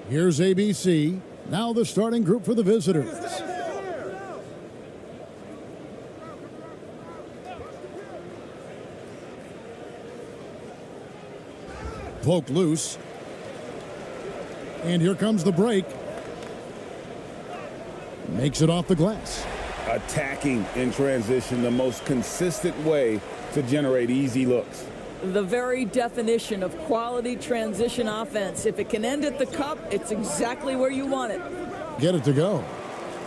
Here's ABC. Now the starting group for the visitors. Poke loose. And here comes the break. Makes it off the glass. Attacking in transition, the most consistent way to generate easy looks. The very definition of quality transition offense. If it can end at the cup, it's exactly where you want it. Get it to go.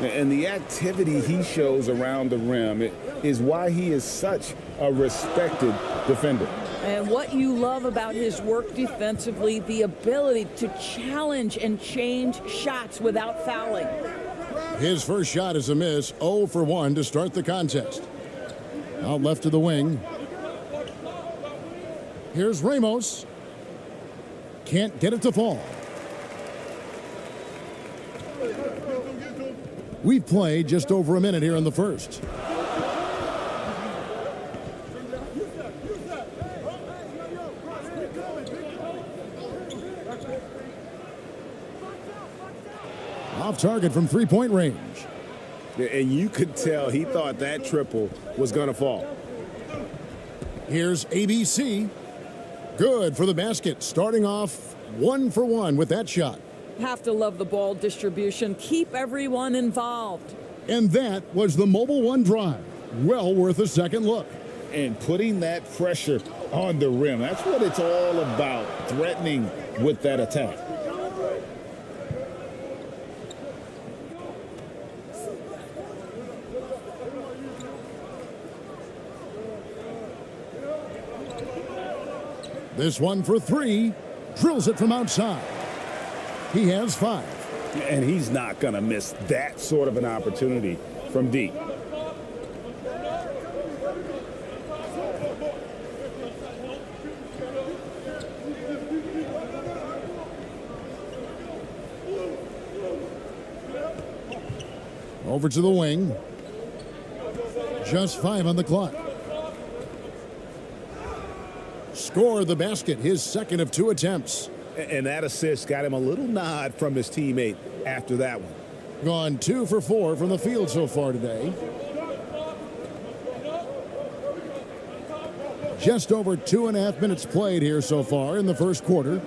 And the activity he shows around the rim is why he is such a respected defender. And what you love about his work defensively, the ability to challenge and change shots without fouling. His first shot is a miss, 0 for 1 to start the contest. Out left to the wing. Here's Ramos. Can't get it to fall. We've played just over a minute here in the first. Off target from three-point range. And you could tell he thought that triple was going to fall. Here's ABC. Good for the basket. Starting off 1 for 1 with that shot. Have to love the ball distribution. Keep everyone involved. And that was the Mobile One drive. Well worth a second look. And putting that pressure on the rim. That's what it's all about, threatening with that attack. This one for 3. Drills it from outside. He has 5. And he's not going to miss that sort of an opportunity from deep. Over to the wing. Just 5 on the clock. Scored the basket, his second of 2 attempts. And that assist got him a little nod from his teammate after that one. Gone 2 for 4 from the field so far today. Just over 2.5 minutes played here so far in the first quarter.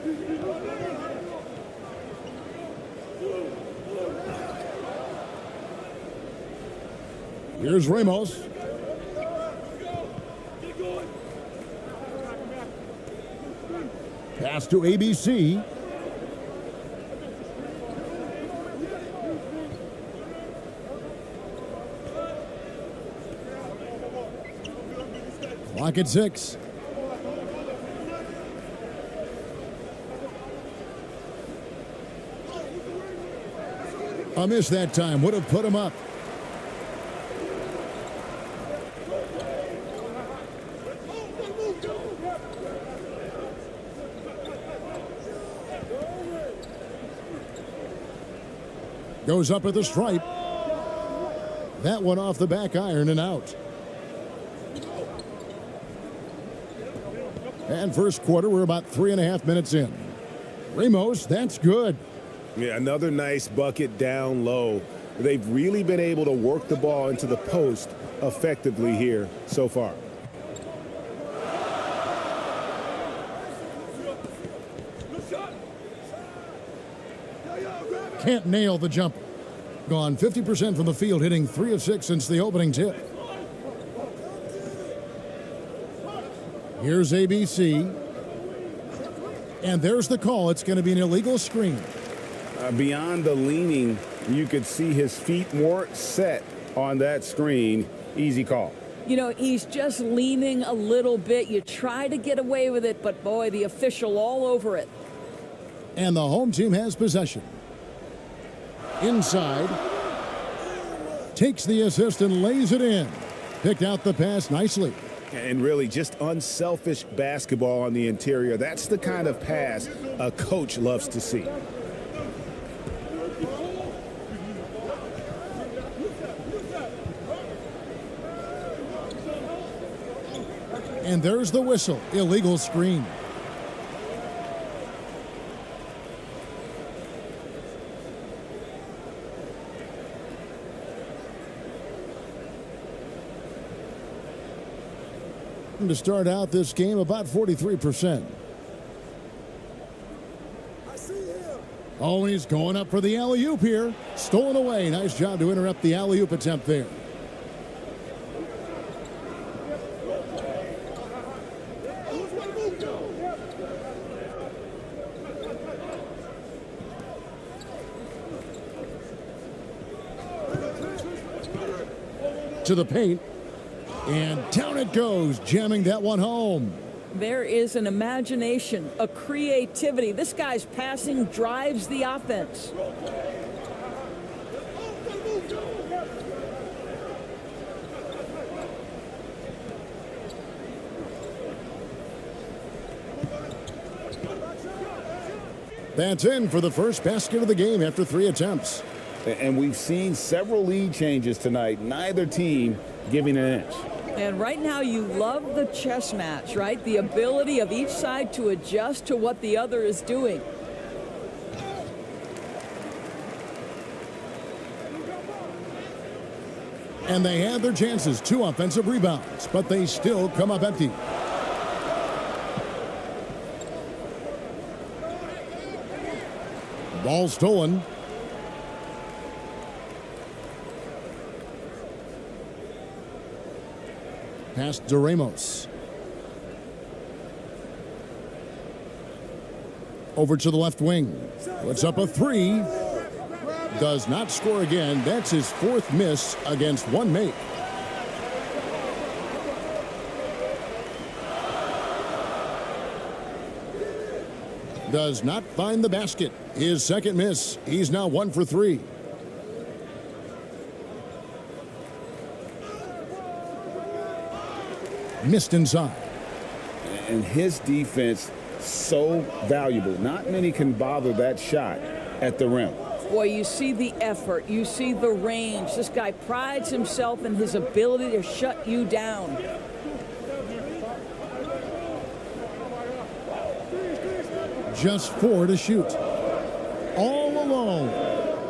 Here's Ramos. Pass to ABC. Clock at 6. A miss that time. Would have put him up. Goes up at the stripe. That one off the back iron and out. And first quarter, we're about 3.5 minutes in. Ramos, that's good. Yeah, another nice bucket down low. They've really been able to work the ball into the post effectively here so far. Can't nail the jumper. Gone 50% from the field, hitting 3 of 6 since the opening tip. Here's ABC. And there's the call. It's going to be an illegal screen. Beyond the leaning, you could see his feet more set on that screen. Easy call. You know, he's just leaning a little bit. You try to get away with it, but boy, the official all over it. And the home team has possession. Inside. Takes the assist and lays it in. Picked out the pass nicely. And really just unselfish basketball on the interior. That's the kind of pass a coach loves to see. And there's the whistle. Illegal screen. shooting to start out this game, about 43%. Oh, he's going up for the alley-oop here. Stolen away. Nice job to interrupt the alley-oop attempt there. To the paint, and down it goes, jamming that one home. There is an imagination, a creativity. This guy's passing drives the offense. That's in for the first basket of the game after 3 attempts. And we've seen several lead changes tonight, neither team giving an inch. And right now you love the chess match, right? The ability of each side to adjust to what the other is doing. And they had their chances, 2 offensive rebounds, but they still come up empty. Ball stolen. Pass to Ramos. Over to the left wing. Puts up a 3. Does not score again. That's his 4th miss against 1 make. Does not find the basket. His 2nd miss. He's now 1 for 3. Missed inside. And his defense so valuable. Not many can bother that shot at the rim. Boy, you see the effort, you see the range. This guy prides himself in his ability to shut you down. Just 4 to shoot. All alone.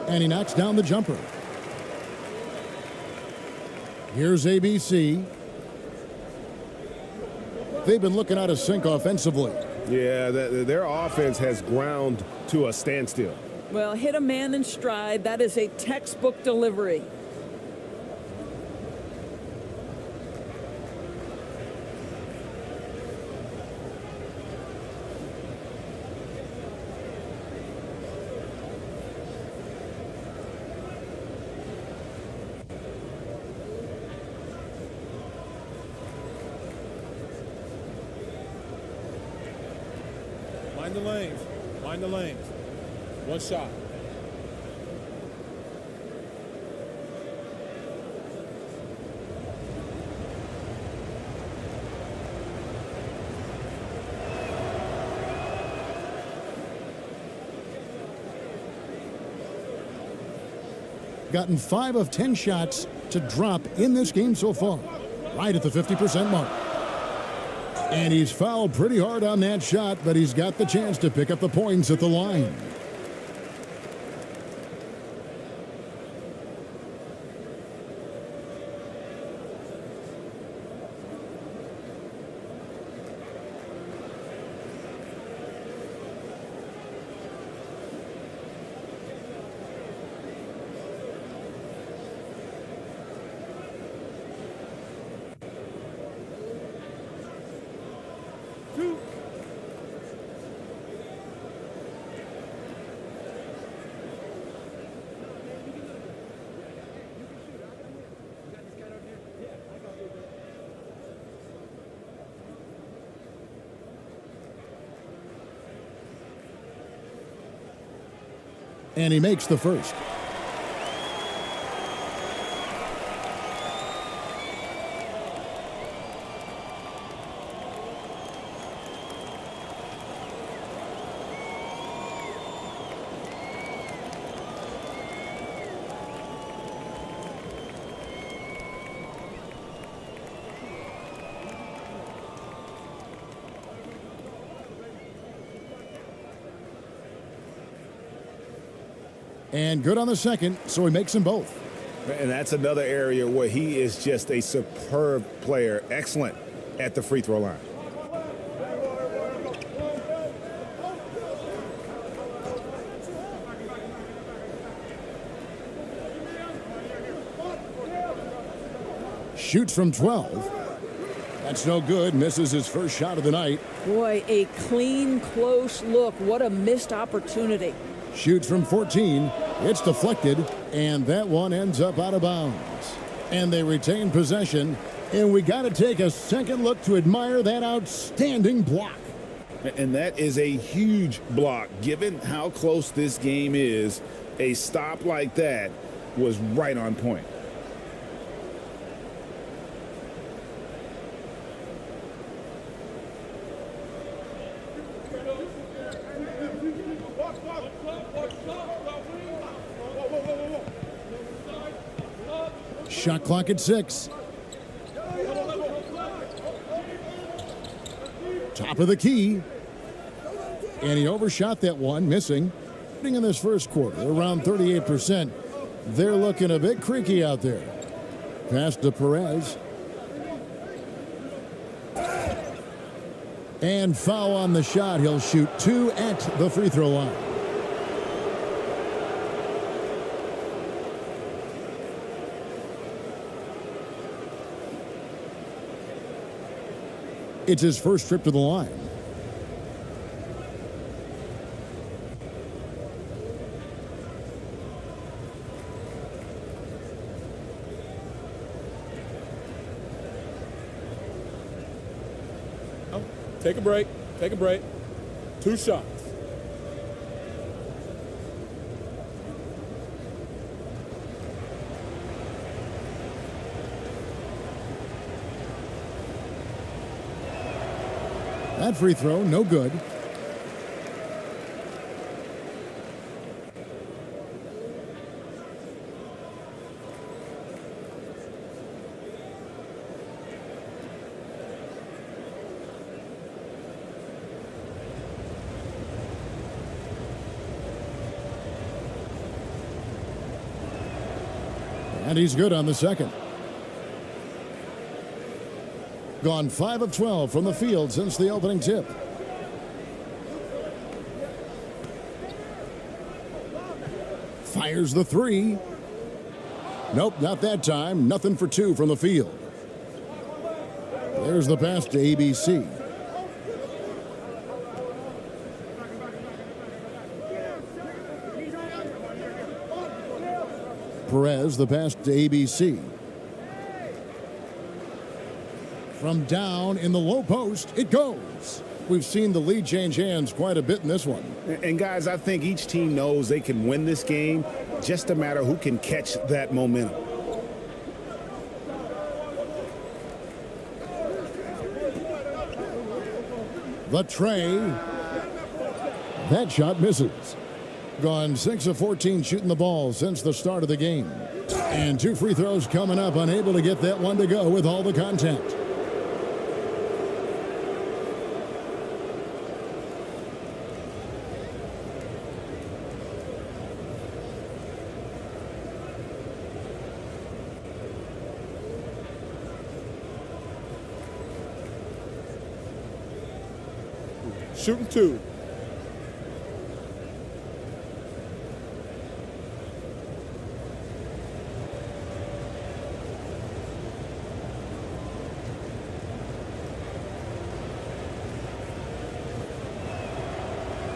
And he knocks down the jumper. Here's ABC. They've been looking out of sync offensively. Yeah, their offense has ground to a standstill. Well, hit a man in stride. That is a textbook delivery. Mind the lanes. Mind the lanes. 1 shot. Gotten 5 of 10 shots to drop in this game so far. Right at the 50% mark. And he's fouled pretty hard on that shot, but he's got the chance to pick up the points at the line. And he makes the first. And good on the second, so he makes them both. And that's another area where he is just a superb player. Excellent at the free throw line. Shoots from 12. That's no good. Misses his first shot of the night. Boy, a clean, close look. What a missed opportunity. Shoots from 14. It's deflected, and that one ends up out of bounds. And they retain possession, and we got to take a second look to admire that outstanding block. And that is a huge block. Given how close this game is, a stop like that was right on point. Shot clock at 6. Top of the key. And he overshot that one, missing. In this first quarter, around 38%. They're looking a bit creaky out there. Pass to Perez. And foul on the shot. He'll shoot 2 at the free throw line. It's his first trip to the line. Take a break. Take a break. 2 shots. That free throw, no good. And he's good on the second. Gone 5 of 12 from the field since the opening tip. Fires the 3. Nope, not that time. Nothing for 2 from the field. There's the pass to ABC. Perez, the pass to ABC. From down in the low post, it goes. We've seen the lead change hands quite a bit in this one. And guys, I think each team knows they can win this game. Just a matter who can catch that momentum. The tray. That shot misses. Gone 6 of 14 shooting the ball since the start of the game. And 2 free throws coming up, unable to get that one to go with all the contact. Shooting 2.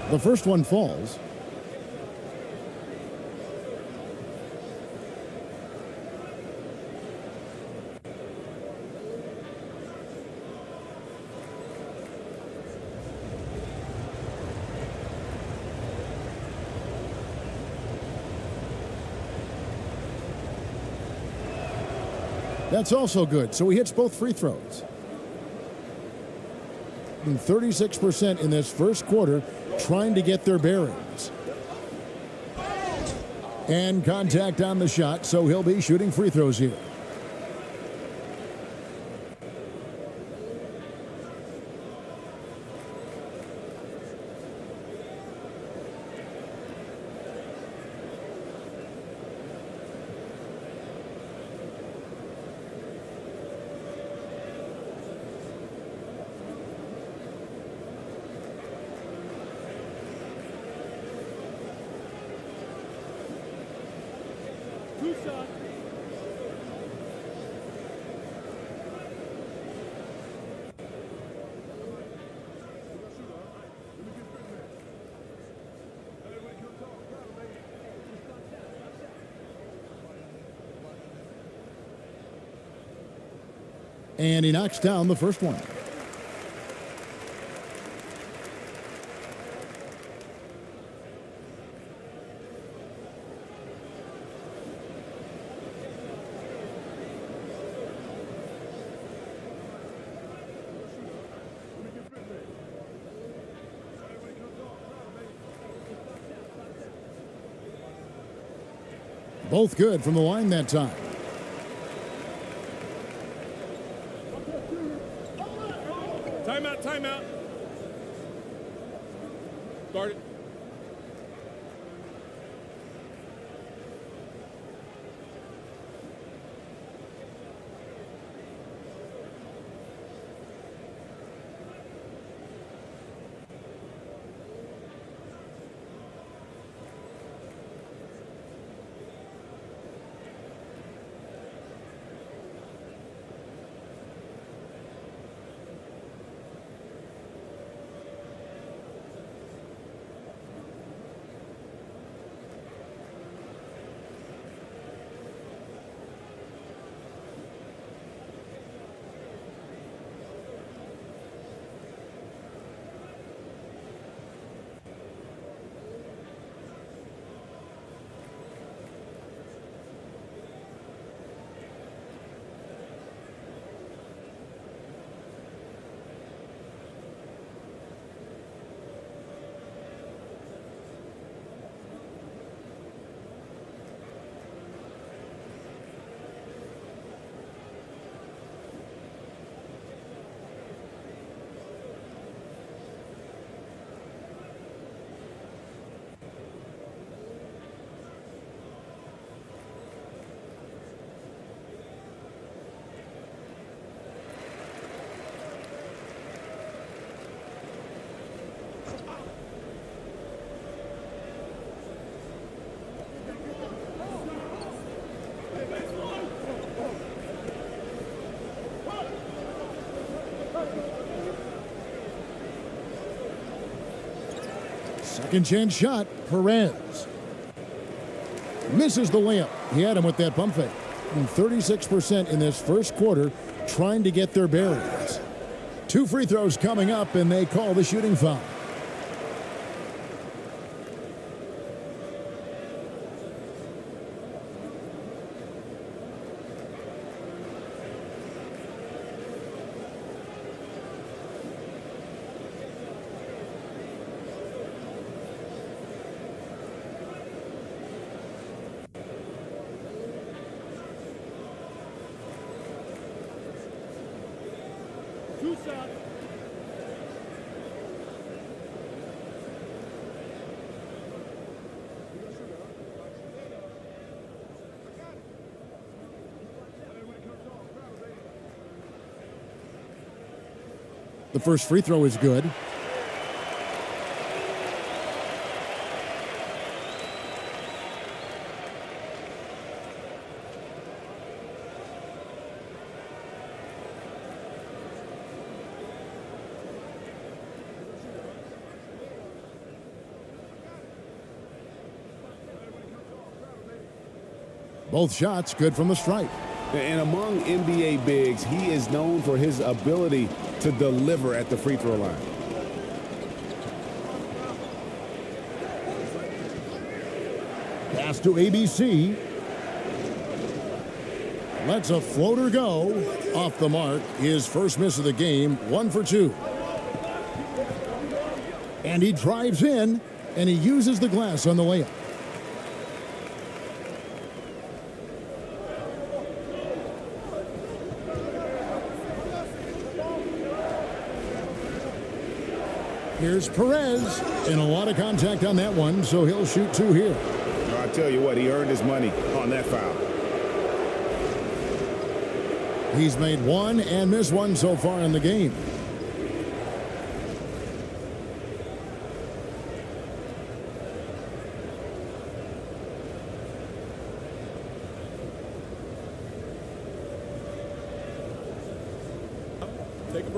The first one falls. That's also good. So he hits both free throws. And 36% in this first quarter, trying to get their bearings. And contact on the shot, so he'll be shooting free throws here. shot. And he knocks down the first one. Both good from the line that time. Timeout, timeout. Guard it. Second chance shot, Perez. Misses the layup. He had him with that pump fake. And 36% in this first quarter trying to get their bearings. 2 free throws coming up, and they call the shooting foul. Two shots. The first free throw is good. Both shots good from the stripe. And among NBA bigs, he is known for his ability to deliver at the free throw line. Pass to ABC. Lets a floater go. Off the mark. His first miss of the game. 1 for 2. And he drives in, and he uses the glass on the layup. Here's Perez, and a lot of contact on that one, so he'll shoot 2 here. I'll tell you what, he earned his money on that foul. He's made 1 and missed 1 so far in the game.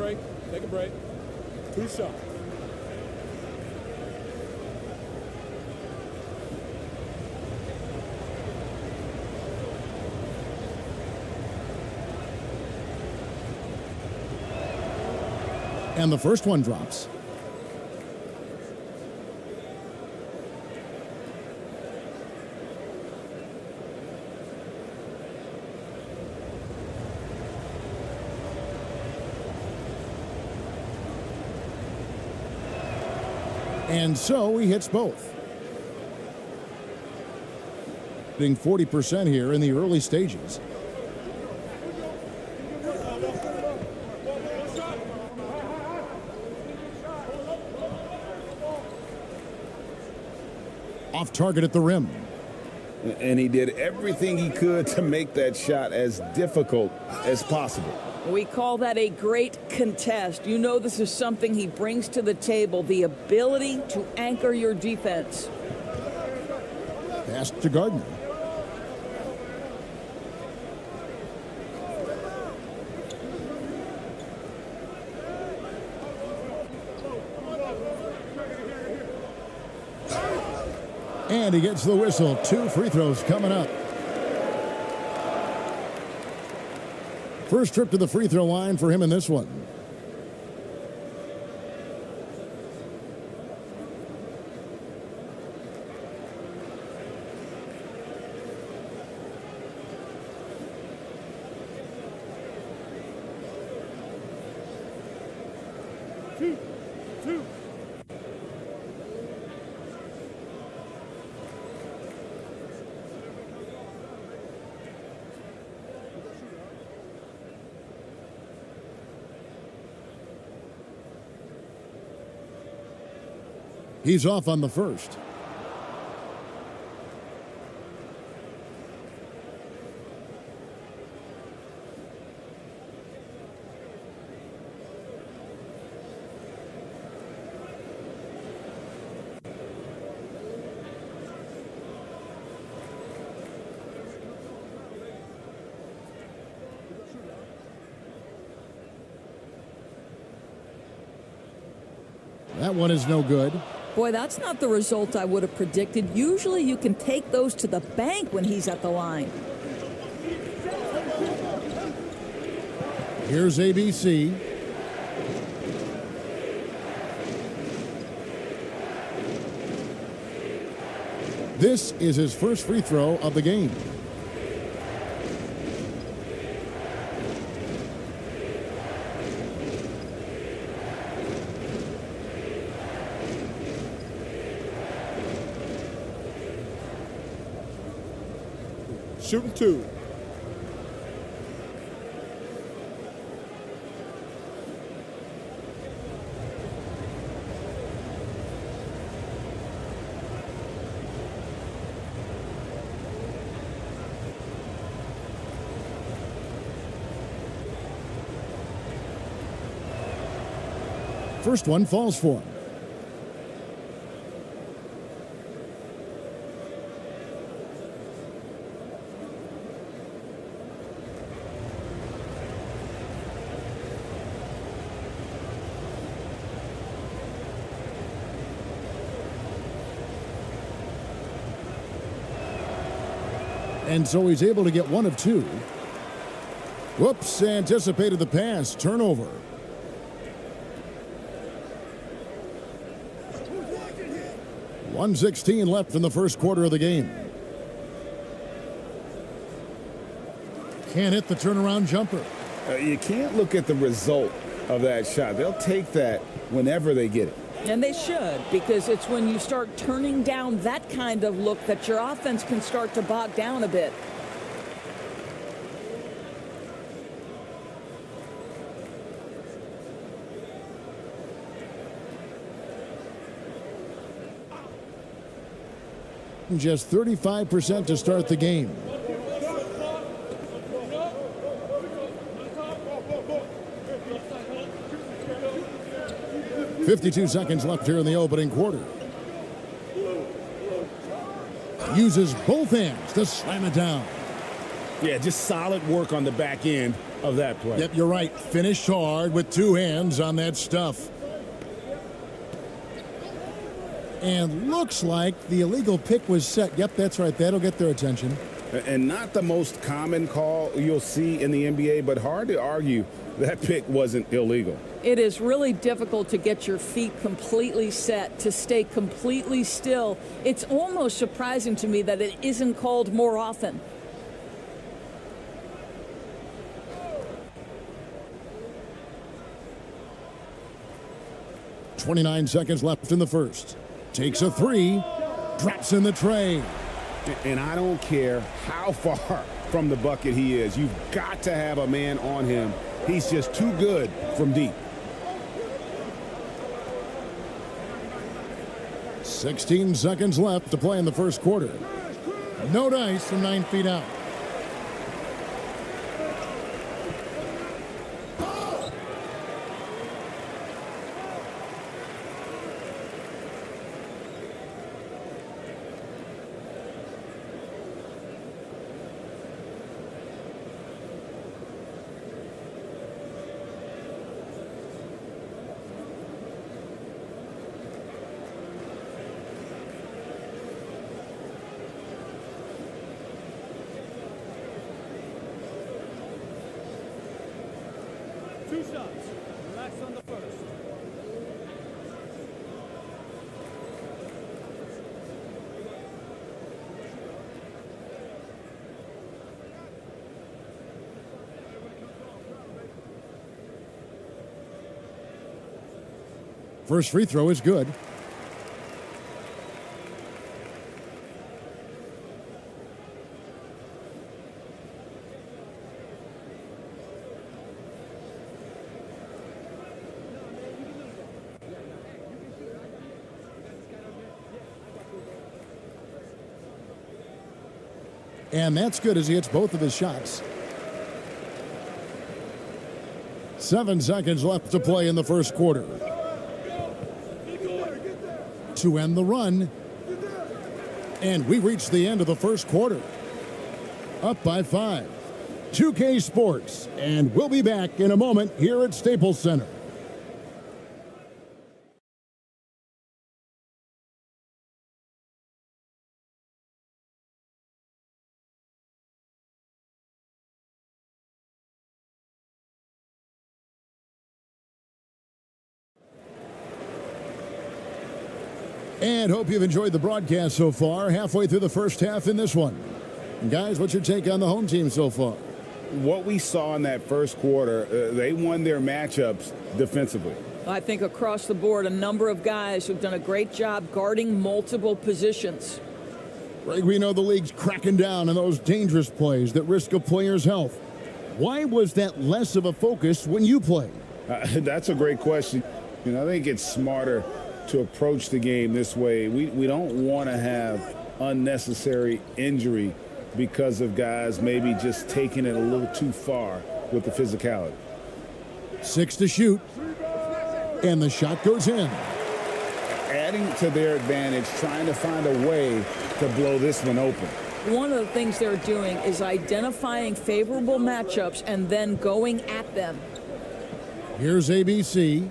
break. Take a break. 2 shots. And the first one drops. And so he hits both. Hitting 40% here in the early stages. Off target at the rim. And he did everything he could to make that shot as difficult as possible. We call that a great contest. You know this is something he brings to the table, the ability to anchor your defense. Pass to Gardner. And he gets the whistle. 2 free throws coming up. First trip to the free throw line for him in this one. Two. He's off on the first. That one is no good. Boy, that's not the result I would have predicted. Usually you can take those to the bank when he's at the line. Here's ABC. This is his first free throw of the game. Shooting 2. First one falls for him. And so he's able to get 1 of 2. Whoops, anticipated the pass. Turnover. .116 left in the first quarter of the game. Can't hit the turnaround jumper. You can't look at the result of that shot. They'll take that whenever they get it. And they should, because it's when you start turning down that kind of look that your offense can start to bog down a bit. Just 35% to start the game. .52 seconds left here in the opening quarter. Uses both hands to slam it down. Yeah, just solid work on the back end of that play. Yep, you're right. Finished hard with two hands on that stuff. And looks like the illegal pick was set. Yep, that's right. That'll get their attention. And not the most common call you'll see in the NBA, but hard to argue that pick wasn't illegal. It is really difficult to get your feet completely set, to stay completely still. It's almost surprising to me that it isn't called more often. .29 seconds left in the first. Takes a three, drops in the tray. And I don't care how far from the bucket he is. You've got to have a man on him. He's just too good from deep. 16 seconds left to play in the first quarter. No dice from 9 feet out. Two shots. Relax on the first. First free throw is good. And that's good as he hits both of his shots. 7 seconds left to play in the first quarter. To end the run. And we reached the end of the first quarter. Up by 5. 2K Sports. And we'll be back in a moment here at Staples Center. And hope you've enjoyed the broadcast so far. Halfway through the first half in this one. And guys, what's your take on the home team so far? What we saw in that first quarter, they won their matchups defensively. I think across the board, a number of guys who've done a great job guarding multiple positions. Greg, we know the league's cracking down on those dangerous plays that risk a player's health. Why was that less of a focus when you played? That's a great question. I think it's smarter to approach the game this way. We don't want to have unnecessary injury because of guys maybe just taking it a little too far with the physicality. 6 to shoot. And the shot goes in. Adding to their advantage, trying to find a way to blow this one open. One of the things they're doing is identifying favorable matchups and then going at them. Here's ABC.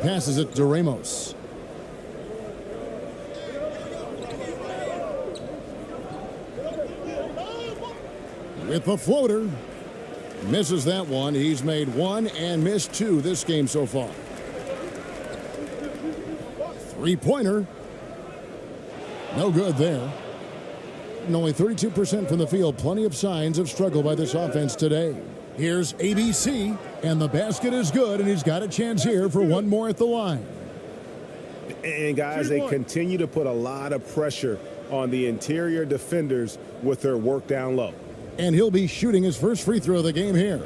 Passes it to Ramos. With the floater. Misses that one. He's made 1 and missed 2 this game so far. Three-pointer. No good there. And only 32% from the field. Plenty of signs of struggle by this offense today. Here's ABC, and the basket is good, and he's got a chance here for one more at the line. And guys, they continue to put a lot of pressure on the interior defenders with their work down low. And he'll be shooting his first free throw of the game here.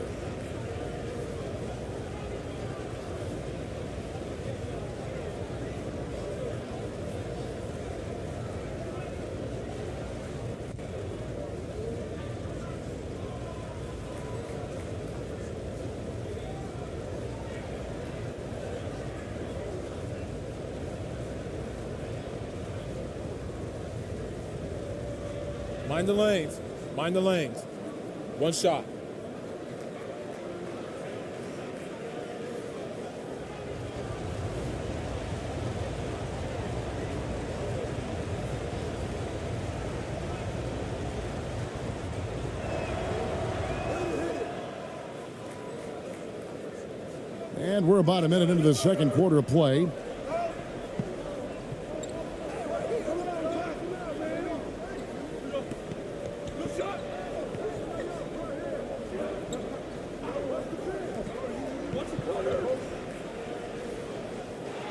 Mind the lanes. Mind the lanes. One shot. And we're about a minute into the second quarter of play.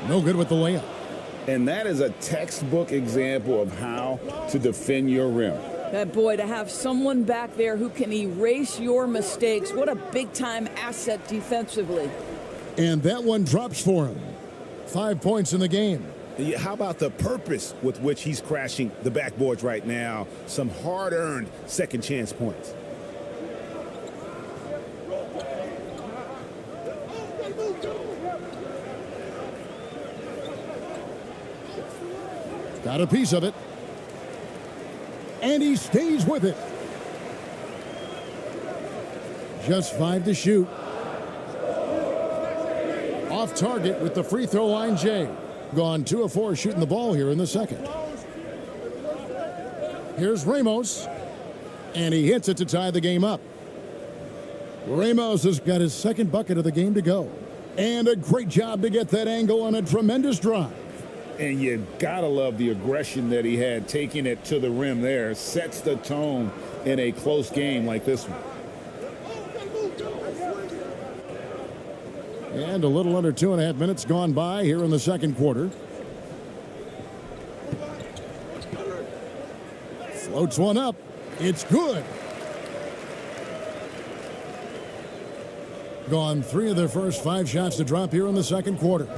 No good with the layup. And that is a textbook example of how to defend your rim. That boy, to have someone back there who can erase your mistakes, what a big-time asset defensively. And that one drops for him. 5 points in the game. How about the purpose with which he's crashing the backboards right now? Some hard-earned second chance points. Got a piece of it. And he stays with it. Just 5 to shoot. Off target with the free throw line, Jay. Gone 2 of 4 shooting the ball here in the second. Here's Ramos. And he hits it to tie the game up. Ramos has got his second bucket of the game to go. And a great job to get that angle on a tremendous drive. And you gotta love the aggression that he had, taking it to the rim there. Sets the tone in a close game like this one. And a little under 2.5 minutes gone by here in the second quarter. Floats one up. It's good. Gone 3 of their first 5 shots to drop here in the second quarter.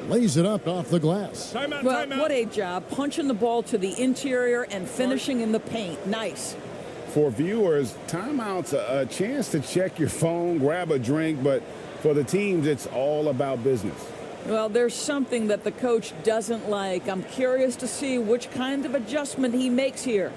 Lays it up off the glass. Timeout, Well, timeout. what a job. Punching the ball to the interior and finishing in the paint. Nice. For viewers, timeout's a chance to check your phone, grab a drink, but for the teams, it's all about business. Well, there's something that the coach doesn't like. I'm curious to see which kind of adjustment he makes here.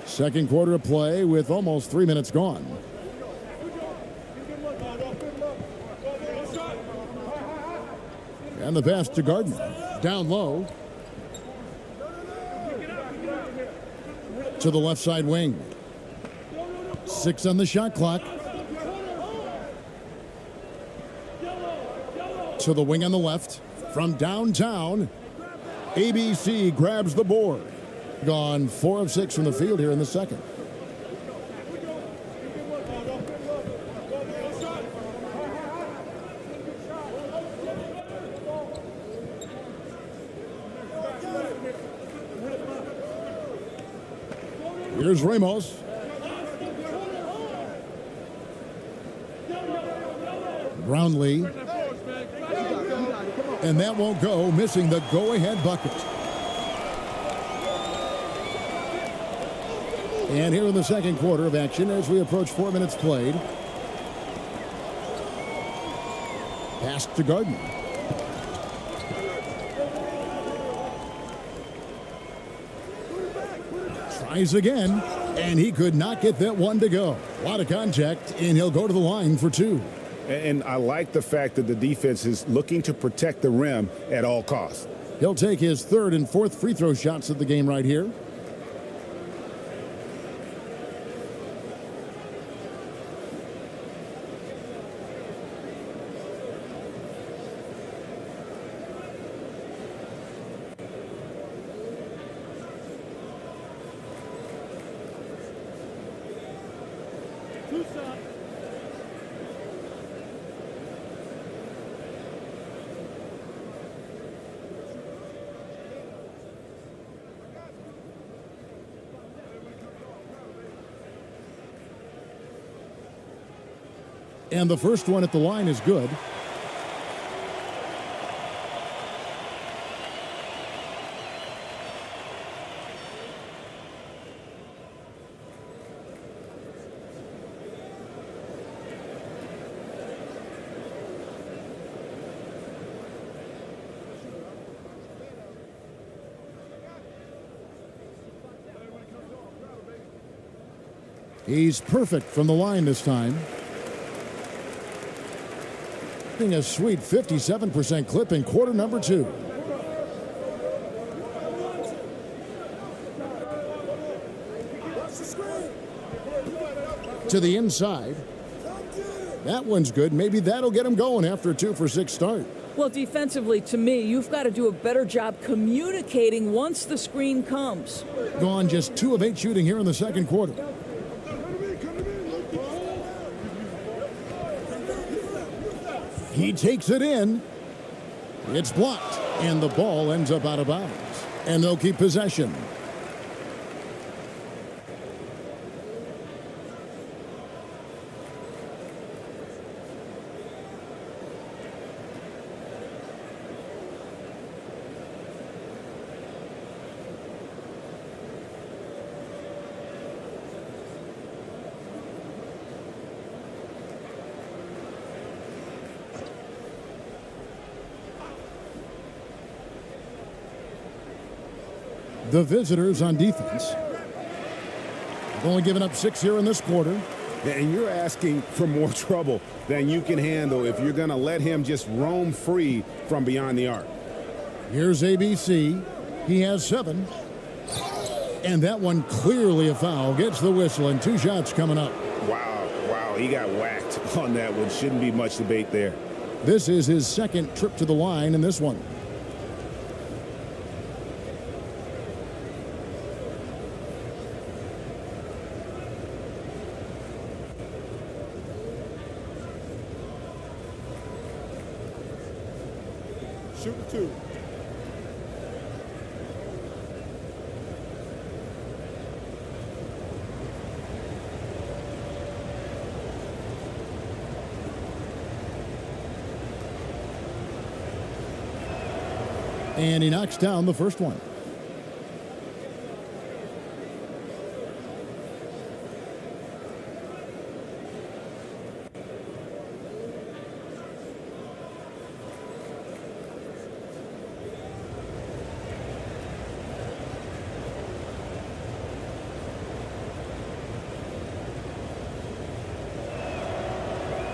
Second quarter of play with almost 3 minutes gone. And the pass to Gardner. Down low. To the left side wing. 6 on the shot clock. To the wing on the left. From downtown, ABC grabs the board. Gone 4 of 6 from the field here in the second. Here's Ramos. Brownlee. And that won't go, missing the go-ahead bucket. And here in the second quarter of action as we approach 4 minutes played. Pass to Gardner. Tries again, and he could not get that one to go. A lot of contact, and he'll go to the line for two. And I like the fact that the defense is looking to protect the rim at all costs. He'll take his third and fourth free throw shots of the game right here. And the first one at the line is good. He's perfect from the line this time. A sweet 57% clip in quarter number 2. To the inside. That one's good. Maybe that'll get him going after a 2-for-6 start. Well, defensively, to me, you've got to do a better job communicating once the screen comes. Gone just 2 of 8 shooting here in the second quarter. He takes it in. It's blocked, and the ball ends up out of bounds. And they'll keep possession. The visitors on defense. They've only given up 6 here in this quarter. And you're asking for more trouble than you can handle if you're going to let him just roam free from beyond the arc. Here's ABC. He has 7. And that one clearly a foul. Gets the whistle, and 2 shots coming up. Wow, he got whacked on that one. Shouldn't be much debate there. This is his second trip to the line in this one. Shooting 2. And he knocks down the first one.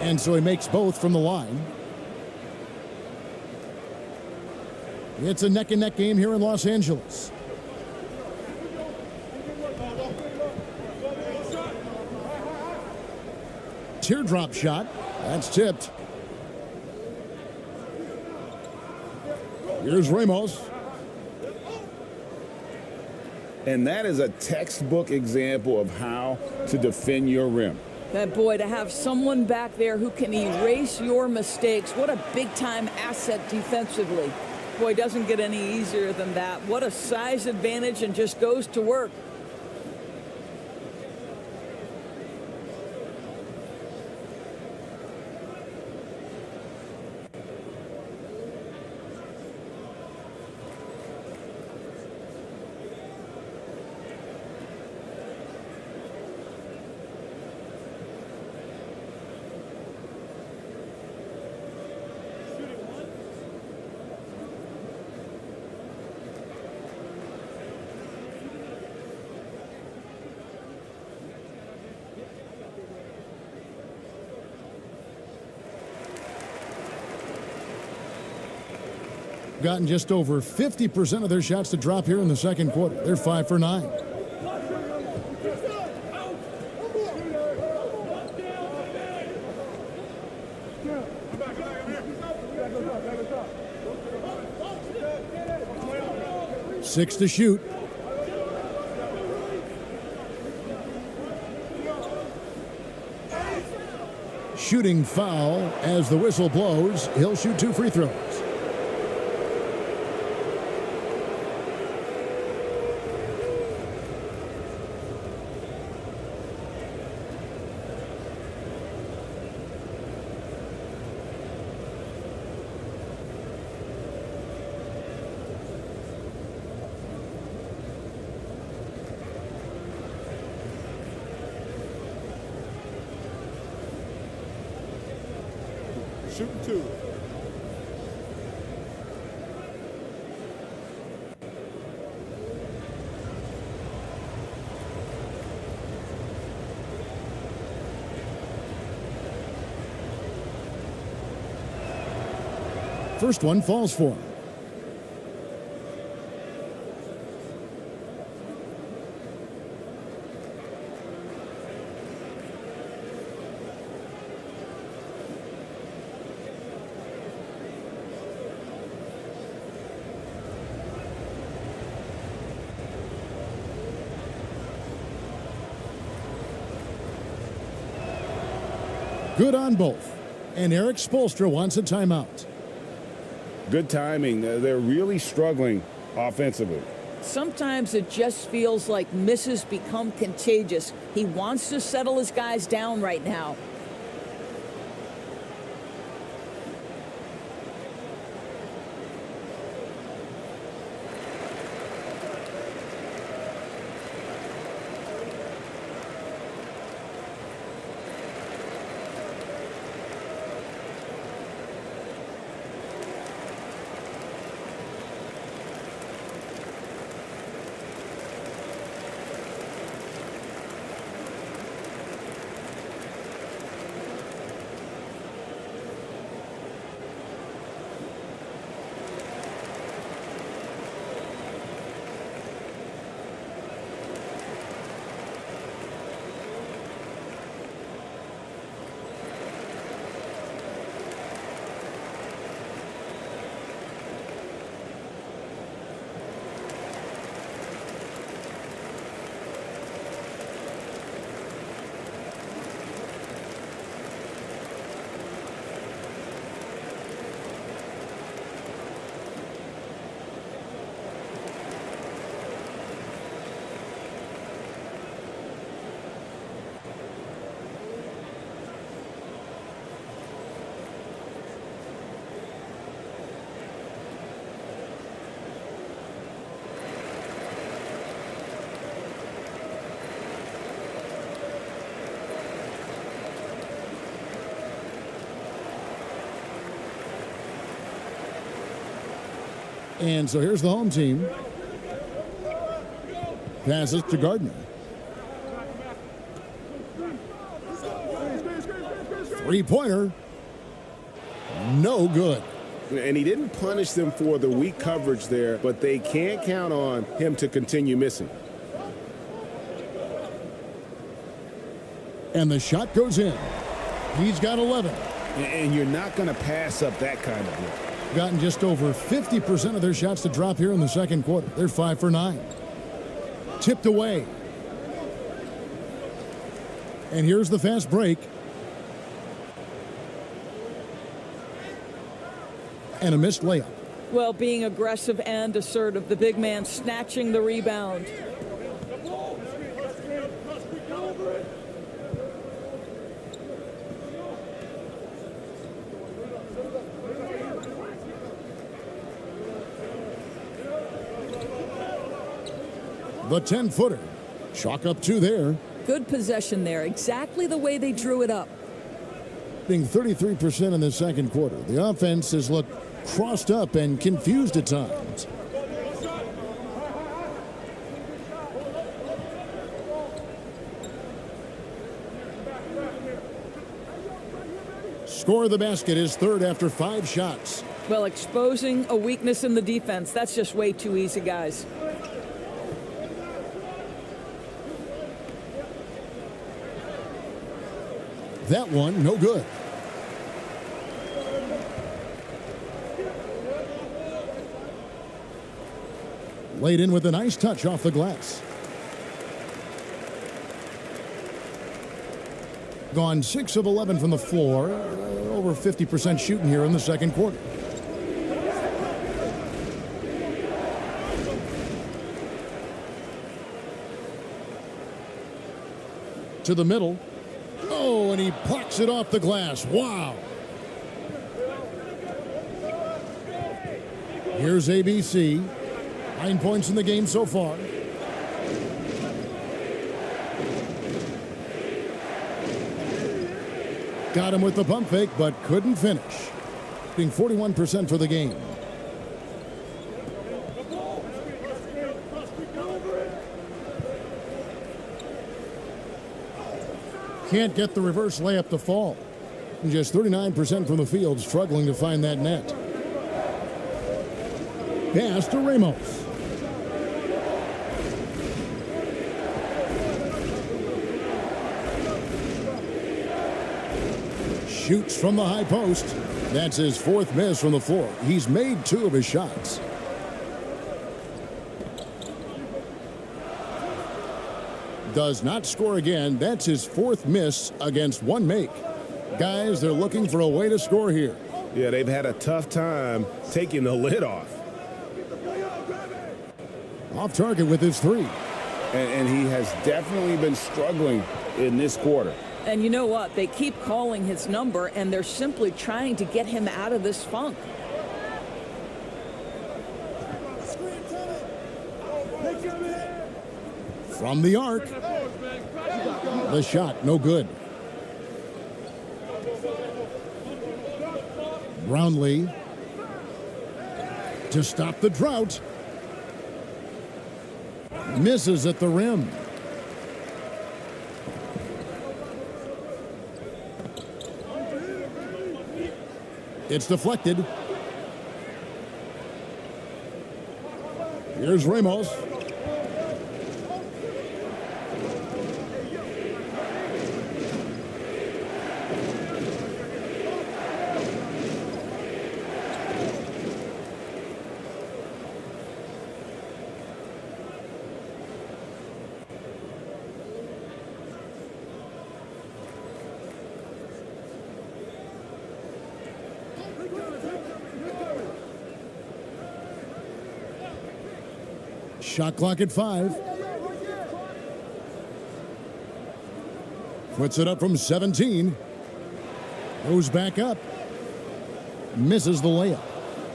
And so he makes both from the line. It's a neck-and-neck game here in Los Angeles. Teardrop shot. That's tipped. Here's Ramos. And that is a textbook example of how to defend your rim. That boy, to have someone back there who can erase your mistakes, what a big-time asset defensively. Boy, doesn't get any easier than that. What a size advantage, and just goes to work. Gotten just over 50% of their shots to drop here in the second quarter. They're 5 for 9. Six to shoot. Shooting foul as the whistle blows. He'll shoot 2 free throws. Shooting 2. First one falls for him. Good on both. And Eric Spoelstra wants a timeout. Good timing. They're really struggling offensively. Sometimes it just feels like misses become contagious. He wants to settle his guys down right now. And so here's the home team. Passes to Gardner. Three-pointer. No good. And he didn't punish them for the weak coverage there, but they can't count on him to continue missing. And the shot goes in. He's got 11. And you're not going to pass up that kind of look. Gotten just over 50% of their shots to drop here in the second quarter. They're 5 for 9. Tipped away. And here's the fast break. And a missed layup. Well, being aggressive and assertive, the big man snatching the rebound. The 10-footer. Chalk up 2 there. Good possession there. Exactly the way they drew it up. Being 33% in the second quarter. The offense has looked crossed up and confused at times. Score of the basket is third after 5 shots. Well, exposing a weakness in the defense, that's just way too easy, guys. That one, no good. Laid in with a nice touch off the glass. Gone 6 of 11 from the floor. Over 50% shooting here in the second quarter. To the middle. Oh, and he plucks it off the glass. Wow. Here's ABC. 9 points in the game so far. Got him with the pump fake, but couldn't finish. Being 41% for the game. Can't get the reverse layup to fall. And just 39% from the field, struggling to find that net. Pass to Ramos. Shoots from the high post. That's his 4th miss from the floor. He's made 2 of his shots. Does not score again. That's his 4th miss against 1 make. Guys, they're looking for a way to score here. Yeah, they've had a tough time taking the lid off. Off target with his 3. And he has definitely been struggling in this quarter. And you know what? They keep calling his number, and they're simply trying to get him out of this funk. From the arc. The shot, no good. Brownlee to stop the drought. Misses at the rim. It's deflected. Here's Ramos. Shot clock at 5. Puts it up from 17. Goes back up. Misses the layup.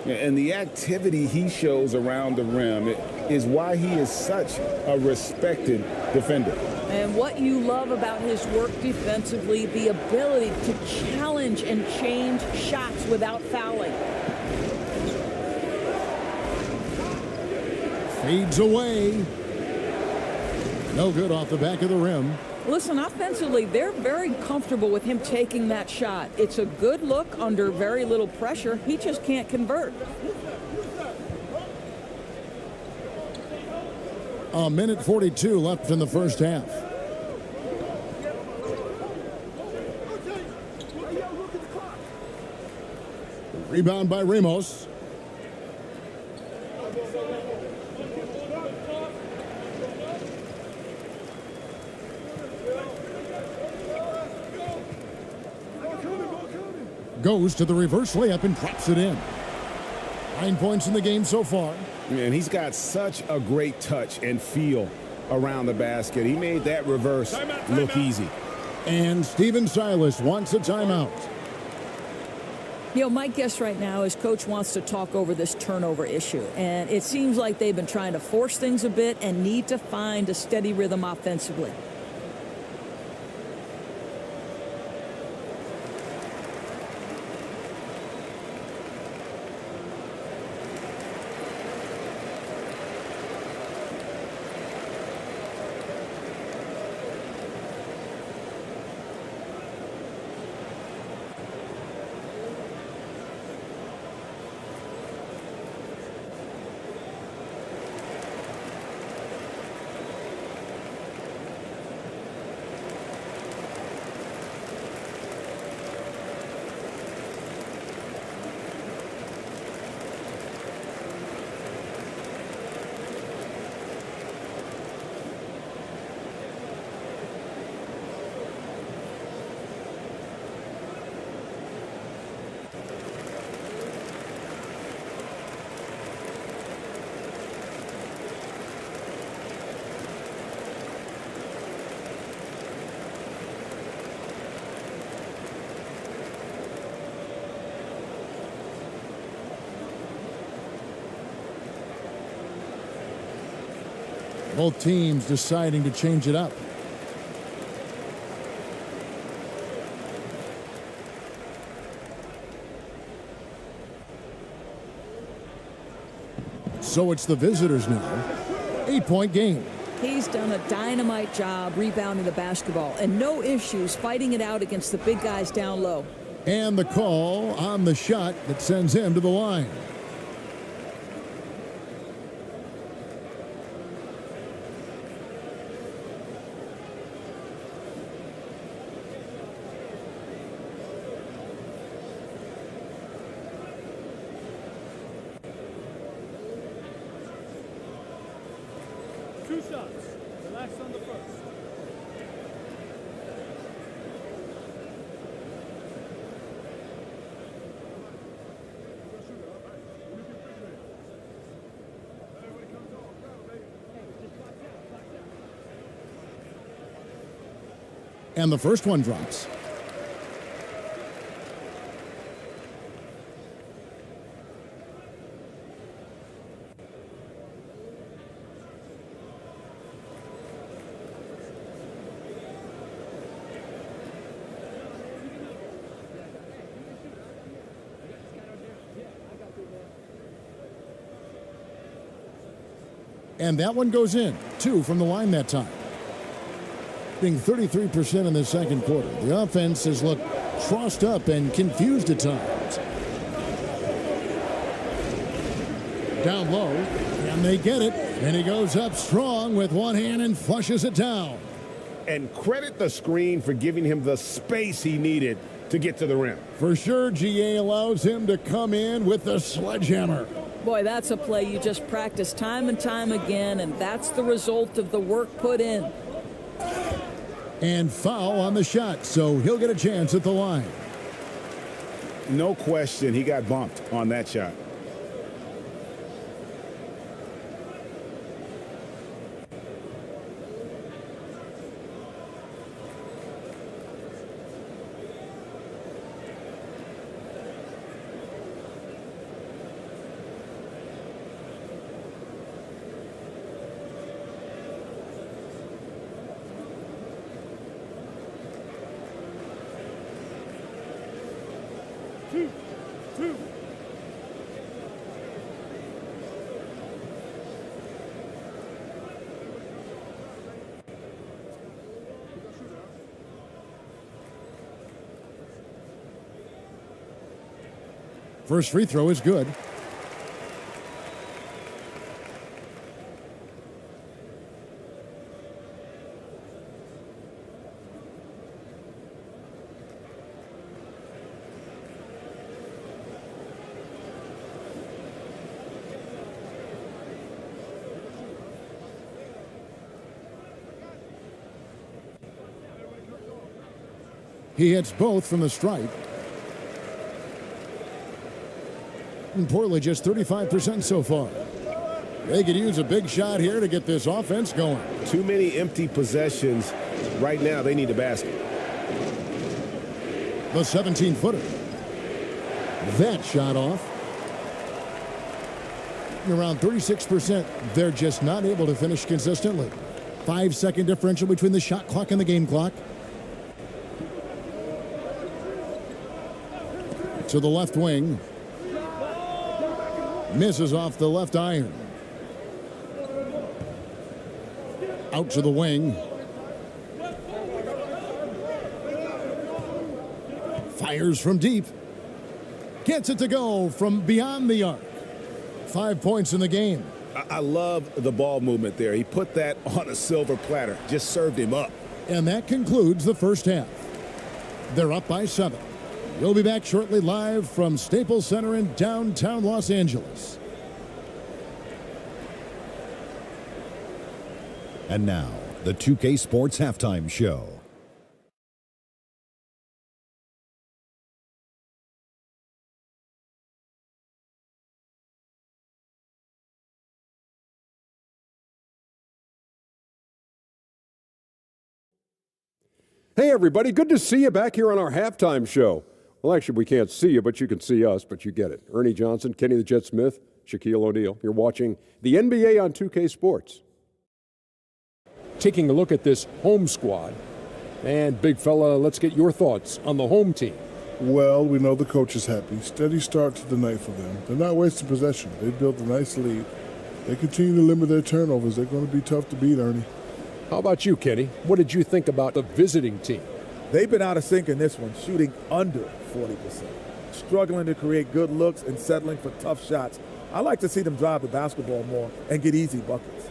And the activity he shows around the rim is why he is such a respected defender. And what you love about his work defensively, the ability to challenge and change shots without fouling. Fades away. No good off the back of the rim. Listen, offensively, they're very comfortable with him taking that shot. It's a good look under very little pressure. He just can't convert. A minute 42 left in the first half. Rebound by Ramos. Goes to the reverse layup and drops it in. 9 points in the game so far. And he's got such a great touch and feel around the basket. He made that reverse look easy. And Steven Silas wants a timeout. You know, my guess right now is Coach wants to talk over this turnover issue. And it seems like they've been trying to force things a bit and need to find a steady rhythm offensively. Both teams deciding to change it up. So it's the visitors now. 8-point game. He's done a dynamite job rebounding the basketball and no issues fighting it out against the big guys down low. And the call on the shot that sends him to the line. Two shots. Relax on the first. And the first one drops. And that one goes in. 2 from the line that time. Being 33% in the second quarter. The offense has looked crossed up and confused at times. Down low, and they get it. And he goes up strong with one hand and flushes it down. And credit the screen for giving him the space he needed to get to the rim. For sure, GA allows him to come in with the sledgehammer. Boy, that's a play you just practice time and time again, and that's the result of the work put in. And foul on the shot, so he'll get a chance at the line. No question, he got bumped on that shot. Two. First free throw is good. He hits both from the stripe. And Portland just 35% so far. They could use a big shot here to get this offense going. Too many empty possessions. Right now, they need a basket. The 17-footer. That shot off. Around 36%. They're just not able to finish consistently. 5-second differential between the shot clock and the game clock. To the left wing. Misses off the left iron. Out to the wing. Fires from deep. Gets it to go from beyond the arc. 5 points in the game. I love the ball movement there. He put that on a silver platter. Just served him up. And that concludes the first half. They're up by 7. We'll be back shortly live from Staples Center in downtown Los Angeles. And now, the 2K Sports Halftime Show. Hey, everybody. Good to see you back here on our halftime show. Well, actually, we can't see you, but you can see us, but you get it. Ernie Johnson, Kenny the Jet Smith, Shaquille O'Neal. You're watching the NBA on 2K Sports. taking a look at this home squad. And big fella, let's get your thoughts on the home team. Well, we know the coach is happy. Steady start to the night for them. They're not wasting possession. They built a nice lead. They continue to limit their turnovers. They're going to be tough to beat, Ernie. How about you, Kenny? What did you think about the visiting team? They've been out of sync in this one, shooting under 40%. Struggling to create good looks and settling for tough shots. I like to see them drive the basketball more and get easy buckets.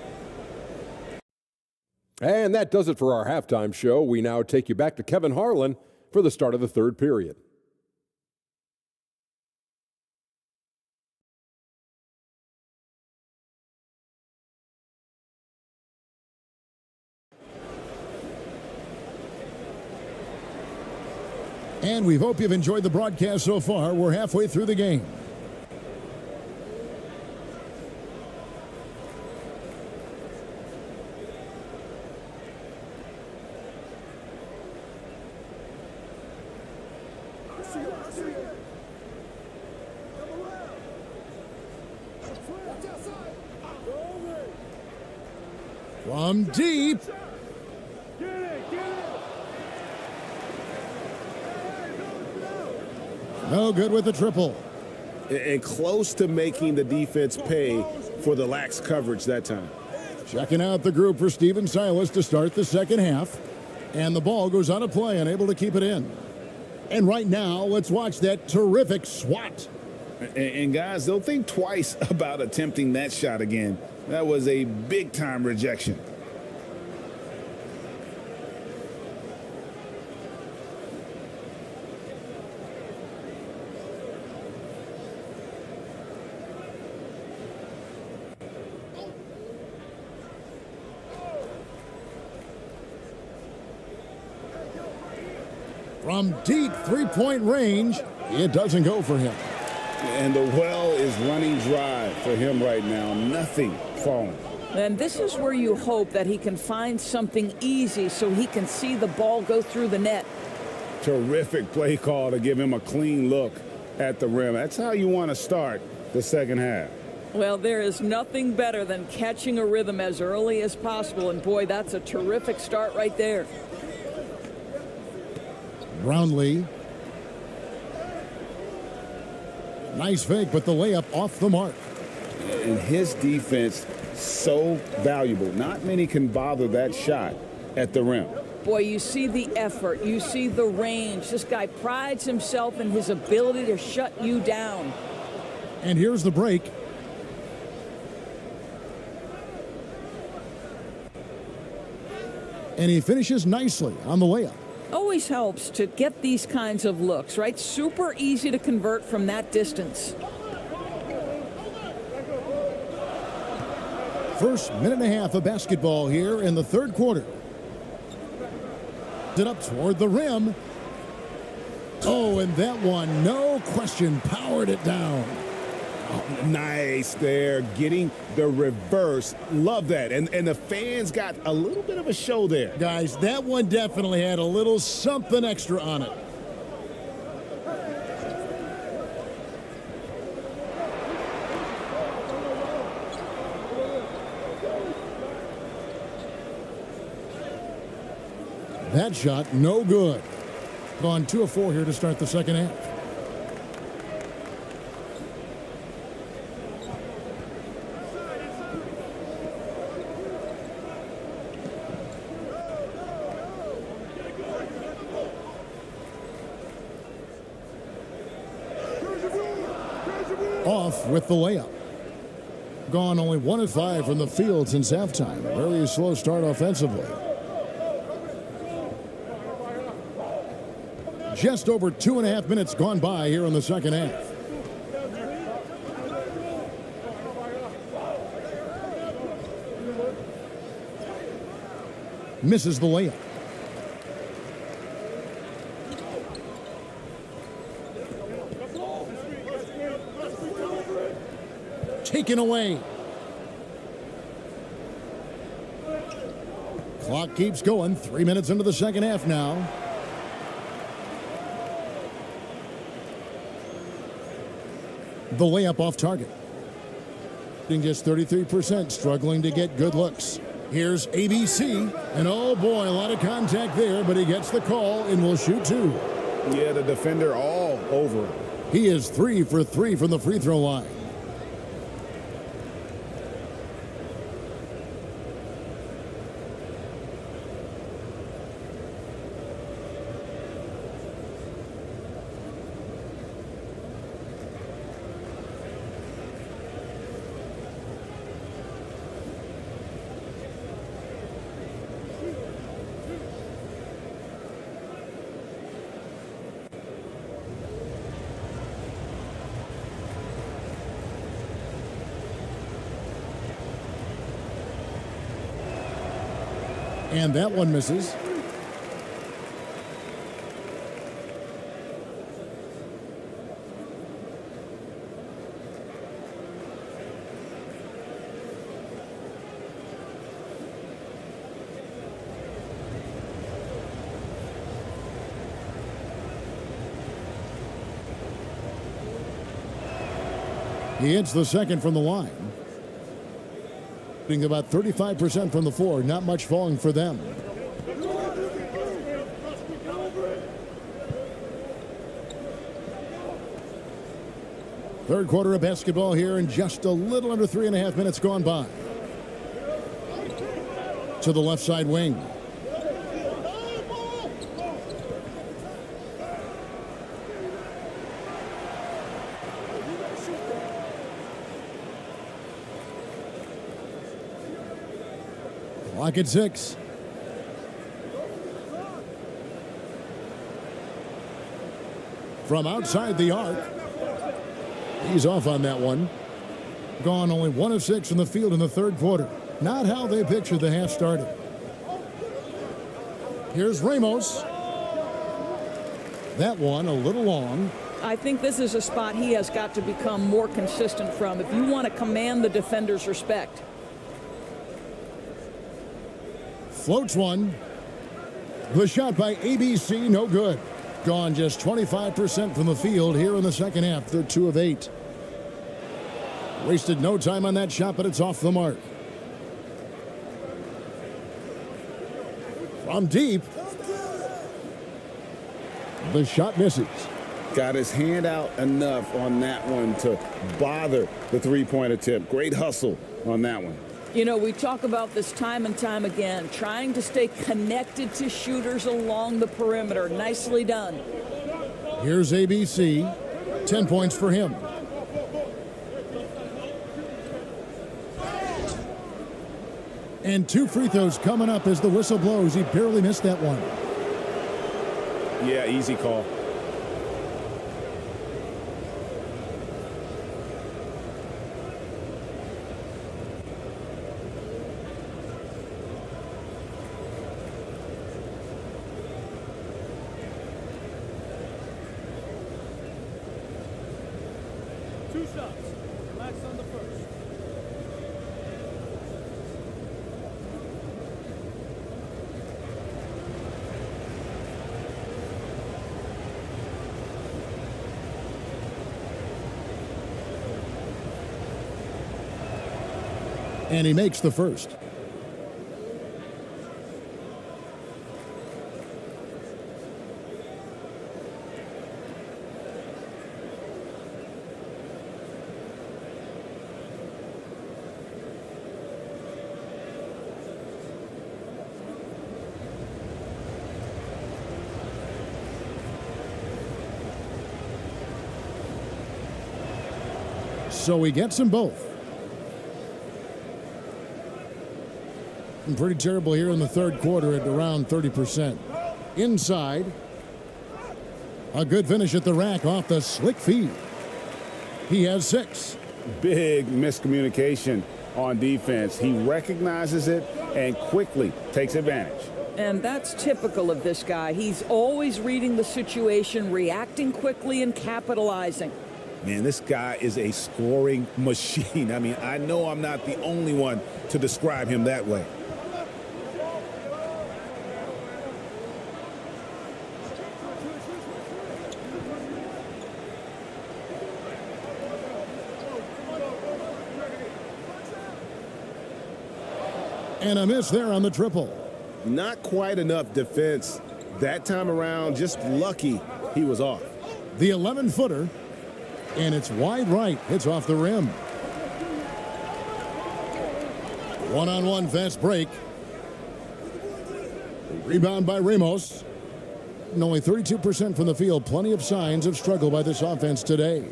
And that does it for our halftime show. We now take you back to Kevin Harlan for the start of the third period. And we hope you've enjoyed the broadcast so far. We're halfway through the game. From deep. No good with the triple. And close to making the defense pay for the lax coverage that time. Checking out the group for Steven Silas to start the second half. And the ball goes out of play, unable to keep it in. And right now, let's watch that terrific swat. And guys, they'll think twice about attempting that shot again. That was a big-time rejection. From deep three-point range, it doesn't go for him. And the well is running dry for him right now. Nothing falling. And this is where you hope that he can find something easy so he can see the ball go through the net. Terrific play call to give him a clean look at the rim. That's how you want to start the second half. Well, there is nothing better than catching a rhythm as early as possible. And boy, that's a terrific start right there. Brownlee. Nice fake, but the layup off the mark. And his defense, so valuable. Not many can bother that shot at the rim. Boy, you see the effort. You see the range. This guy prides himself in his ability to shut you down. And here's the break. And he finishes nicely on the layup. Always helps to get these kinds of looks, right? Super easy to convert from that distance. First minute and a half of basketball here in the third quarter. It up toward the rim. Oh, and that one, no question, powered it down. Oh, nice there, getting the reverse. Love that. And the fans got a little bit of a show there. Guys, that one definitely had a little something extra on it. That shot, no good. Gone 2 of 4 here to start the second half. Off with the layup. Gone only 1 of 5 from the field since halftime. Very slow start offensively. Just over 2.5 minutes gone by here in the second half. Misses the layup. Taken away. Clock keeps going. 3 minutes into the second half now. The layup off target. Just 33%, struggling to get good looks. Here's ABC, and oh boy, a lot of contact there, but he gets the call and will shoot 2. Yeah, the defender all over him. He is 3 for 3 from the free throw line. And that one misses. He hits the second from the line. Shooting about 35% from the floor. Not much falling for them. Third quarter of basketball here, and just a little under 3.5 minutes gone by. To the left side wing. Clock at 6. From outside the arc. He's off on that one. Gone only 1 of 6 from the field in the third quarter. Not how they pictured the half started. Here's Ramos. That one a little long. I think this is a spot he has got to become more consistent from if you want to command the defender's respect. Floats one. The shot by ABC, no good. Gone just 25% from the field here in the second half. They're 2 of 8. Wasted no time on that shot, but it's off the mark. From deep. The shot misses. Got his hand out enough on that one to bother the three-point attempt. Great hustle on that one. You know, we talk about this time and time again, trying to stay connected to shooters along the perimeter. Nicely done. Here's ABC. 10 points for him. And 2 free throws coming up as the whistle blows. He barely missed that one. Yeah, easy call. And he makes the first. So he gets them both. And pretty terrible here in the third quarter at around 30%. Inside. A good finish at the rack off the slick feed. He has 6. Big miscommunication on defense. He recognizes it and quickly takes advantage. And that's typical of this guy. He's always reading the situation, reacting quickly, and capitalizing. Man, this guy is a scoring machine. I mean, I know I'm not the only one to describe him that way. And a miss there on the triple. Not quite enough defense that time around. Just lucky he was off. The 11-footer, and it's wide right. Hits off the rim. One-on-one fast break. Rebound by Ramos. And only 32% from the field. Plenty of signs of struggle by this offense today.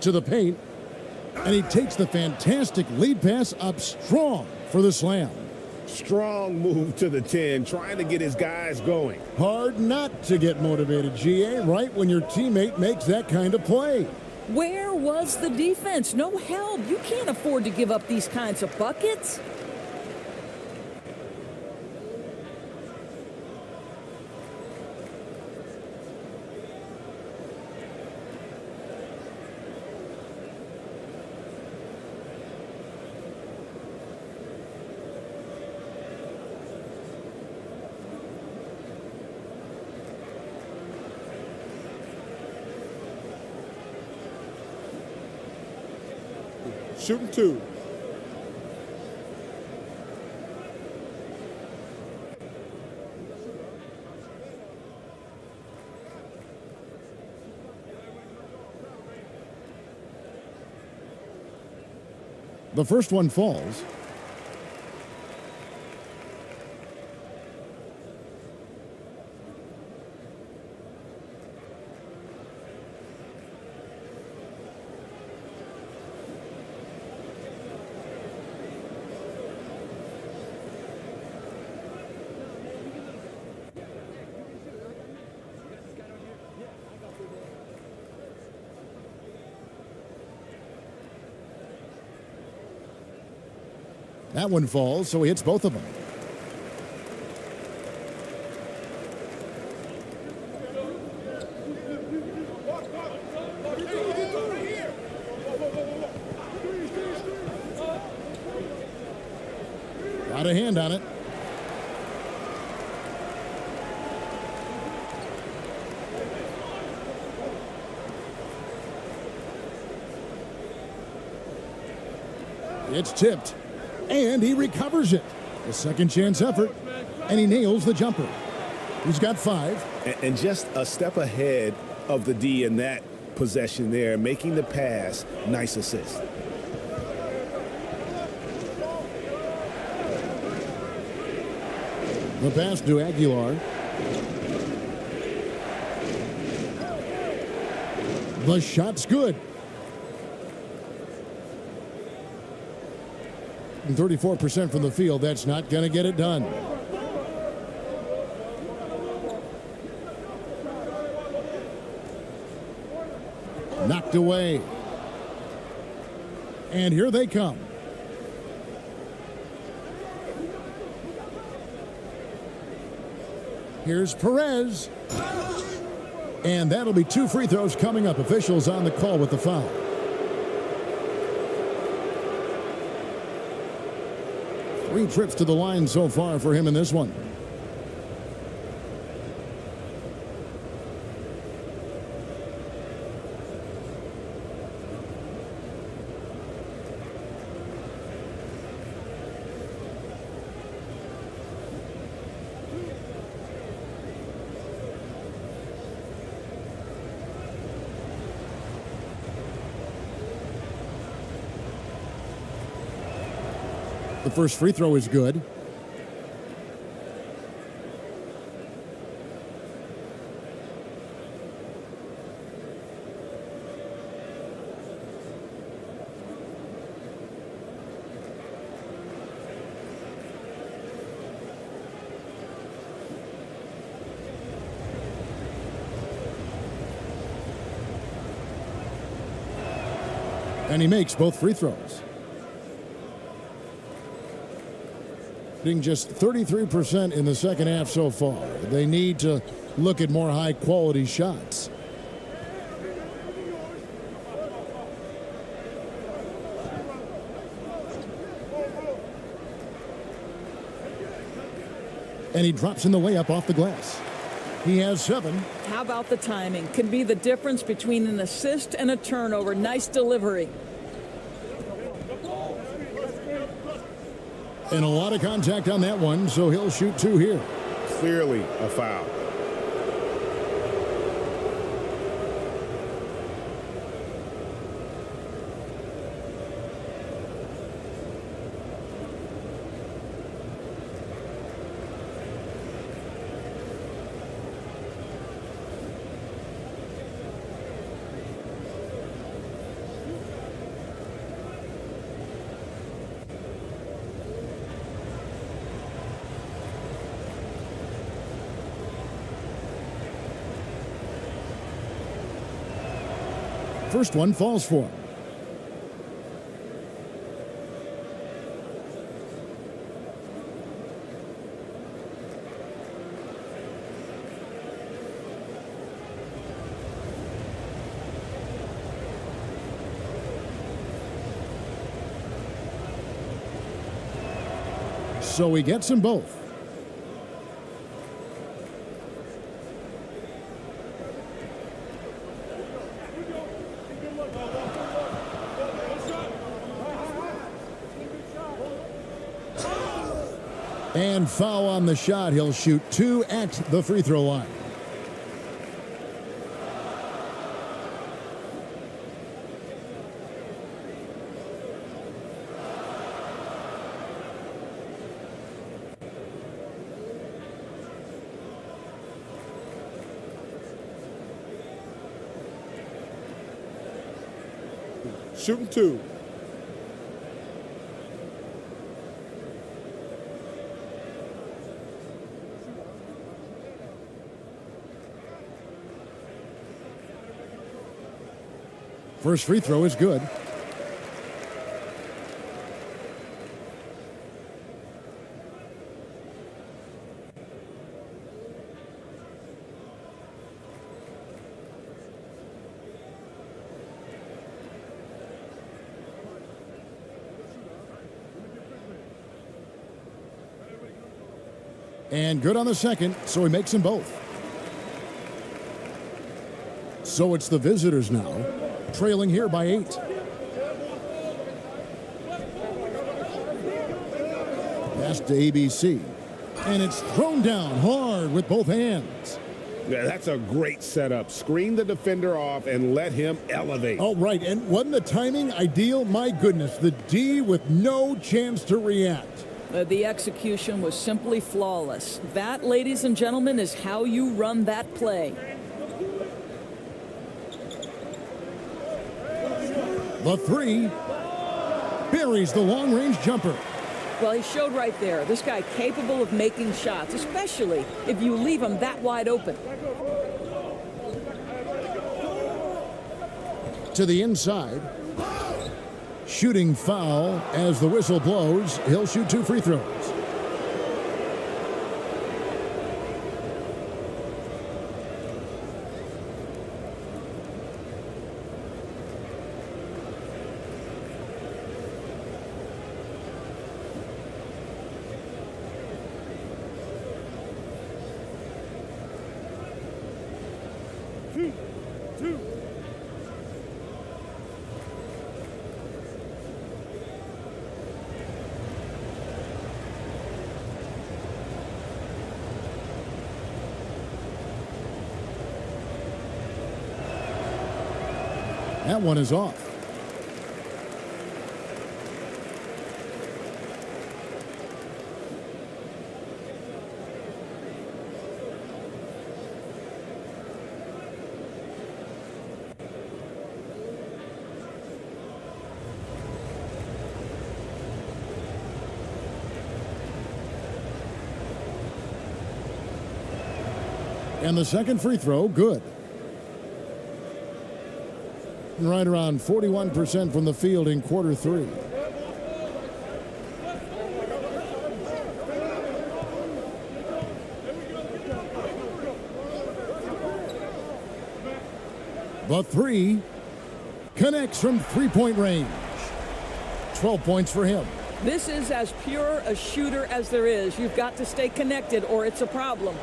To the paint. And he takes the fantastic lead pass up strong for the slam. Strong move to the 10, trying to get his guys going. Hard not to get motivated, GA, right when your teammate makes that kind of play. Where was the defense? No help. You can't afford to give up these kinds of buckets. Shooting 2. The first one falls. That one falls, so he hits both of them. Got a hand on it. It's tipped. And he recovers it. A second chance effort. And he nails the jumper. He's got 5. And just a step ahead of the D in that possession there, making the pass. Nice assist. The pass to Aguilar. The shot's good. And 34% from the field. That's not going to get it done. Knocked away. And here they come. Here's Perez. And that'll be 2 free throws coming up. Officials on the call with the foul. Three trips to the line so far for him in this one. The first free throw is good. And he makes both free throws. Shooting just 33% in the second half so far. They need to look at more high-quality shots. And he drops in the layup off the glass. He has 7. How about the timing? Can be the difference between an assist and a turnover. Nice delivery. And a lot of contact on that one, so he'll shoot 2 here. Clearly a foul. First one falls for him. So he gets them both. And foul on the shot. He'll shoot 2 at the free throw line. Shooting 2. First free throw is good. And good on the second, so he makes them both. So it's the visitors now, trailing here by 8. Pass to ABC. And it's thrown down hard with both hands. Yeah, that's a great setup. Screen the defender off and let him elevate. Oh, right. And wasn't the timing ideal? My goodness, the D with no chance to react. The execution was simply flawless. That, ladies and gentlemen, is how you run that play. The 3 buries the long-range jumper. Well, he showed right there. This guy capable of making shots, especially if you leave him that wide open. To the inside. Shooting foul as the whistle blows. He'll shoot 2 free throws. That one is off. And the second free throw, good. Right around 41% from the field in quarter 3. The 3 connects from three-point range. 12 points for him. This is as pure a shooter as there is. You've got to stay connected or it's a problem.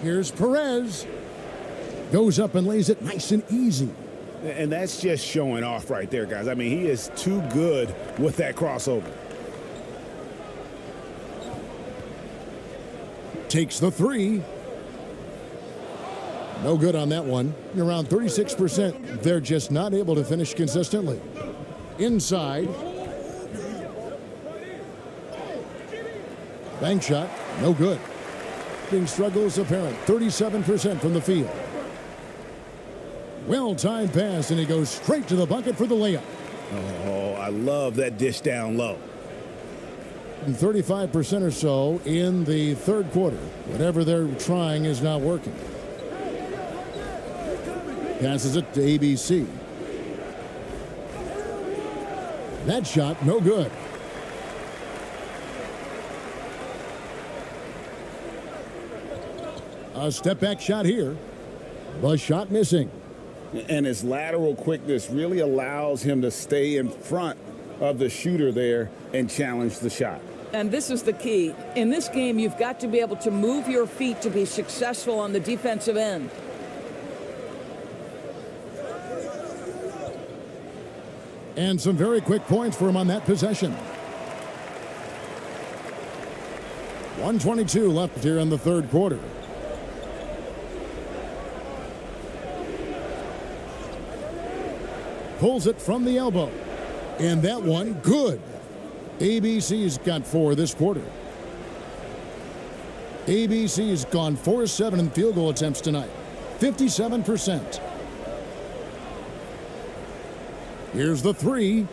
Here's Perez. Goes up and lays it nice and easy. And that's just showing off right there, guys. I mean, he is too good with that crossover. Takes the three. No good on that one. Around 36%. They're just not able to finish consistently. Inside. Bank shot. No good. Being struggles apparent. 37% from the field. Well-timed pass, and he goes straight to the bucket for the layup. Oh, I love that dish down low. 35% or so in the third quarter. Whatever they're trying is not working. Passes it to ABC. That shot, no good. A step-back shot here. The shot missing. And his lateral quickness really allows him to stay in front of the shooter there and challenge the shot. And this is the key. In this game, you've got to be able to move your feet to be successful on the defensive end. And some very quick points for him on that possession. 1:22 left here in the third quarter. Pulls it from the elbow. And that one, good. ABC's got 4 this quarter. ABC's gone 4-7 in field goal attempts tonight. 57%. Here's the three.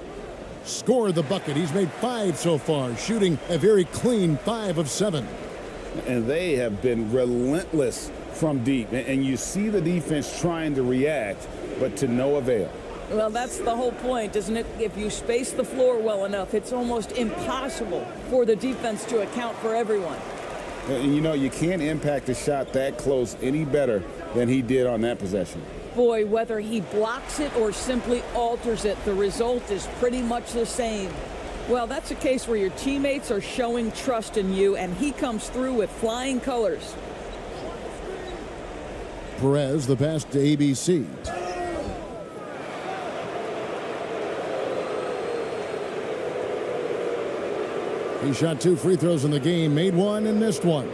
Scored the bucket. He's made 5 so far, shooting a very clean 5 of 7. And they have been relentless from deep. And you see the defense trying to react, but to no avail. Well, that's the whole point, isn't it? If you space the floor well enough, it's almost impossible for the defense to account for everyone. And you know, you can't impact a shot that close any better than he did on that possession. Boy, whether he blocks it or simply alters it, the result is pretty much the same. Well, that's a case where your teammates are showing trust in you, and he comes through with flying colors. Perez, the pass to ABC. He shot 2 free throws in the game, made 1 and missed 1.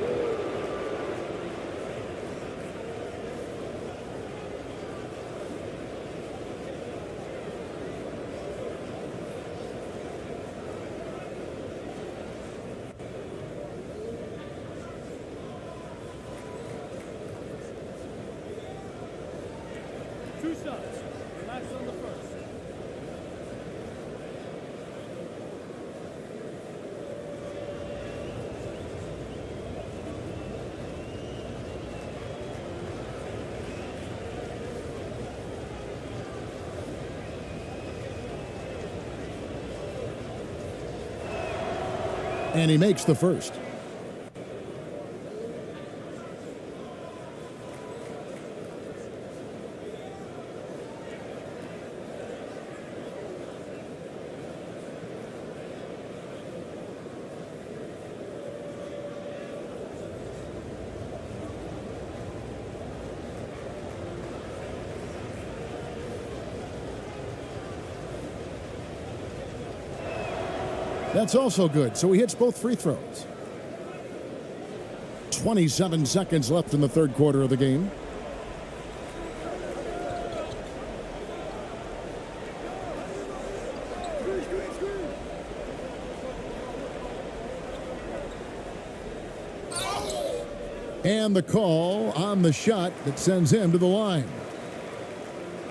Two shots. Relax on the first. And he makes the first. That's also good. So he hits both free throws. 27 seconds left in the third quarter of the game. And the call on the shot that sends him to the line.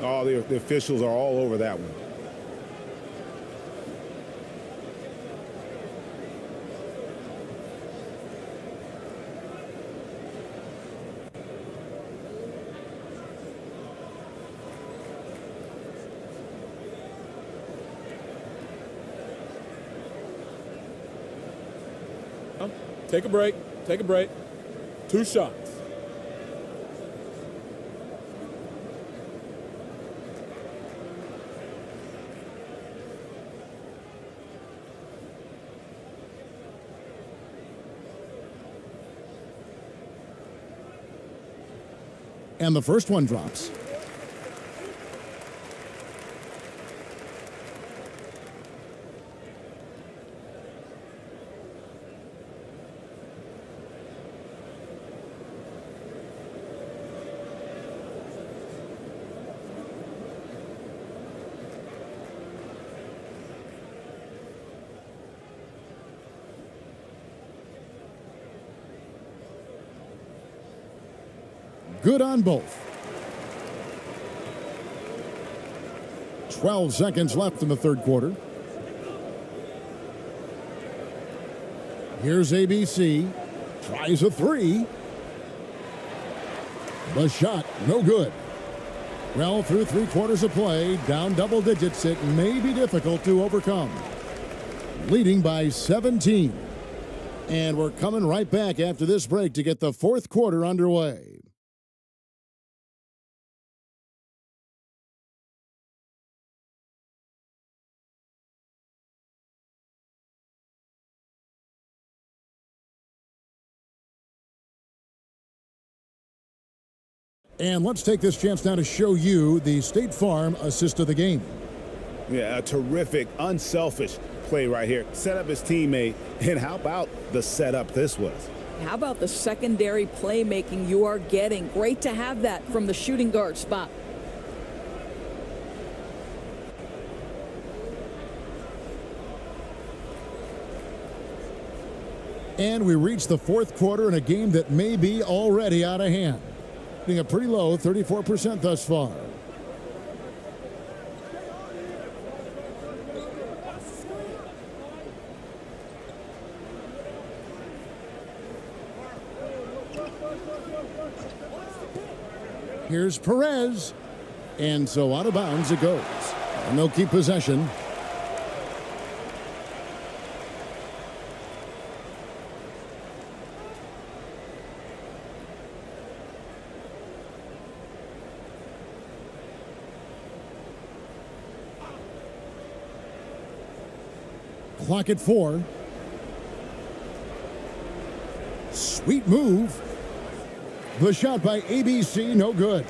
Oh, the officials are all over that one. Take a break. Take a break. 2 shots. And the first one drops. good on both. 12 seconds left in the third quarter. Here's ABC. Tries a three. The shot, no good. Well, through 3 quarters of play, down double digits, it may be difficult to overcome. Leading by 17. And we're coming right back after this break to get the fourth quarter underway. And let's take this chance now to show you the State Farm assist of the game. Yeah, a terrific, unselfish play right here. Set up his teammate, and how about the setup this was? How about the secondary playmaking you are getting? Great to have that from the shooting guard spot. And we reach the fourth quarter in a game that may be already out of hand. Being a pretty low 34% thus far. Here's Perez. And so out of bounds it goes. And they'll keep possession. Clock at 4. Sweet move. The shot by ABC, no good.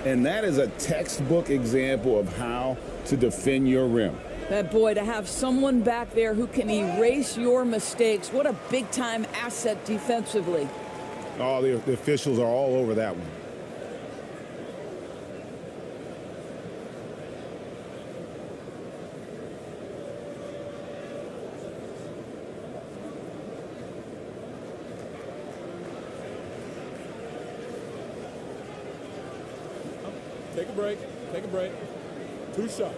And that is a textbook example of how to defend your rim. That boy, to have someone back there who can erase your mistakes, what a big-time asset defensively. Oh, the officials are all over that one. Take a break. Take a break. 2 shots.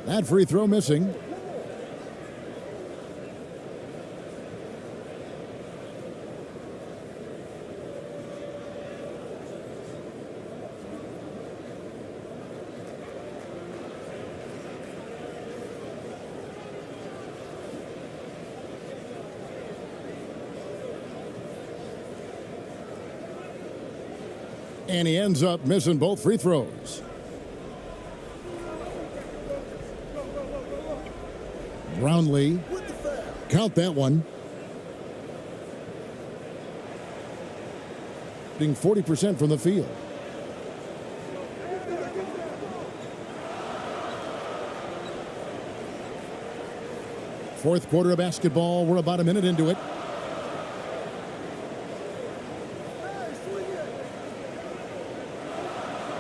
That free throw missing. And he ends up missing both free throws. Brownlee, count that one. Being 40% from the field. Fourth quarter of basketball. We're about a minute into it.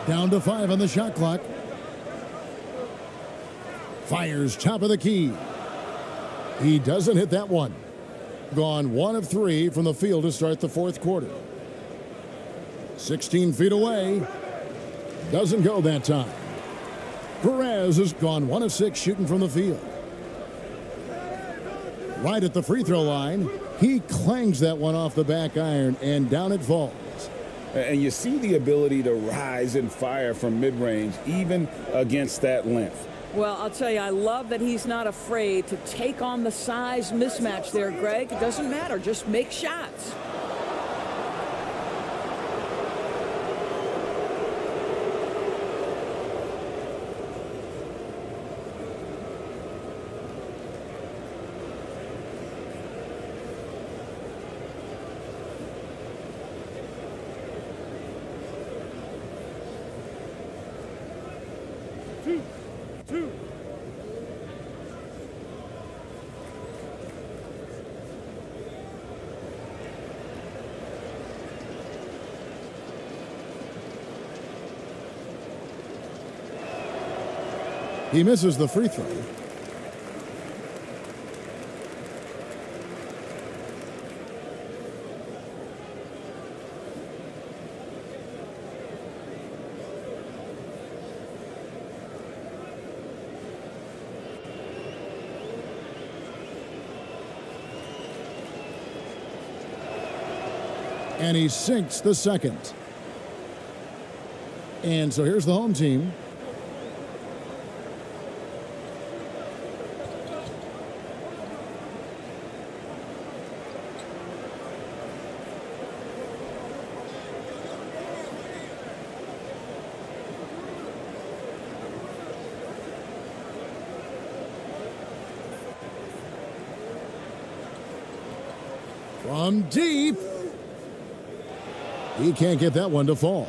Down to 5 on the shot clock. Fires top of the key. He doesn't hit that one. Gone 1 of 3 from the field to start the fourth quarter. 16 feet away. Doesn't go that time. Perez has gone 1 of 6 shooting from the field. Right at the free throw line. He clangs that one off the back iron, and down it falls. And you see the ability to rise and fire from mid-range, even against that length. Well, I'll tell you, I love that he's not afraid to take on the size mismatch there, Greg. It doesn't matter. Just make shots. He misses the free throw. And he sinks the second. And so here's the home team. From deep. He can't get that one to fall.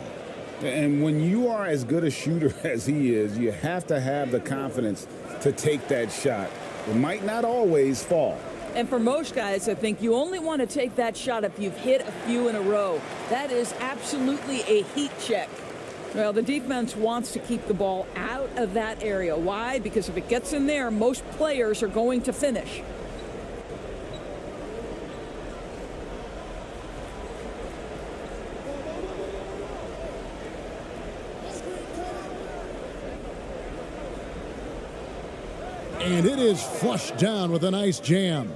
And when you are as good a shooter as he is, you have to have the confidence to take that shot. It might not always fall. And for most guys, I think you only want to take that shot if you've hit a few in a row. That is absolutely a heat check. Well, the defense wants to keep the ball out of that area. Why? Because if it gets in there, most players are going to finish. And it is flushed down with a nice jam.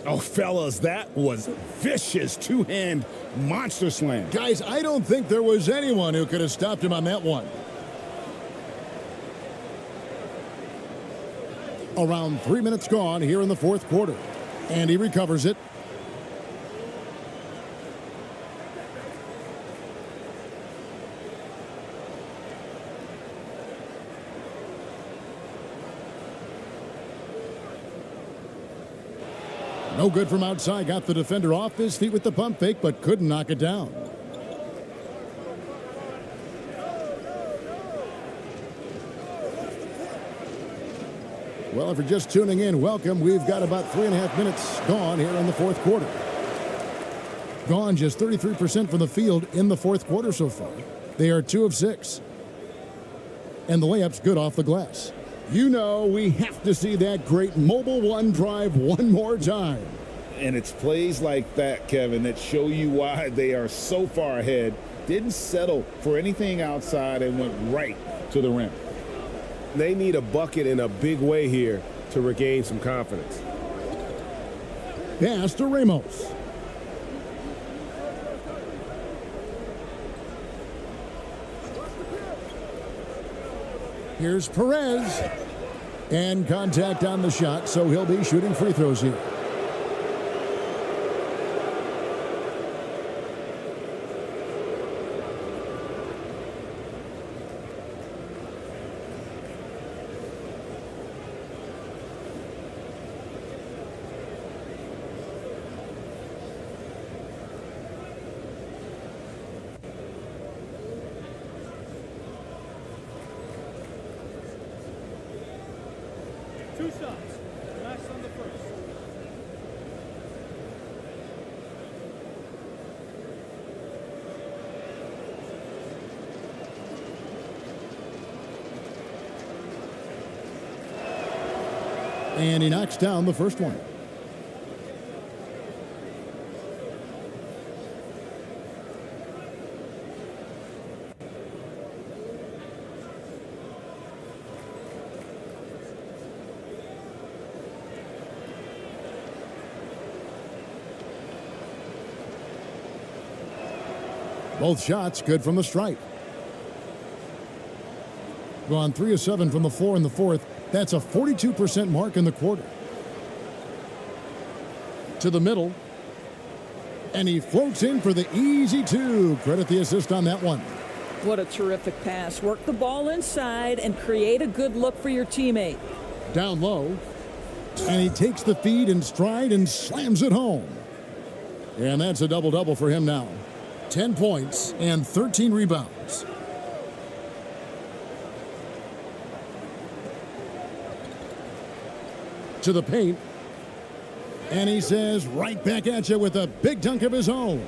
Oh, fellas, that was vicious two-hand monster slam. Guys, I don't think there was anyone who could have stopped him on that one. Around 3 minutes gone here in the fourth quarter. And he recovers it. No good from outside. Got the defender off his feet with the pump fake, but couldn't knock it down. Well, if you're just tuning in, welcome. We've got about 3.5 minutes gone here in the fourth quarter. Gone just 33% from the field in the fourth quarter so far. They are 2 of 6. And the layup's good off the glass. You know we have to see that great mobile one drive one more time. And it's plays like that, Kevin, that show you why they are so far ahead. Didn't settle for anything outside and went right to the rim. They need a bucket in a big way here to regain some confidence. Pass to Ramos. Here's Perez. And contact on the shot, so he'll be shooting free throws here. Two shots. Last on the first. And he knocks down the first one. Both shots good from the stripe. Gone 3 of 7 from the floor in the fourth. That's a 42% mark in the quarter. To the middle. And he floats in for the easy 2. Credit the assist on that one. What a terrific pass. Work the ball inside and create a good look for your teammate. Down low. And he takes the feed in stride and slams it home. And that's a double-double for him now. 10 points and 13 rebounds. To the paint. And he says, right back at you with a big dunk of his own.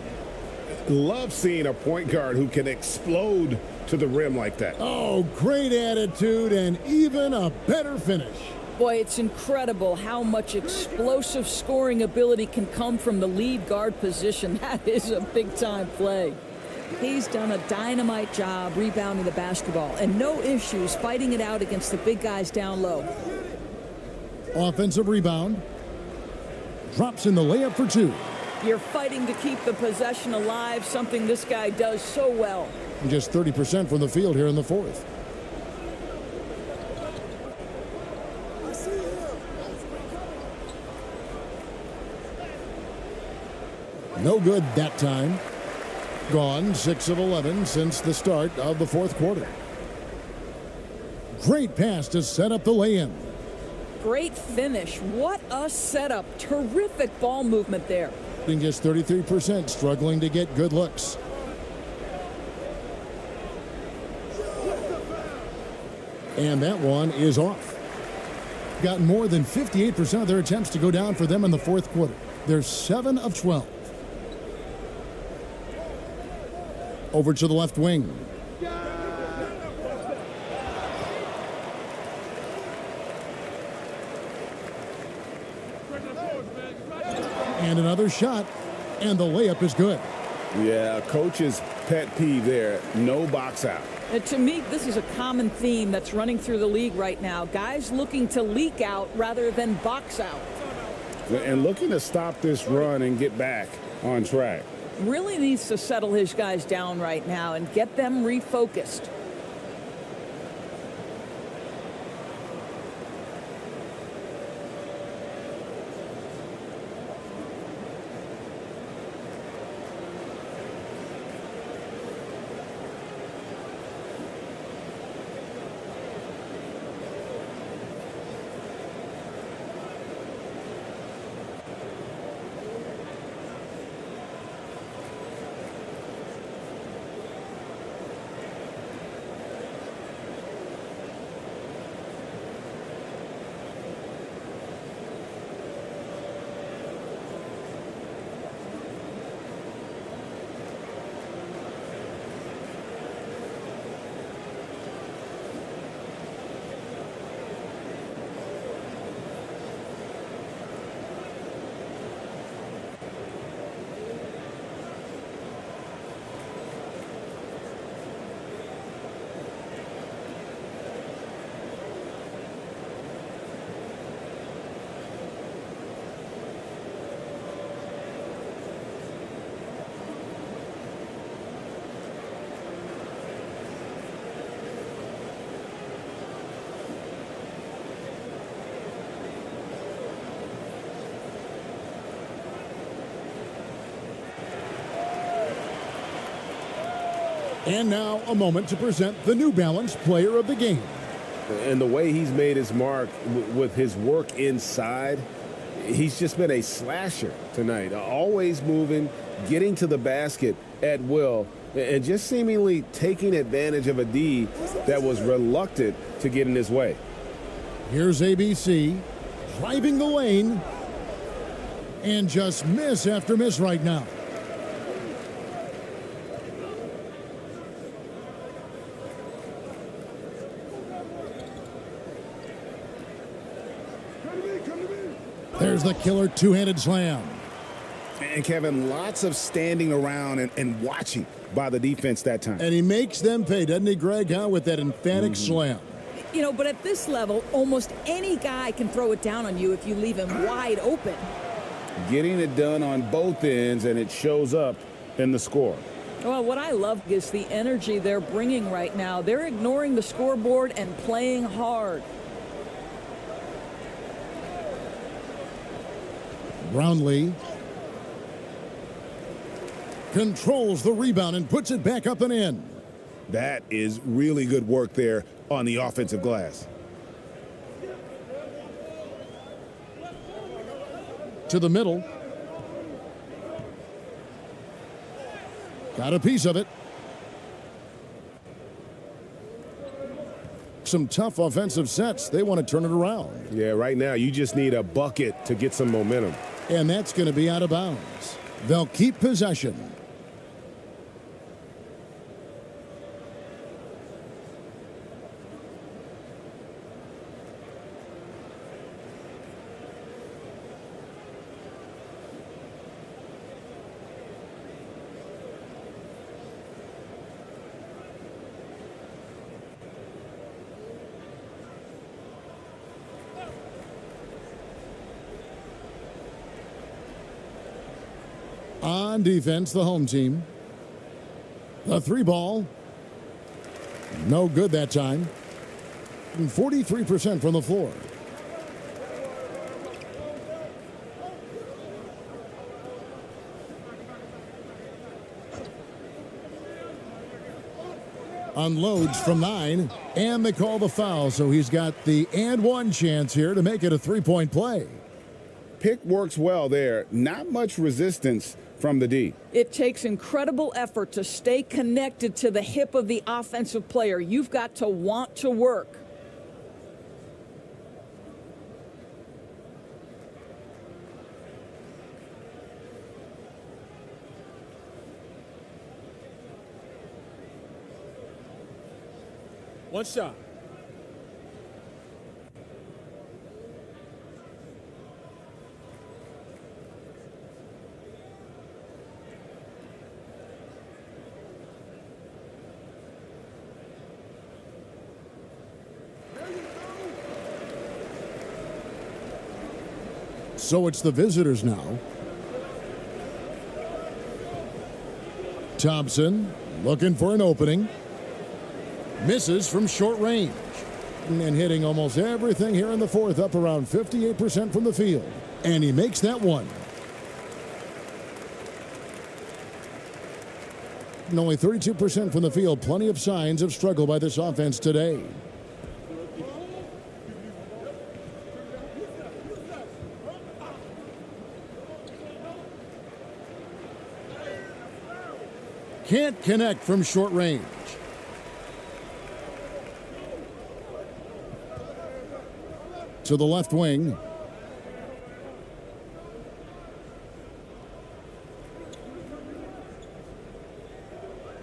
Love seeing a point guard who can explode to the rim like that. Oh, great attitude and even a better finish. Boy, it's incredible how much explosive scoring ability can come from the lead guard position. That is a big-time play. He's done a dynamite job rebounding the basketball and no issues fighting it out against the big guys down low. Offensive rebound. Drops in the layup for two. You're fighting to keep the possession alive, something this guy does so well. Just 30% from the field here in the fourth. No good that time. Gone 6 of 11 since the start of the fourth quarter. Great pass to set up the lay-in. Great finish. What a setup. Terrific ball movement there. Just 33%, struggling to get good looks. And that one is off. Got more than 58% of their attempts to go down for them in the fourth quarter. They're 7 of 12. Over to the left wing. And another shot, and the layup is good. Yeah, coach's pet peeve there, no box out. To me, this is a common theme that's running through the league right now. Guys looking to leak out rather than box out. And looking to stop this run and get back on track. Really needs to settle his guys down right now and get them refocused. And now a moment to present the New Balance Player of the Game. And the way he's made his mark with his work inside, he's just been a slasher tonight. Always moving, getting to the basket at will, and just seemingly taking advantage of a D that was reluctant to get in his way. Here's ABC driving the lane and just miss after miss right now. There's the killer two-handed slam. And Kevin, lots of standing around and watching by the defense that time. And he makes them pay, doesn't he, Greg, with that emphatic slam. You know, but at this level, almost any guy can throw it down on you if you leave him wide open. Getting it done on both ends, and it shows up in the score. Well, what I love is the energy they're bringing right now. They're ignoring the scoreboard and playing hard. Brownlee controls the rebound and puts it back up and in. That is really good work there on the offensive glass. To the middle. Got a piece of it. Some tough offensive sets. They want to turn it around. Yeah, right now you just need a bucket to get some momentum. And that's going to be out of bounds. They'll keep possession. on defense, the home team. The 3 ball. No good that time. And 43% from the floor. Unloads from 9, and they call the foul, so he's got the and 1 chance here to make it a 3-point play. Pick works well there. Not much resistance from the D. It takes incredible effort to stay connected to the hip of the offensive player. You've got to want to work. One shot. So it's the visitors now. Thompson looking for an opening. Misses from short range. And hitting almost everything here in the fourth, up around 58% from the field. And he makes that one. And only 32% from the field. Plenty of signs of struggle by this offense today. Can't connect from short range. To the left wing.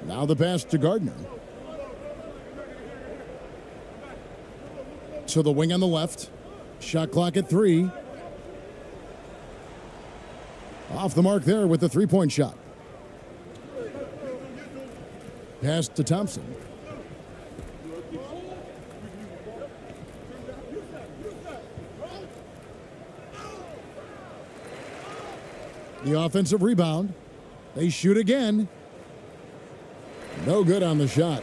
Now the pass to Gardner. To the wing on the left. Shot clock at 3. Off the mark there with the 3-point shot. Pass to Thompson. The offensive rebound. They shoot again. No good on the shot.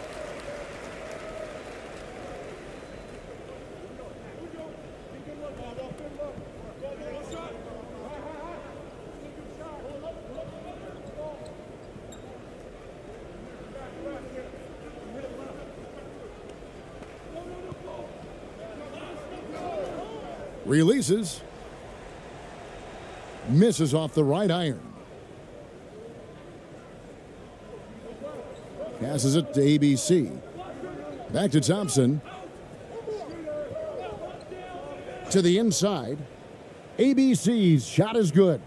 Releases. Misses off the right iron. Passes it to ABC. Back to Thompson. To the inside. ABC's shot is good.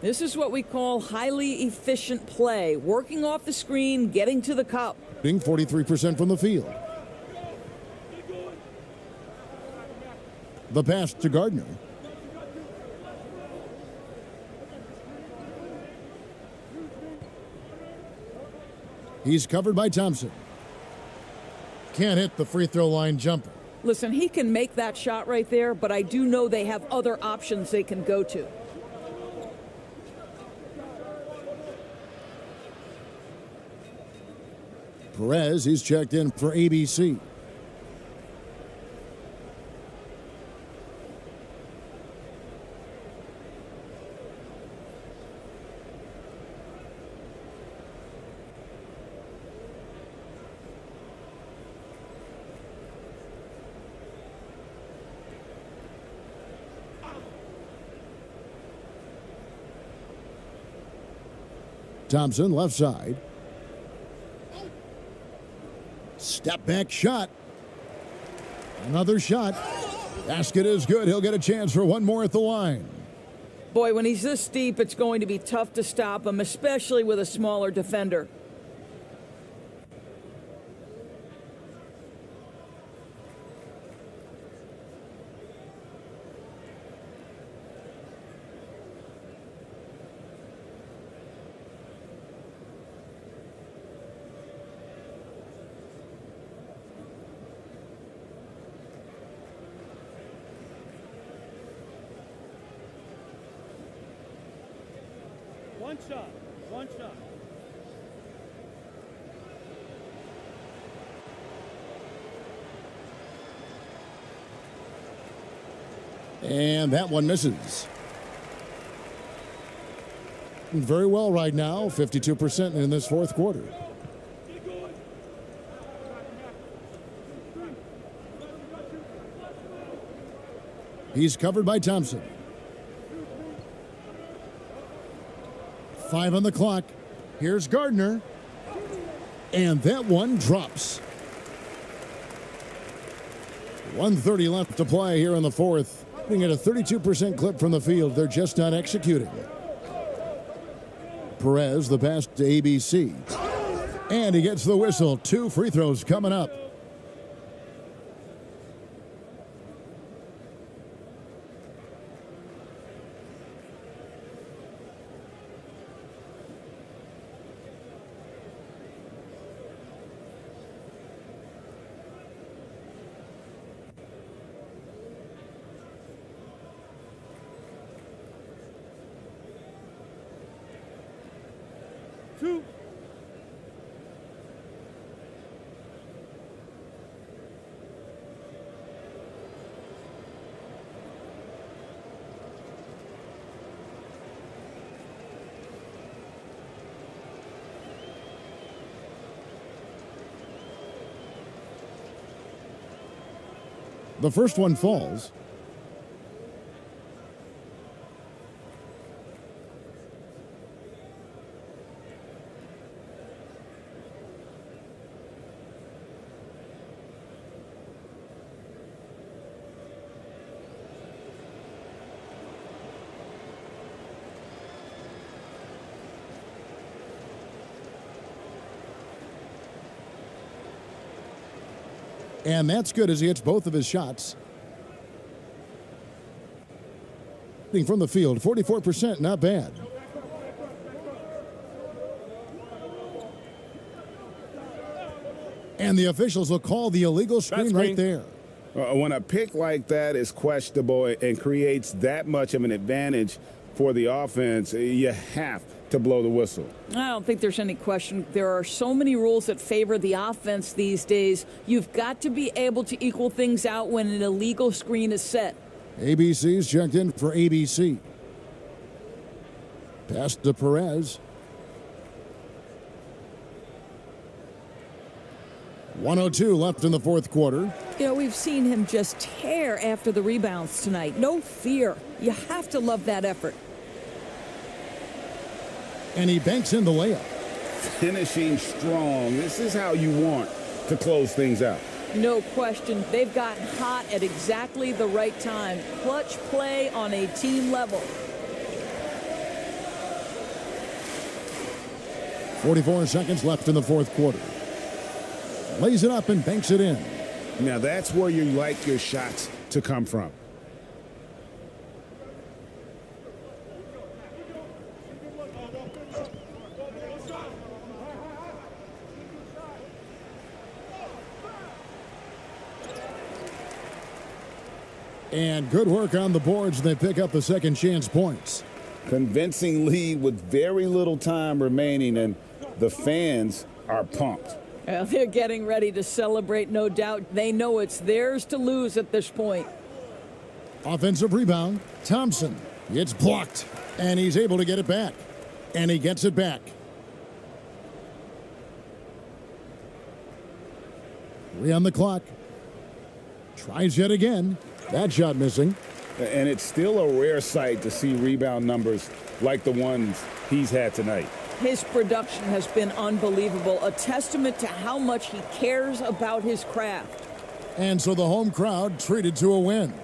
This is what we call highly efficient play. Working off the screen, getting to the cup. 43% from the field. The pass to Gardner. He's covered by Thompson. Can't hit the free throw line jumper. Listen, he can make that shot right there, but I do know they have other options they can go to. Perez, he's checked in for ABC. Thompson, left side. Step back shot. Another shot. Basket is good. He'll get a chance for one more at the line. Boy, when he's this deep, it's going to be tough to stop him, especially with a smaller defender. One shot. One shot. And that one misses. Very well right now, 52% in this fourth quarter. He's covered by Thompson. 5 on the clock. Here's Gardner. And that one drops. 1:30 left to play here in the fourth. Looking at a 32% clip from the field. They're just not executing. Perez, the pass to ABC. And he gets the whistle. 2 free throws coming up. Two. The first one falls. And that's good as he hits both of his shots. From the field, 44%, not bad. And the officials will call the illegal screen right there. When a pick like that is questionable and creates that much of an advantage for the offense, you have to blow the whistle. I don't think there's any question. There are so many rules that favor the offense these days. You've got to be able to equal things out when an illegal screen is set. ABC's checked in for ABC. Pass to Perez. 1:02 left in the fourth quarter. You know, we've seen him just tear after the rebounds tonight. No fear. You have to love that effort. And he banks in the layup. Finishing strong. This is how you want to close things out. No question. They've gotten hot at exactly the right time. Clutch play on a team level. 44 seconds left in the fourth quarter. Lays it up and banks it in. Now that's where you like your shots to come from. And good work on the boards. They pick up the second chance points. Convincing lead with very little time remaining, and the fans are pumped. Well, they're getting ready to celebrate, no doubt. They know it's theirs to lose at this point. Offensive rebound. Thompson. It's blocked. And he's able to get it back. And he gets it back. 3 on the clock. Tries yet again. That shot missing. And it's still a rare sight to see rebound numbers like the ones he's had tonight. His production has been unbelievable, a testament to how much he cares about his craft. And so the home crowd treated to a win.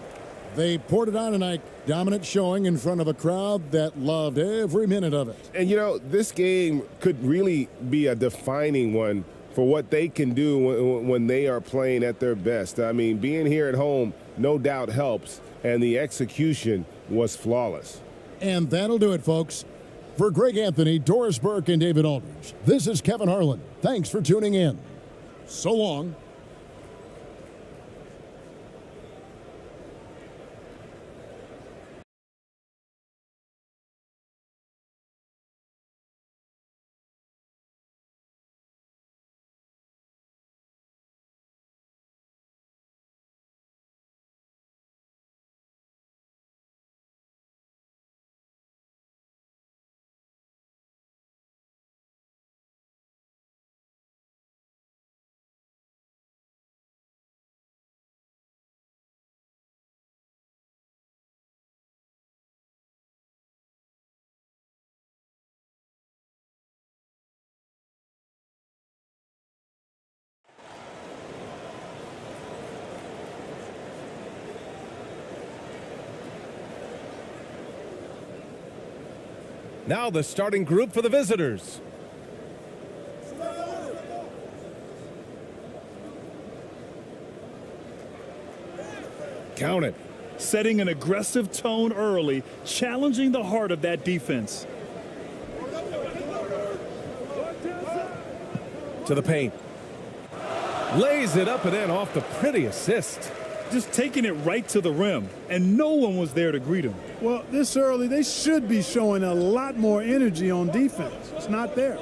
They poured it on tonight. Dominant showing in front of a crowd that loved every minute of it. And, you know, this game could really be a defining one for what they can do when they are playing at their best. I mean, being here at home no doubt helps, and the execution was flawless. And that'll do it, folks. For Greg Anthony, Doris Burke, and David Aldridge, this is Kevin Harlan. Thanks for tuning in. So long. Now the starting group for the visitors. Count it. Setting an aggressive tone early, challenging the heart of that defense. To the paint. Lays it up and in off the pretty assist. Just taking it right to the rim, and no one was there to greet him. Well, this early, they should be showing a lot more energy on defense. It's not there.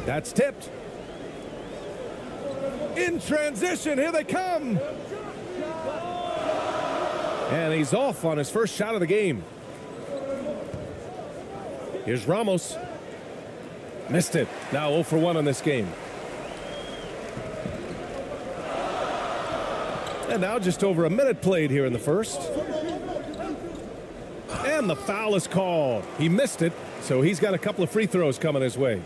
That's tipped. In transition, here they come. And he's off on his first shot of the game. Here's Ramos. Missed it. Now 0 for 1 on this game. And now just over a minute played here in the first. And the foul is called. He missed it, so he's got a couple of free throws coming his way.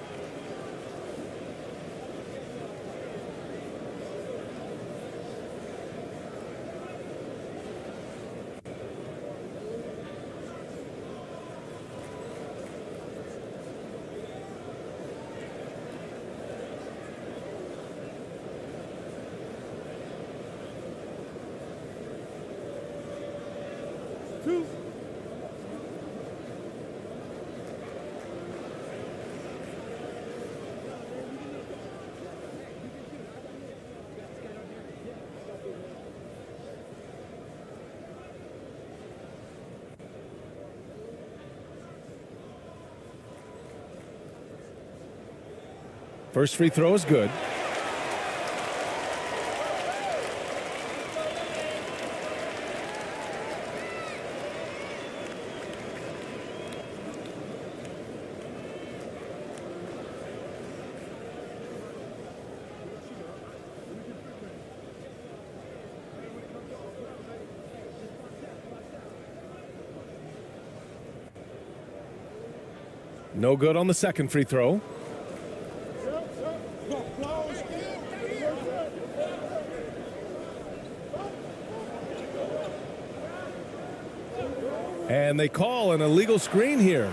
First free throw is good. No good on the second free throw. And they call an illegal screen here.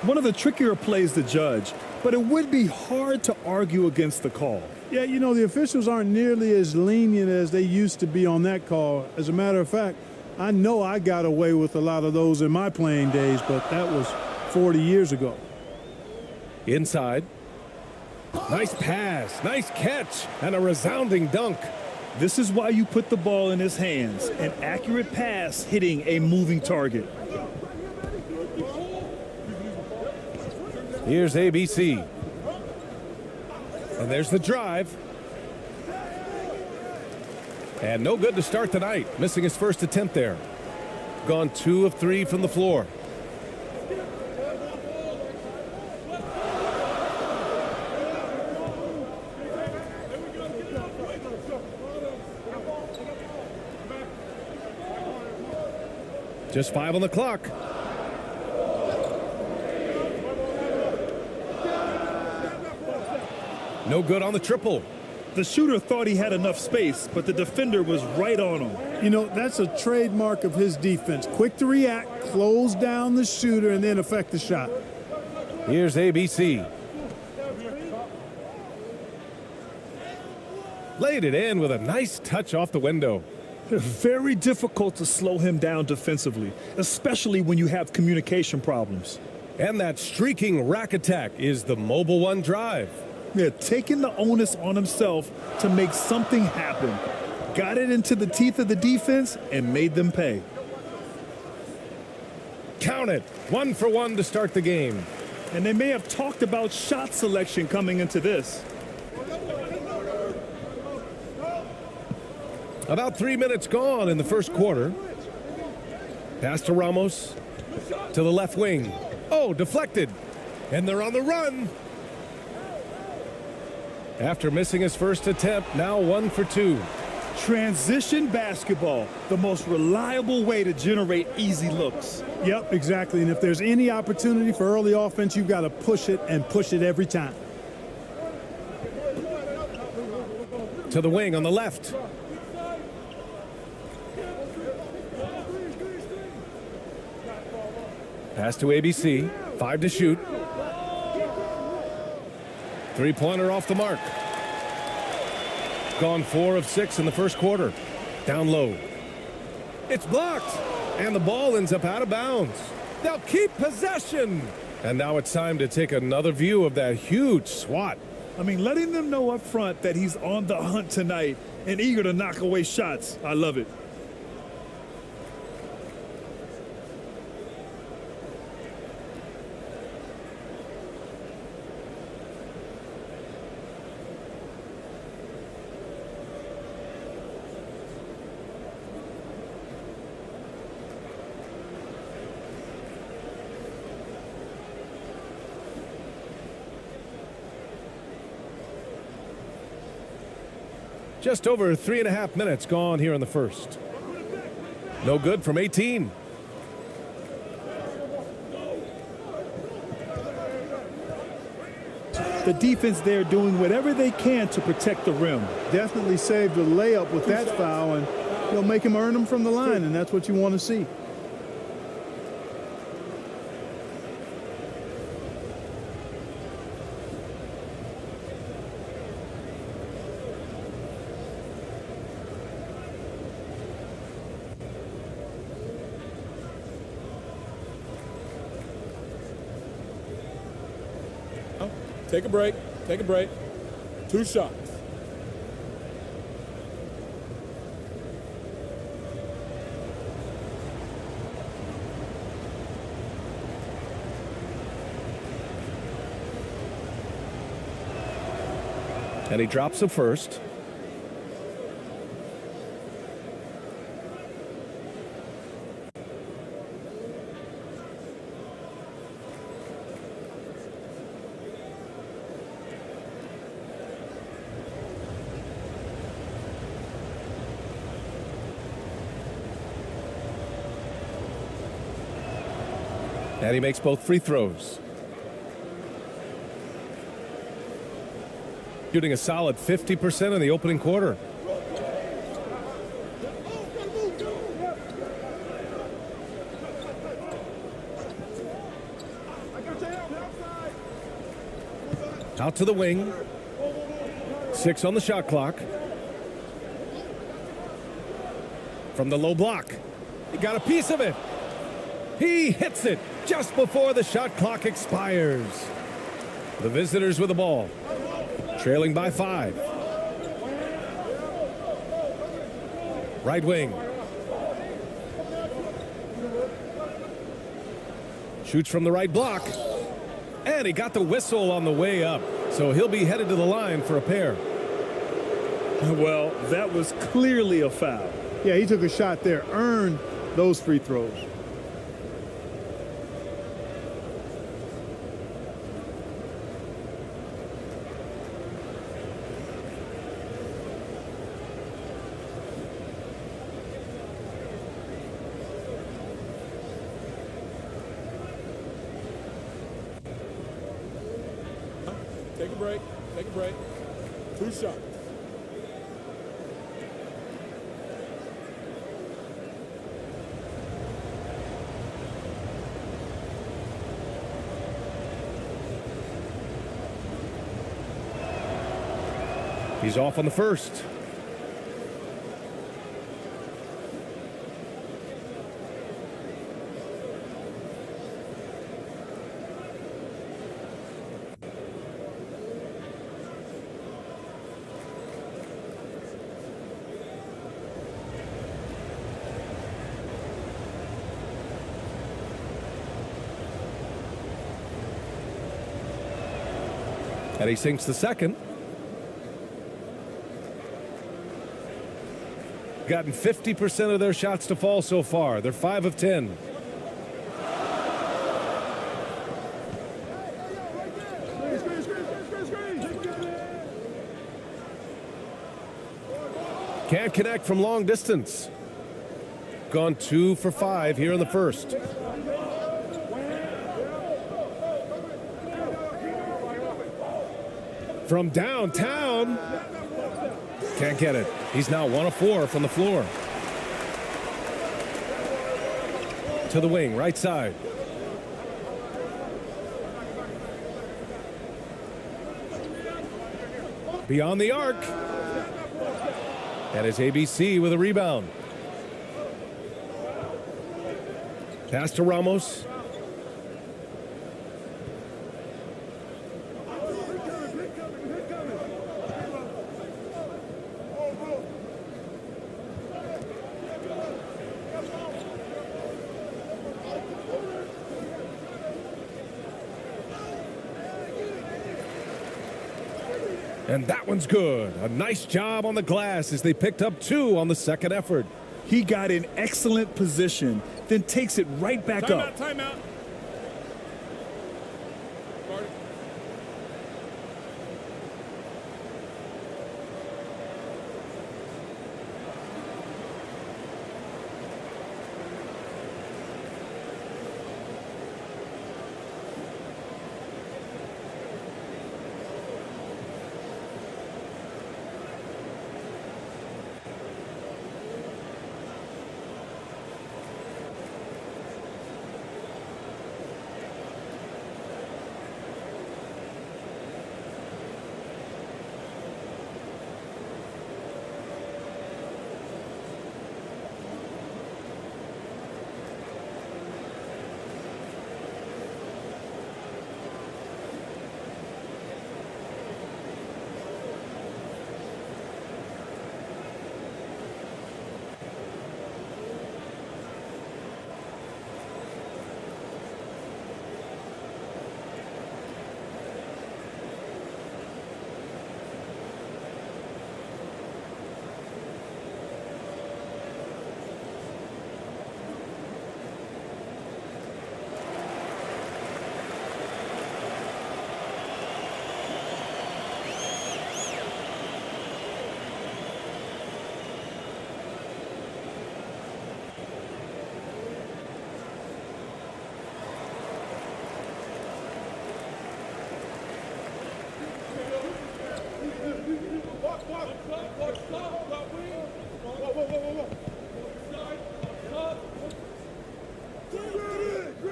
One of the trickier plays to judge, but it would be hard to argue against the call. Yeah, you know, the officials aren't nearly as lenient as they used to be on that call. As a matter of fact, I know I got away with a lot of those in my playing days, but that was 40 years ago. Inside. Nice pass, nice catch, and a resounding dunk. This is why you put the ball in his hands. An accurate pass hitting a moving target. Here's ABC. And there's the drive. And no good to start the night. Missing his first attempt there. Gone 2 of 3 from the floor. Just 5 on the clock. No good on the triple. The shooter thought he had enough space, but the defender was right on him. You know, that's a trademark of his defense. Quick to react, close down the shooter, and then affect the shot. Here's ABC. Laid it in with a nice touch off the window. Very difficult to slow him down defensively, especially when you have communication problems. And that streaking rack attack is the Mobile One drive. Yeah, taking the onus on himself to make something happen. Got it into the teeth of the defense and made them pay. Count it. 1 for 1 to start the game. And they may have talked about shot selection coming into this. About 3 minutes gone in the first quarter. Pass to Ramos. To the left wing. Oh, deflected. And they're on the run. After missing his first attempt, now 1 for 2. Transition basketball, the most reliable way to generate easy looks. Yep, exactly. And if there's any opportunity for early offense, you've got to push it and push it every time. To the wing on the left. Pass to ABC. 5 to shoot. Three-pointer off the mark. Gone 4 of 6 in the first quarter. Down low. It's blocked. And the ball ends up out of bounds. They'll keep possession. And now it's time to take another view of that huge swat. I mean, letting them know up front that he's on the hunt tonight and eager to knock away shots. I love it. Just over 3.5 minutes gone here in the first. No good from 18. The defense there doing whatever they can to protect the rim. Definitely saved a layup with that foul, and you'll make him earn them from the line, and that's what you want to see. Take a break. Take a break. 2 shots. And he drops the first. And he makes both free throws. Shooting a solid 50% in the opening quarter. Out to the wing. 6 on the shot clock. From the low block. He got a piece of it. He hits it just before the shot clock expires. The visitors with the ball, trailing by 5. Right wing. Shoots from the right block. And he got the whistle on the way up. So he'll be headed to the line for a pair. Well, that was clearly a foul. Yeah, he took a shot there, earned those free throws. Take a break. Take a break. 2 shots. He's off on the first. And he sinks the second. Gotten 50% of their shots to fall so far. They're 5 of 10. Can't connect from long distance. Gone 2 for 5 here in the first. From downtown, Can't get it. He's now 1 of 4 from the floor. To the wing, right side. Beyond the arc. And it's ABC with a rebound. Pass to Ramos. And that one's good. A nice job on the glass as they picked up 2 on the second effort. He got in excellent position, then takes it right back up. Timeout.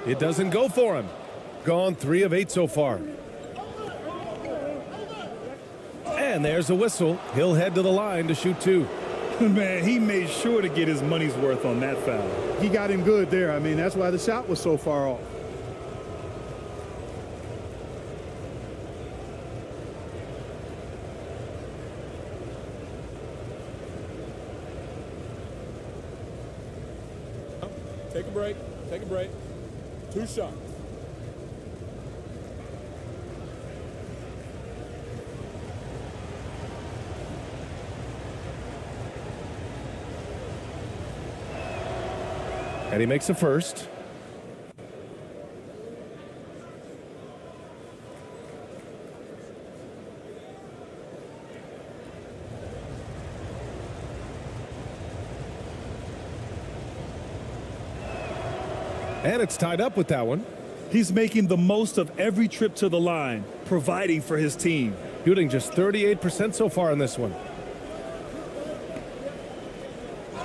It doesn't go for him. Gone 3 of 8 so far. And there's a whistle. He'll head to the line to shoot 2. Man, he made sure to get his money's worth on that foul. He got him good there. I mean, that's why the shot was so far off. Take a break. 2 shots. And he makes a first. And it's tied up with that one. He's making the most of every trip to the line, providing for his team. Shooting just 38% so far in this one.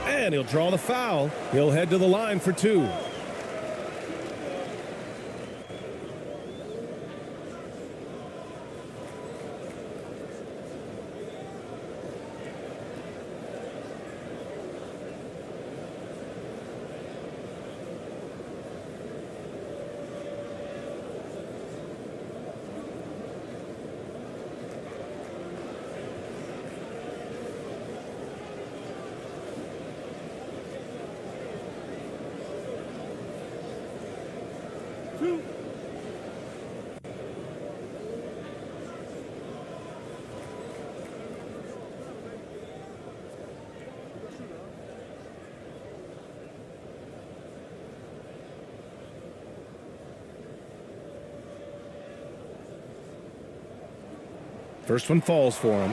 And he'll draw the foul. He'll head to the line for 2. First one falls for him.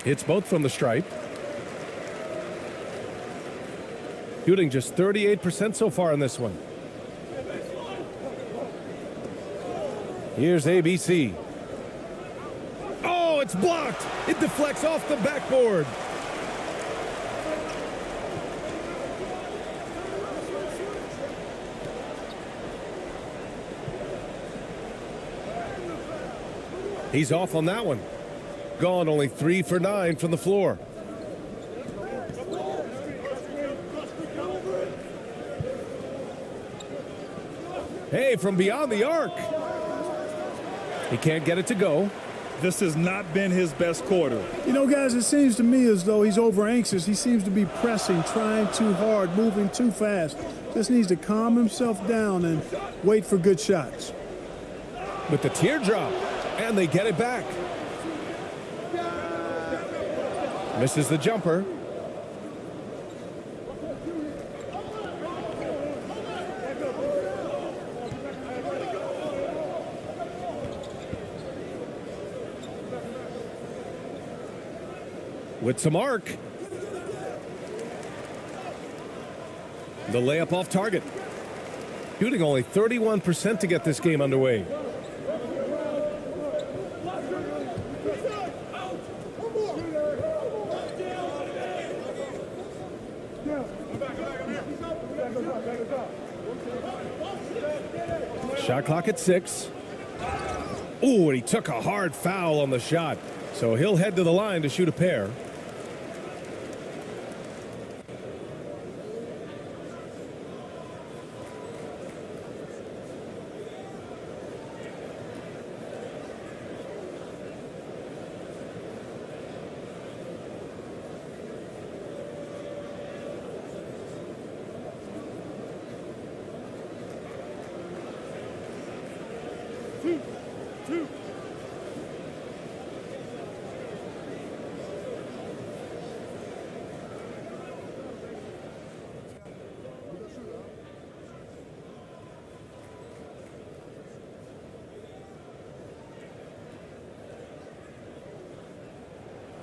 Hits both from the stripe. Shooting just 38% so far in this one. Here's ABC. Oh, it's blocked. It deflects off the backboard. He's off on that one. Gone only 3 for 9 from the floor. Hey, from beyond the arc. He can't get it to go. This has not been his best quarter. You know, guys, it seems to me as though he's over anxious. He seems to be pressing, trying too hard, moving too fast. Just needs to calm himself down and wait for good shots. With the teardrop, and they get it back. Misses the jumper. With some arc. The layup off target. Shooting only 31% to get this game underway. Shot clock at 6. Ooh, and he took a hard foul on the shot. So he'll head to the line to shoot a pair.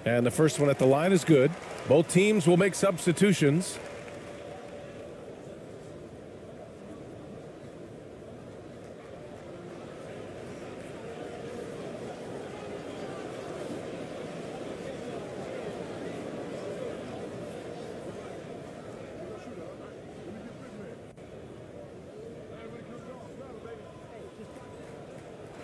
And the first one at the line is good. Both teams will make substitutions.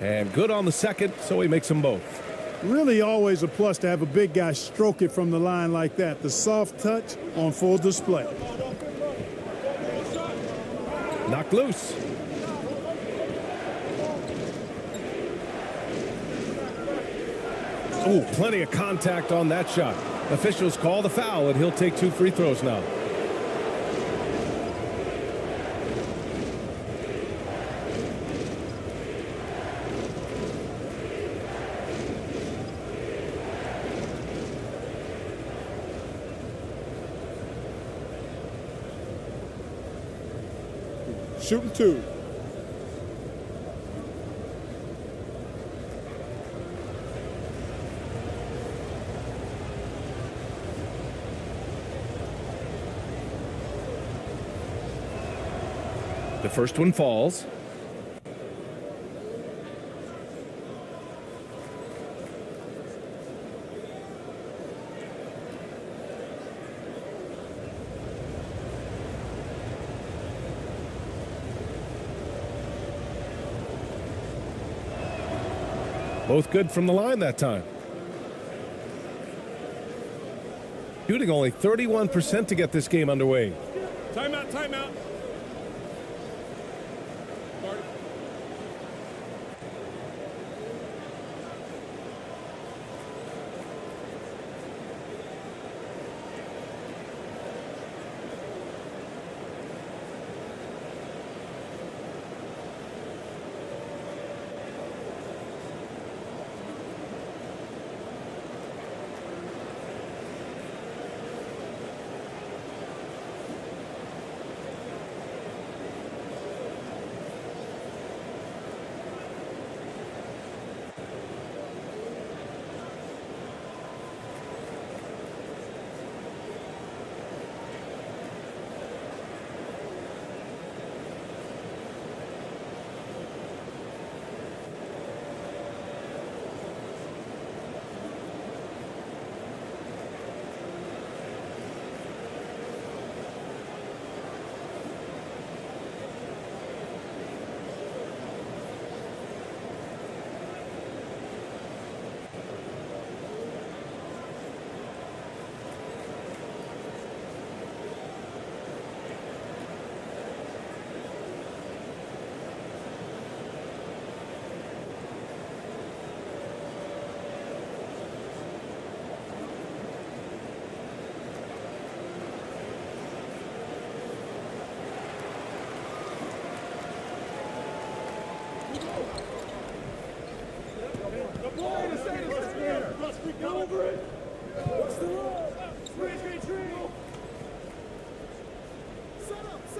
And good on the second, so he makes them both. Really always a plus to have a big guy stroke it from the line like that. The soft touch on full display. Knocked loose. Ooh, plenty of contact on that shot. Officials call the foul, and he'll take 2 free throws now. Shooting 2. The first one falls. Both good from the line that time. Shooting only 31% to get this game underway. Timeout, timeout.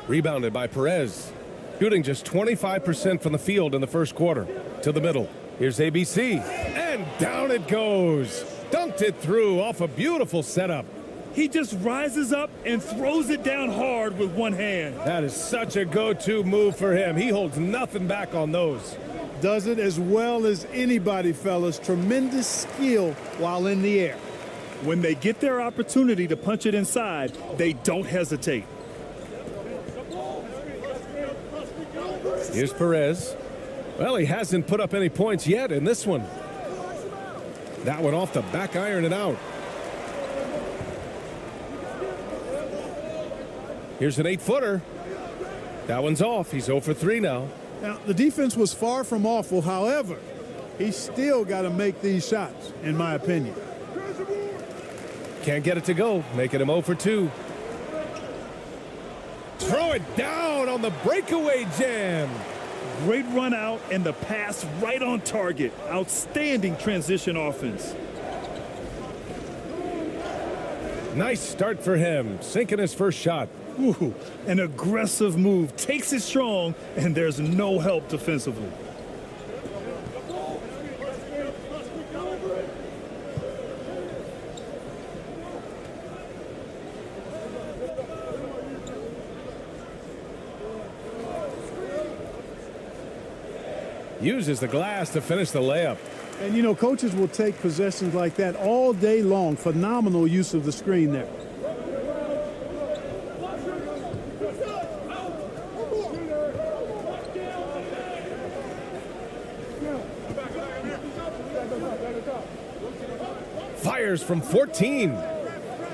Rebounded by Perez. Shooting just 25% from the field in the first quarter. To the middle. Here's ABC. And down it goes. Dunked it through off a beautiful setup. He just rises up and throws it down hard with one hand. That is such a go-to move for him. He holds nothing back on those. Does it as well as anybody, fellas. Tremendous skill while in the air. When they get their opportunity to punch it inside, they don't hesitate. Here's Perez. Well, he hasn't put up any points yet in this one. That one off the back iron and out. Here's an 8-footer. That one's off. He's 0 for 3 now. Now, the defense was far from awful. However, he's still got to make these shots, in my opinion. Can't get it to go, making him 0 for 2. Throw it down on the breakaway jam. Great run out and the pass right on target. Outstanding transition offense. Nice start for him, sinking his first shot. Ooh, an aggressive move, takes it strong, and there's no help defensively. Uses the glass to finish the layup. And, you know, coaches will take possessions like that all day long. Phenomenal use of the screen there. Fires from 14.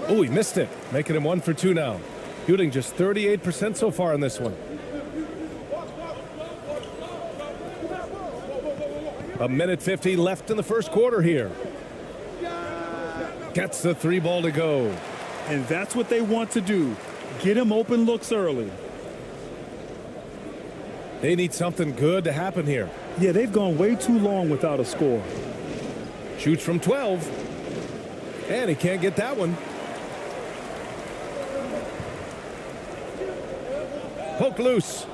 Oh, he missed it, making him 1 for 2 now. Shooting just 38% so far in this one. A minute 50 left in the first quarter here. Gets the 3 ball to go. And that's what they want to do. Get him open looks early. They need something good to happen here. Yeah, they've gone way too long without a score. Shoots from 12. And he can't get that one. Poke loose.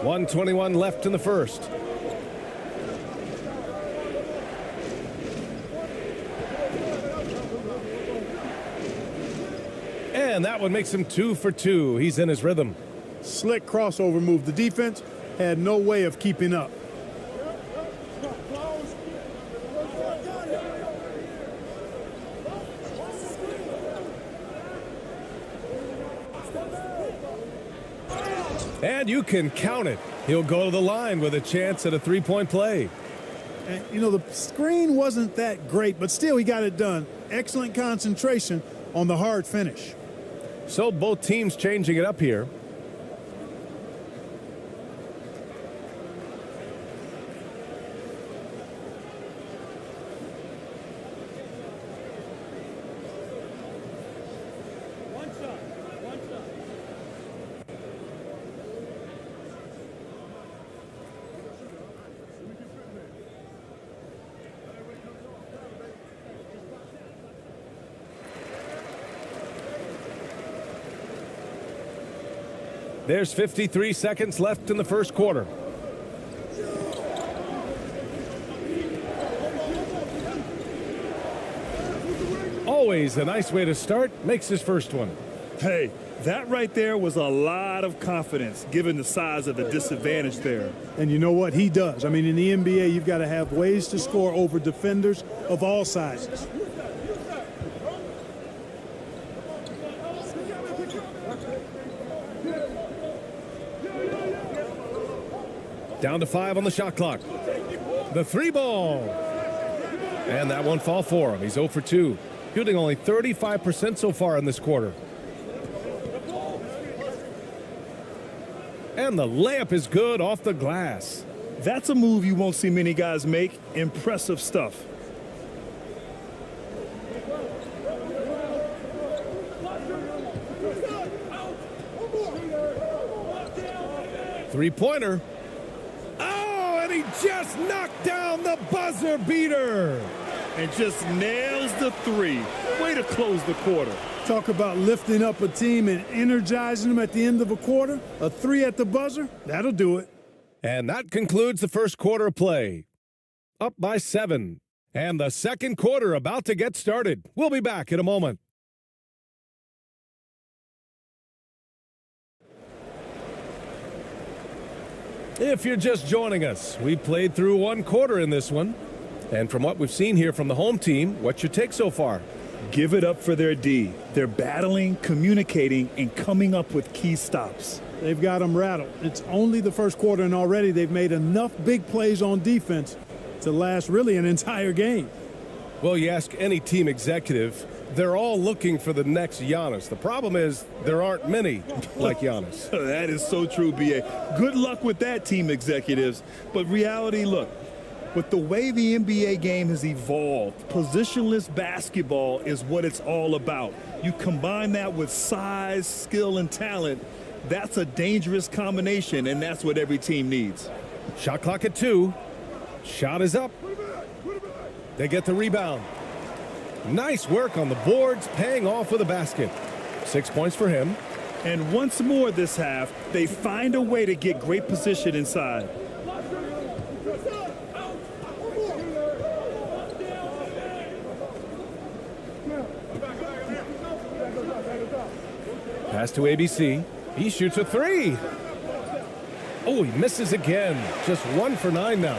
1:21 left in the first. And that one makes him 2 for 2. He's in his rhythm. Slick crossover move. The defense had no way of keeping up. And you can count it. He'll go to the line with a chance at a 3-point play. And, you know, the screen wasn't that great, but still he got it done. Excellent concentration on the hard finish. So both teams changing it up here. There's 53 seconds left in the first quarter. Always a nice way to start. Makes his first one. Hey, that right there was a lot of confidence given the size of the disadvantage there. And you know what? He does. I mean, in the NBA, you've got to have ways to score over defenders of all sizes. Down to 5 on the shot clock. The 3 ball. And that won't fall for him. He's 0 for 2. Shooting only 35% so far in this quarter. And the layup is good off the glass. That's a move you won't see many guys make. Impressive stuff. Three-pointer. Oh, and he just knocked down the buzzer beater. And just nails the three. Way to close the quarter. Talk about lifting up a team and energizing them at the end of a quarter. A three at the buzzer, that'll do it. And that concludes the first quarter of play. Up by 7. And the second quarter about to get started. We'll be back in a moment. If you're just joining us, we played through one quarter in this one. And from what we've seen here from the home team, what's your take so far? Give it up for their D. They're battling, communicating, and coming up with key stops. They've got them rattled. It's only the first quarter, and already they've made enough big plays on defense to last really an entire game. Well, you ask any team executive, they're all looking for the next Giannis. The problem is there aren't many like Giannis. That is so true, B.A. Good luck with that, team executives. But reality, look, with the way the NBA game has evolved, positionless basketball is what it's all about. You combine that with size, skill, and talent, that's a dangerous combination, and that's what every team needs. Shot clock at 2. Shot is up. They get the rebound. Nice work on the boards, paying off with a basket. 6 points for him. And once more this half, they find a way to get great position inside. Pass to ABC. He shoots a 3. Oh, he misses again. Just 1 for 9 now.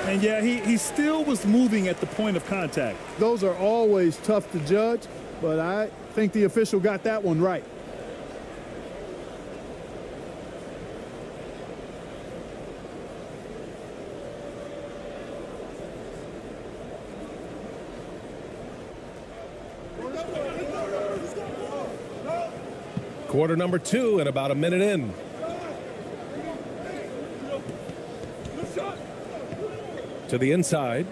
And yeah, he still was moving at the point of contact. Those are always tough to judge, but I think the official got that one right. Quarter number 2 and about a minute in. To the inside.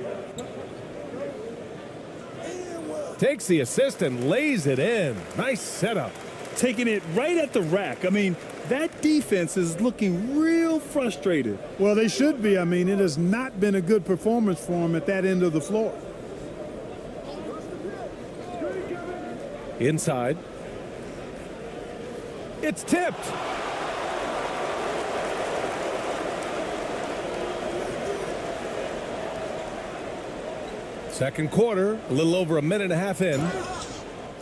Takes the assist and lays it in. Nice setup. Taking it right at the rack. I mean, that defense is looking real frustrated. Well, they should be. I mean, it has not been a good performance for them at that end of the floor. Inside. It's tipped. Second quarter, a little over a minute and a half in.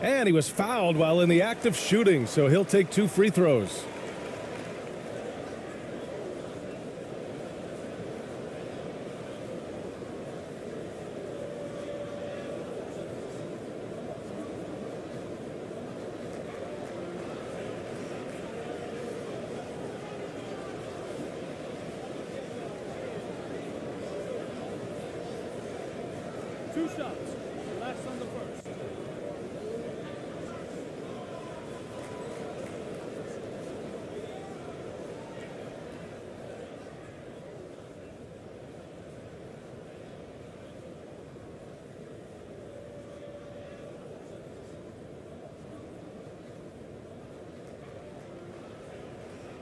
And he was fouled while in the act of shooting, so he'll take 2 free throws. Two shots. Last on the first.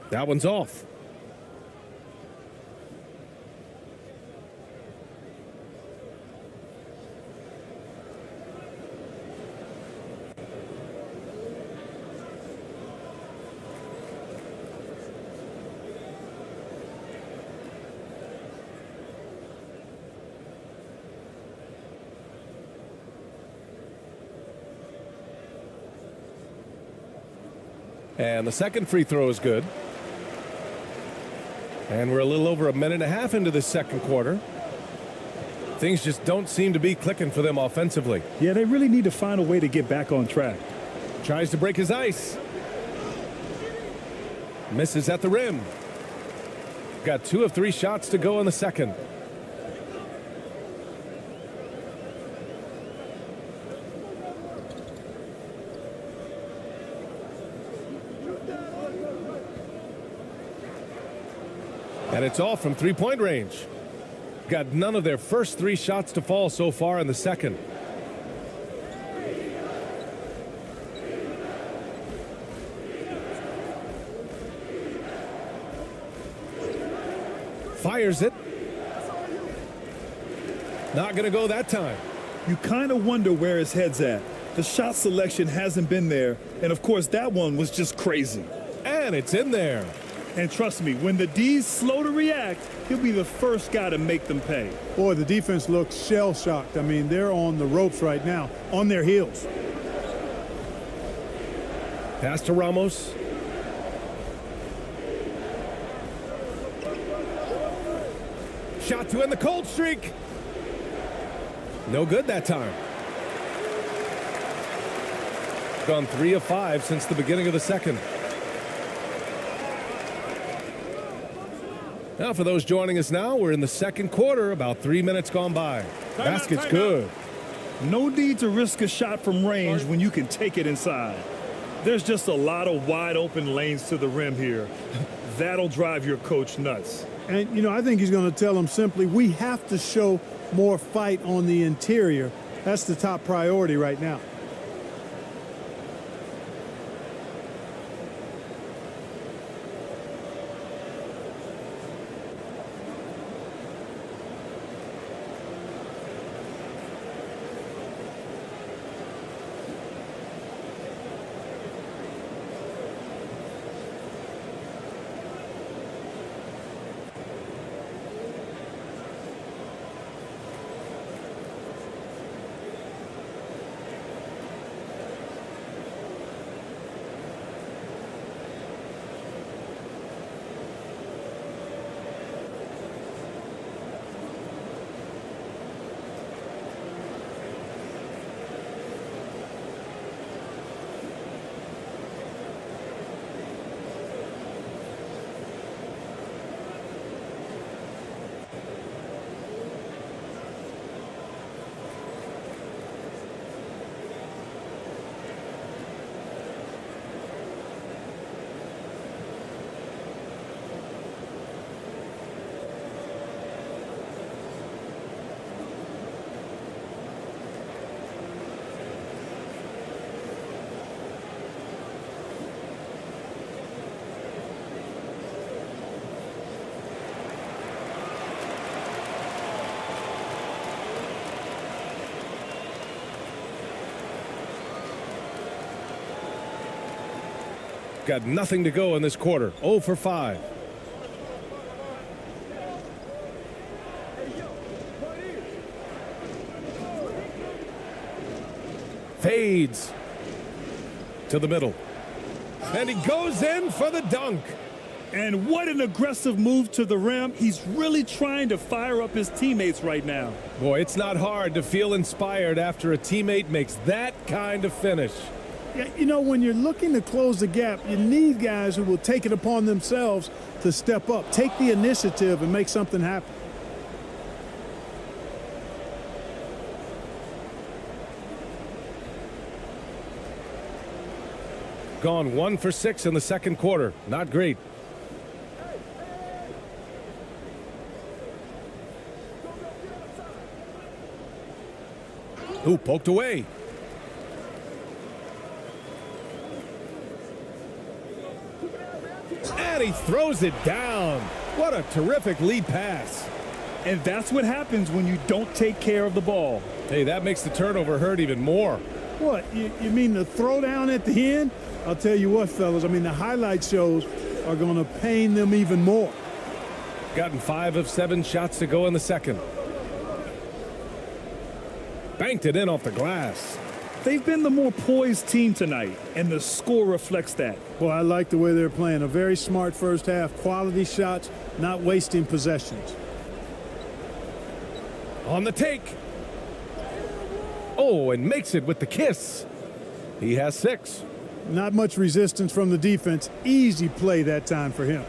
That one's off. And the second free throw is good. And we're a little over a minute and a half into the second quarter. Things just don't seem to be clicking for them offensively. Yeah, they really need to find a way to get back on track. Tries to break his ice. Misses at the rim. Got 2 of 3 shots to go in the second. And it's all from three-point range. Got none of their first 3 shots to fall so far in the second. Fires it. Not going to go that time. You kind of wonder where his head's at. The shot selection hasn't been there, and of course that one was just crazy. And it's in there. And trust me, when the D's slow to react, he'll be the first guy to make them pay. Boy, the defense looks shell-shocked. I mean, they're on the ropes right now, on their heels. Pass to Ramos. Shot to end the cold streak. No good that time. Gone 3 of 5 since the beginning of the second. Now for those joining us now, we're in the second quarter, about 3 minutes gone by. Basket's good. No need to risk a shot from range when you can take it inside. There's just a lot of wide open lanes to the rim here. That'll drive your coach nuts. And, you know, I think he's going to tell them simply, we have to show more fight on the interior. That's the top priority right now. Got nothing to go in this quarter. 0 for 5. Fades to the middle. And he goes in for the dunk. And what an aggressive move to the rim. He's really trying to fire up his teammates right now. Boy, it's not hard to feel inspired after a teammate makes that kind of finish. Yeah, you know, when you're looking to close the gap, you need guys who will take it upon themselves to step up, take the initiative, and make something happen. Gone 1 for 6 in the second quarter. Not great. Ooh, poked away. And he throws it down. What a terrific lead pass. And that's what happens when you don't take care of the ball. Hey, that makes the turnover hurt even more. What, you mean the throwdown at the end? I'll tell you what, fellas, I mean, the highlight shows are going to pain them even more. Gotten 5 of 7 shots to go in the second. Banked it in off the glass. They've been the more poised team tonight, and the score reflects that. Well, I like the way they're playing. A very smart first half. Quality shots, not wasting possessions. On the take. Oh, and makes it with the kiss. He has 6. Not much resistance from the defense. Easy play that time for him.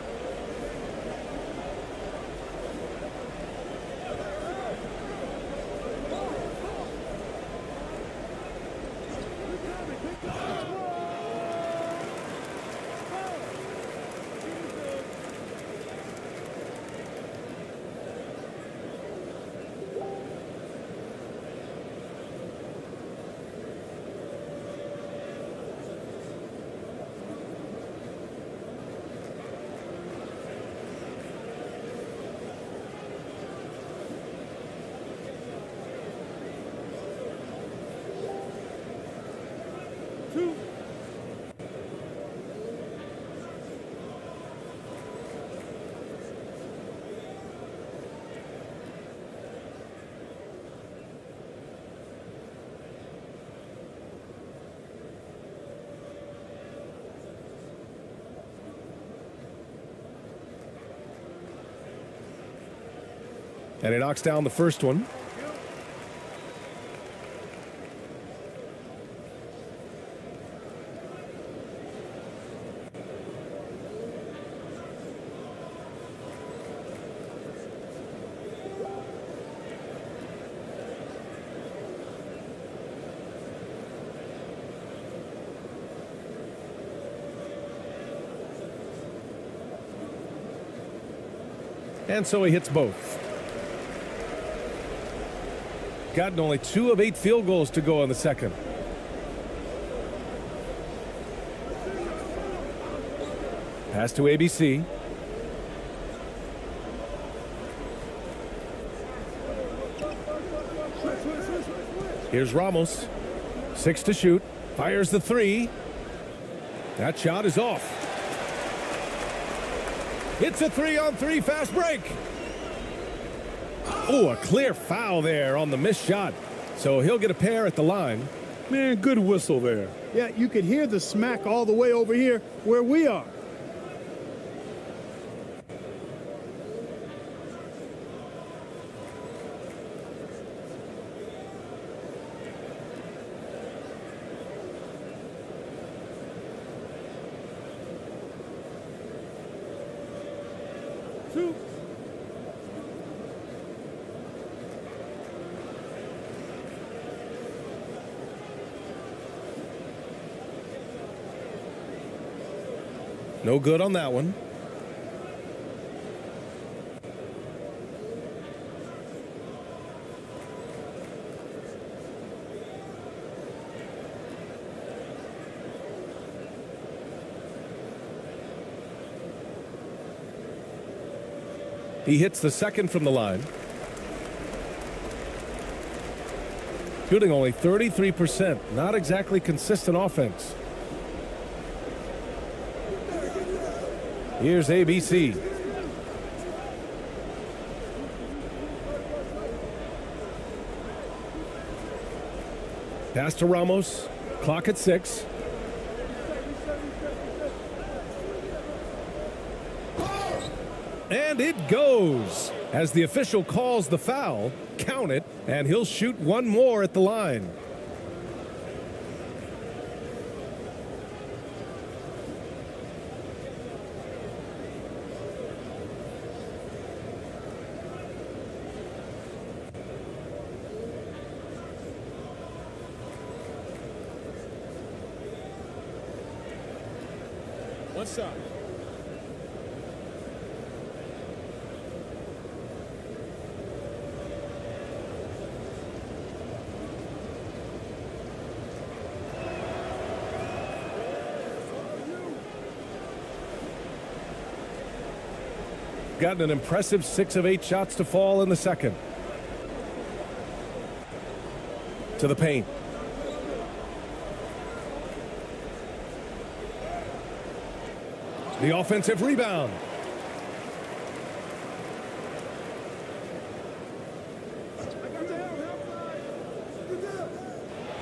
And he knocks down the first one. And so he hits both. Gotten only 2 of 8 field goals to go in the second. Pass to ABC. Here's Ramos. 6 to shoot. Fires the 3. That shot is off. It's a 3-on-3 fast break. Oh, a clear foul there on the missed shot. So he'll get a pair at the line. Man, good whistle there. Yeah, you could hear the smack all the way over here where we are. No good on that one. He hits the second from the line. Shooting only 33%. Not exactly consistent offense. Here's ABC. Pass to Ramos. Clock at 6. And it goes. As the official calls the foul, count it, and he'll shoot one more at the line. One shot. Gotten an impressive 6 of 8 shots to fall in the second. To the paint. The offensive rebound.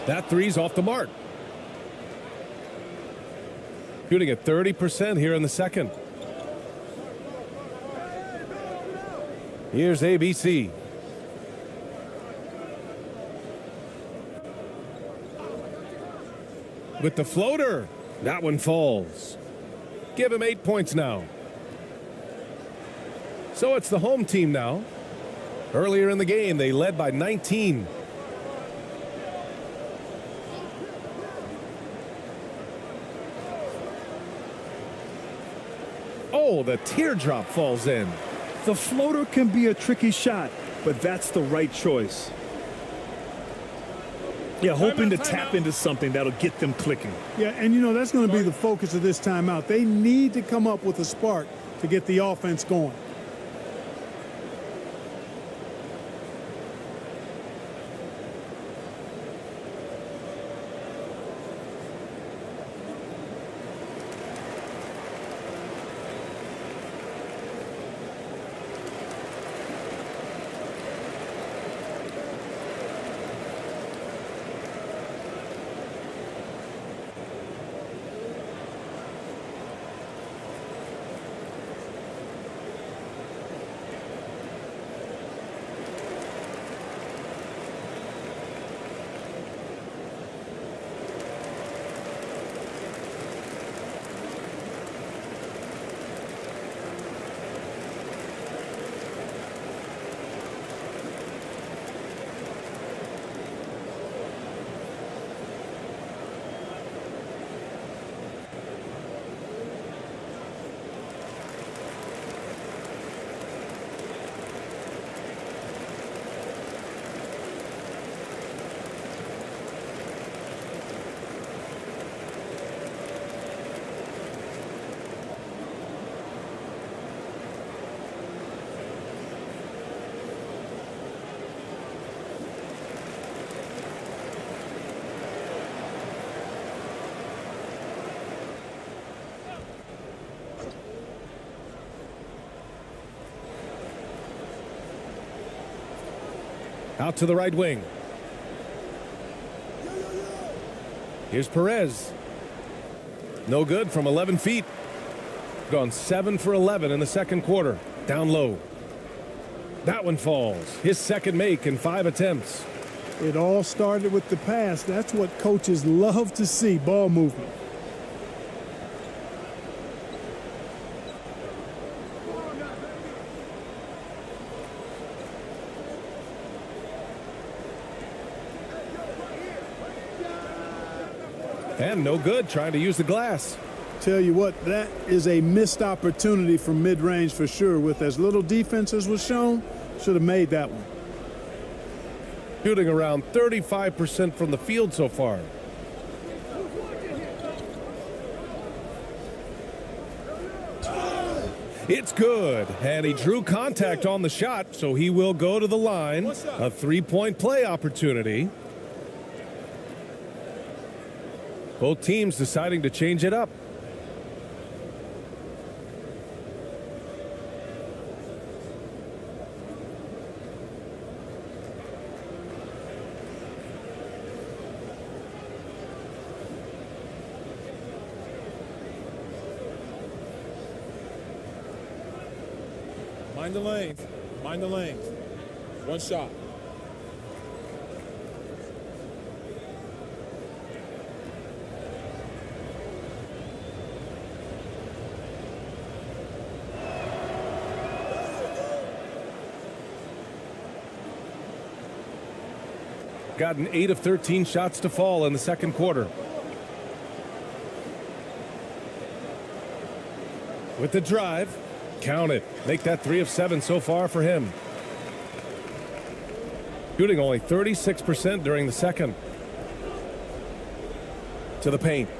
That three's off the mark. Shooting at 30% here in the second. Here's ABC. With the floater. That one falls. Give him 8 points now. So it's the home team now. Earlier in the game, they led by 19. Oh, the teardrop falls in. The floater can be a tricky shot, but that's the right choice. Yeah, hoping to tap into something that'll get them clicking. Yeah, and you know, that's going to be the focus of this timeout. They need to come up with a spark to get the offense going. Out to the right wing. Here's Perez. No good from 11 feet. Gone 7 for 11 in the second quarter. Down low. That one falls. His second make in 5 attempts. It all started with the pass. That's what coaches love to see, ball movement. And no good trying to use the glass. Tell you what, that is a missed opportunity from mid-range for sure. With as little defense as was shown, should have made that one. Shooting around 35% from the field so far. It's good, and he drew contact on the shot, so he will go to the line. A 3-point play opportunity. Both teams deciding to change it up. Mind the lanes. Mind the lanes. One shot. Gotten 8 of 13 shots to fall in the second quarter. With the drive, count it. Make that 3 of 7 so far for him. Shooting only 36% during the second. To the paint.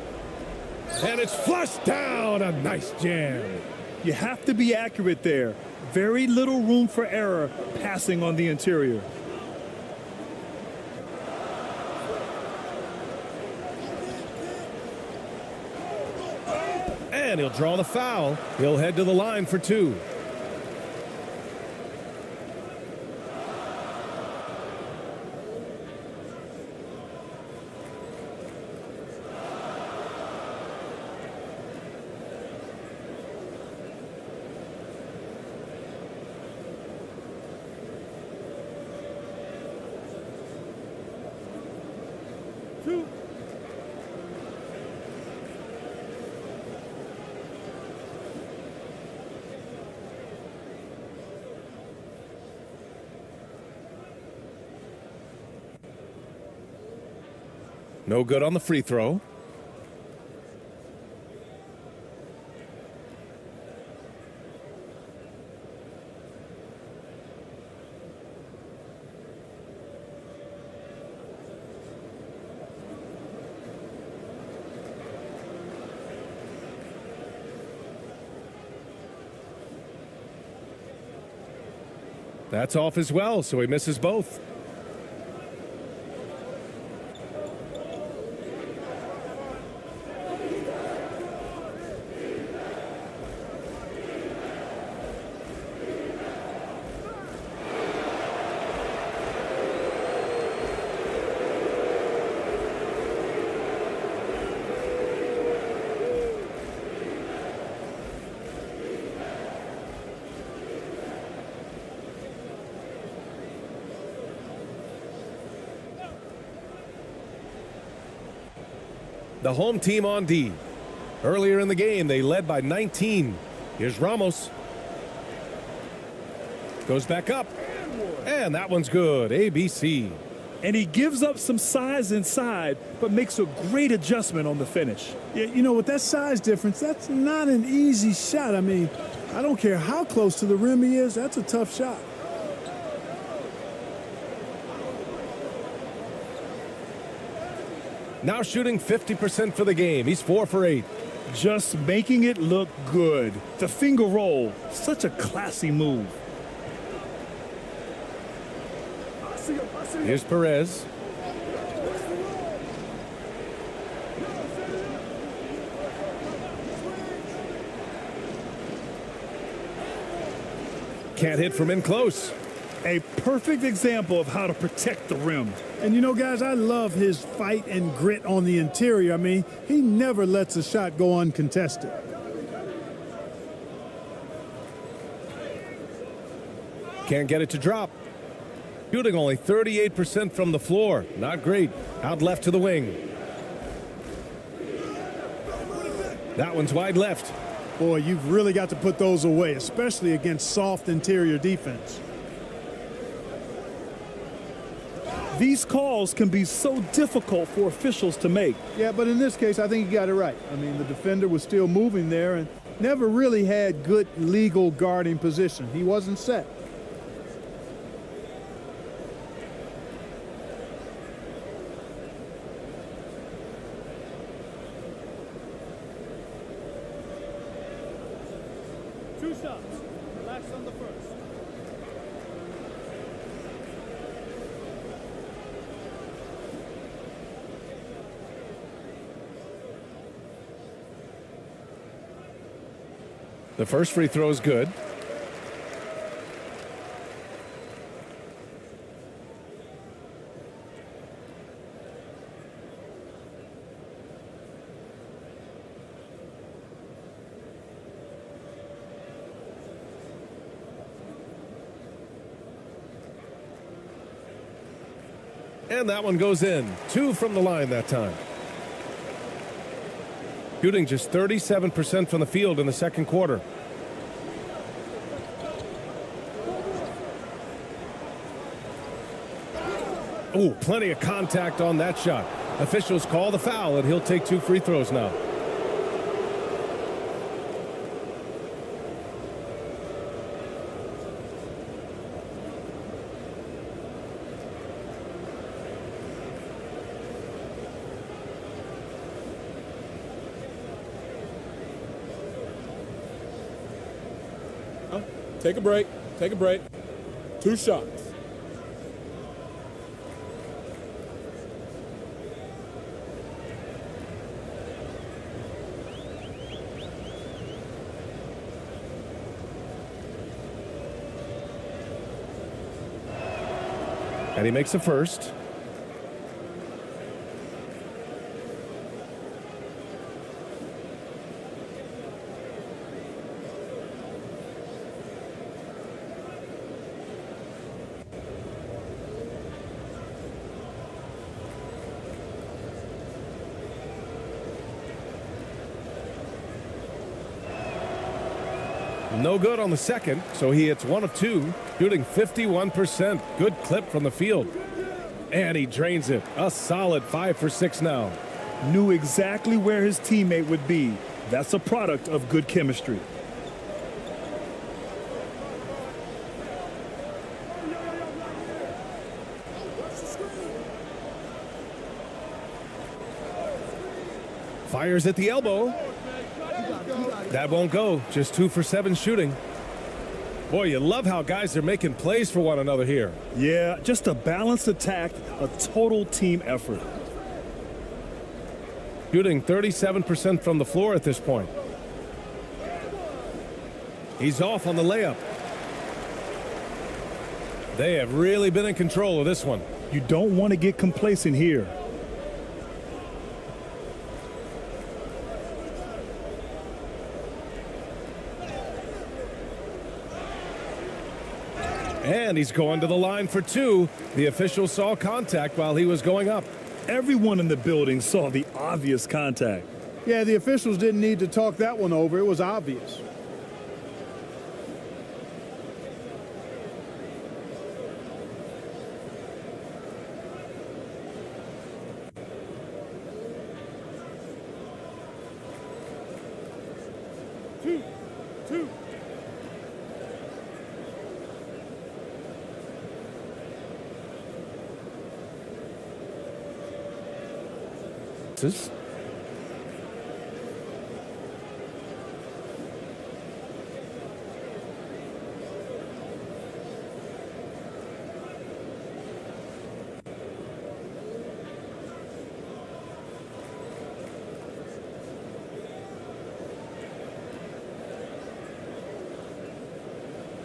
And it's flushed down. A nice jam. You have to be accurate there. Very little room for error passing on the interior. And he'll draw the foul. He'll head to the line for 2. No good on the free throw. That's off as well, so he misses both. The home team on D. Earlier in the game, they led by 19. Here's Ramos. Goes back up. And that one's good. ABC. And he gives up some size inside, but makes a great adjustment on the finish. Yeah, you know, with that size difference, that's not an easy shot. I mean, I don't care how close to the rim he is. That's a tough shot. Now shooting 50% for the game. He's 4 for 8. Just making it look good. The finger roll, such a classy move. Here's Perez. Can't hit from in close. A perfect example of how to protect the rim. And you know, guys, I love his fight and grit on the interior. I mean, he never lets a shot go uncontested. Can't get it to drop. Shooting only 38% from the floor. Not great. Out left to the wing. That one's wide left. Boy, you've really got to put those away, especially against soft interior defense. These calls can be so difficult for officials to make. Yeah, but in this case, I think you got it right. I mean, the defender was still moving there and never really had good legal guarding position. He wasn't set. Two shots. Relax on the first. The first free throw is good. And that one goes in. 2 from the line that time. Shooting just 37% from the field in the second quarter. Oh, plenty of contact on that shot. Officials call the foul, and he'll take 2 free throws now. Take a break. Take a break. 2 shots. And he makes the first. No good on the second, so he hits 1 of 2, shooting 51%. Good clip from the field. And he drains it. A solid 5 for 6 now. Knew exactly where his teammate would be. That's a product of good chemistry. Fires at the elbow. That won't go. Just 2 for 7 shooting. Boy, you love how guys are making plays for one another here. Yeah, just a balanced attack, a total team effort. Shooting 37% from the floor at this point. He's off on the layup. They have really been in control of this one. You don't want to get complacent here. And he's going to the line for 2. The official saw contact while he was going up. Everyone in the building saw the obvious contact. Yeah, the officials didn't need to talk that one over. It was obvious. Two.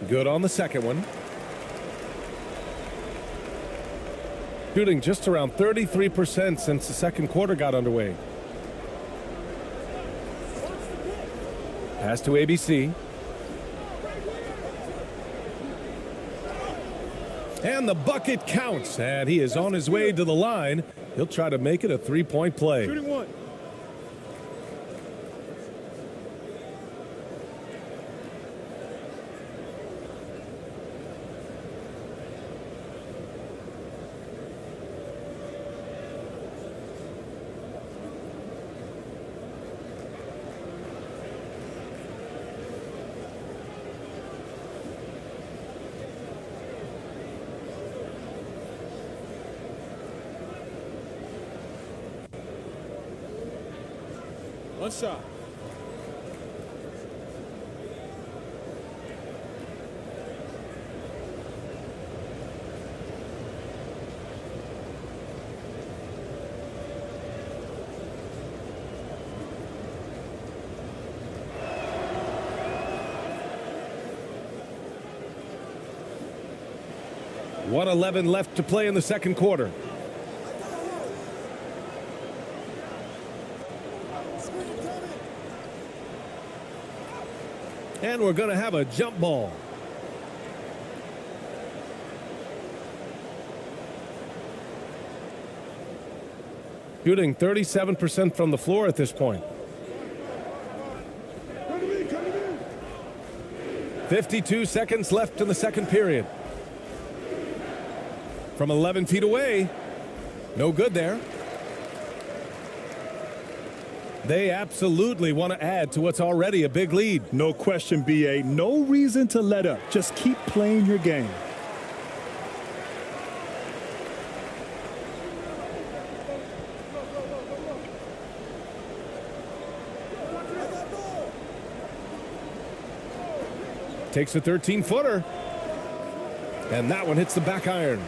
Good on the second one. Shooting just around 33% since the second quarter got underway. Pass to ABC. And the bucket counts, and he is on his way to the line. He'll try to make it a three-point play. Shooting one. One shot. .111 left to play in the second quarter. And we're going to have a jump ball. Shooting 37% from the floor at this point. 52 seconds left in the second period. From 11 feet away. No good there. They absolutely want to add to what's already a big lead. No question, B.A. No reason to let up. Just keep playing your game. Takes a 13-footer. And that one hits the back iron.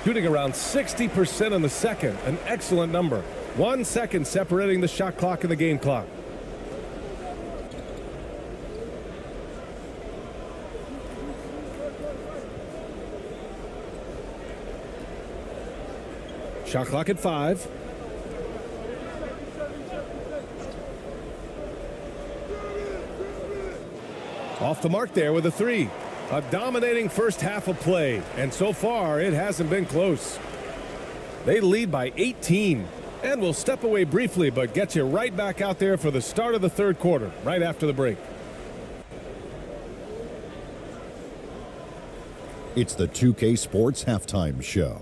Shooting around 60% in the second. An excellent number. 1 second separating the shot clock and the game clock. Shot clock at 5. Off the mark there with a 3. A dominating first half of play, and so far it hasn't been close. They lead by 18, and will step away briefly, but get you right back out there for the start of the third quarter, right after the break. It's the 2K Sports Halftime Show.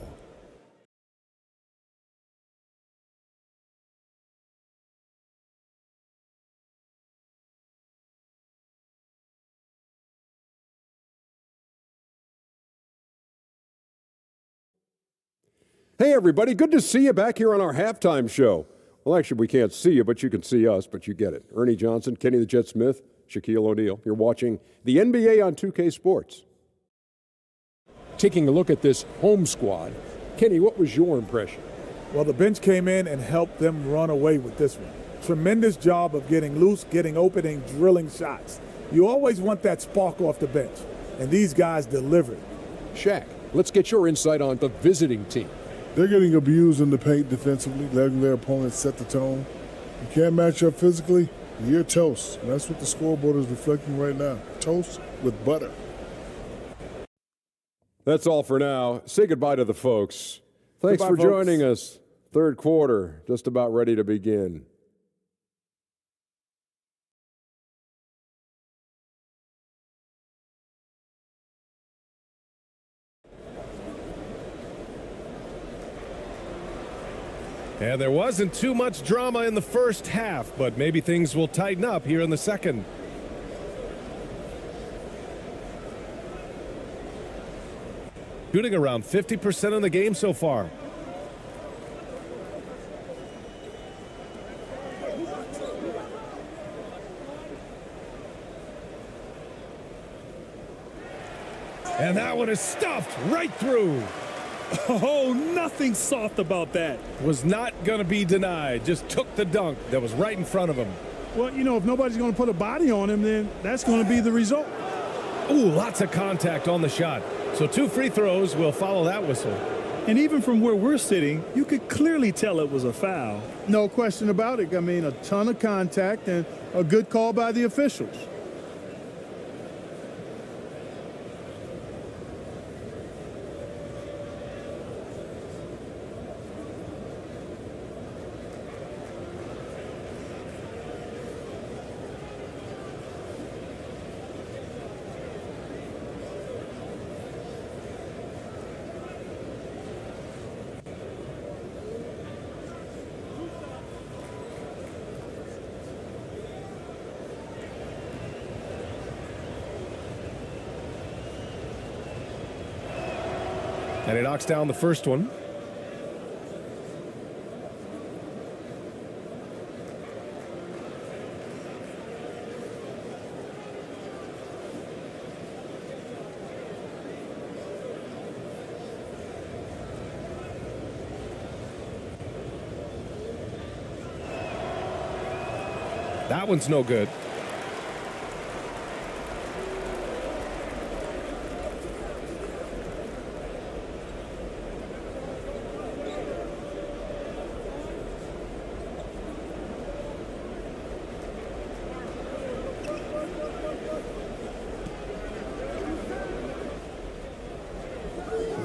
Hey, everybody. Good to see you back here on our halftime show. Well, actually, we can't see you, but you can see us, but you get it. Ernie Johnson, Kenny the Jet Smith, Shaquille O'Neal. You're watching the NBA on 2K Sports. Taking a look at this home squad, Kenny, what was your impression? Well, the bench came in and helped them run away with this one. Tremendous job of getting loose, getting open, and drilling shots. You always want that spark off the bench, and these guys delivered. Shaq, let's get your insight on the visiting team. They're getting abused in the paint defensively, letting their opponents set the tone. You can't match up physically, you're toast. And that's what the scoreboard is reflecting right now. Toast with butter. That's all for now. Say goodbye to the folks. Thanks Goodbye, for joining us. Third quarter, just about ready to begin. And there wasn't too much drama in the first half, but maybe things will tighten up here in the second. Shooting around 50% in the game so far. And that one is stuffed right through. Oh, nothing soft about that. Was not going to be denied. Just took the dunk that was right in front of him. Well, you know, if nobody's going to put a body on him, then that's going to be the result. Ooh, lots of contact on the shot. So 2 free throws will follow that whistle. And even from where we're sitting, you could clearly tell it was a foul. No question about it. I mean, a ton of contact and a good call by the officials. And he knocks down the first one. That one's no good.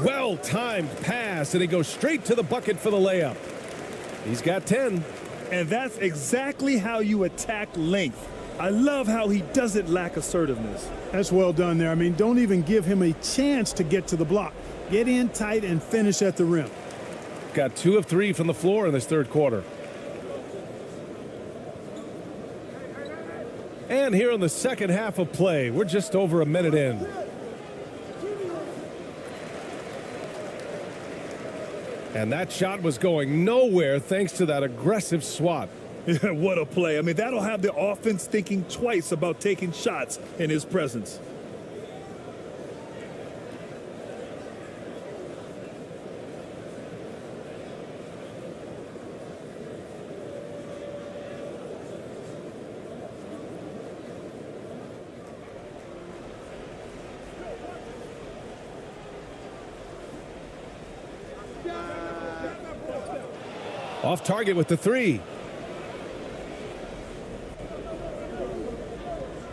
Well-timed pass, and he goes straight to the bucket for the layup. He's got 10. And that's exactly how you attack length. I love how he doesn't lack assertiveness. That's well done there. I mean, don't even give him a chance to get to the block. Get in tight and finish at the rim. Got 2 of 3 from the floor in this third quarter. And here in the second half of play, we're just over a minute in. And that shot was going nowhere thanks to that aggressive swat. What a play. I mean, that'll have the offense thinking twice about taking shots in his presence. Off target with the 3.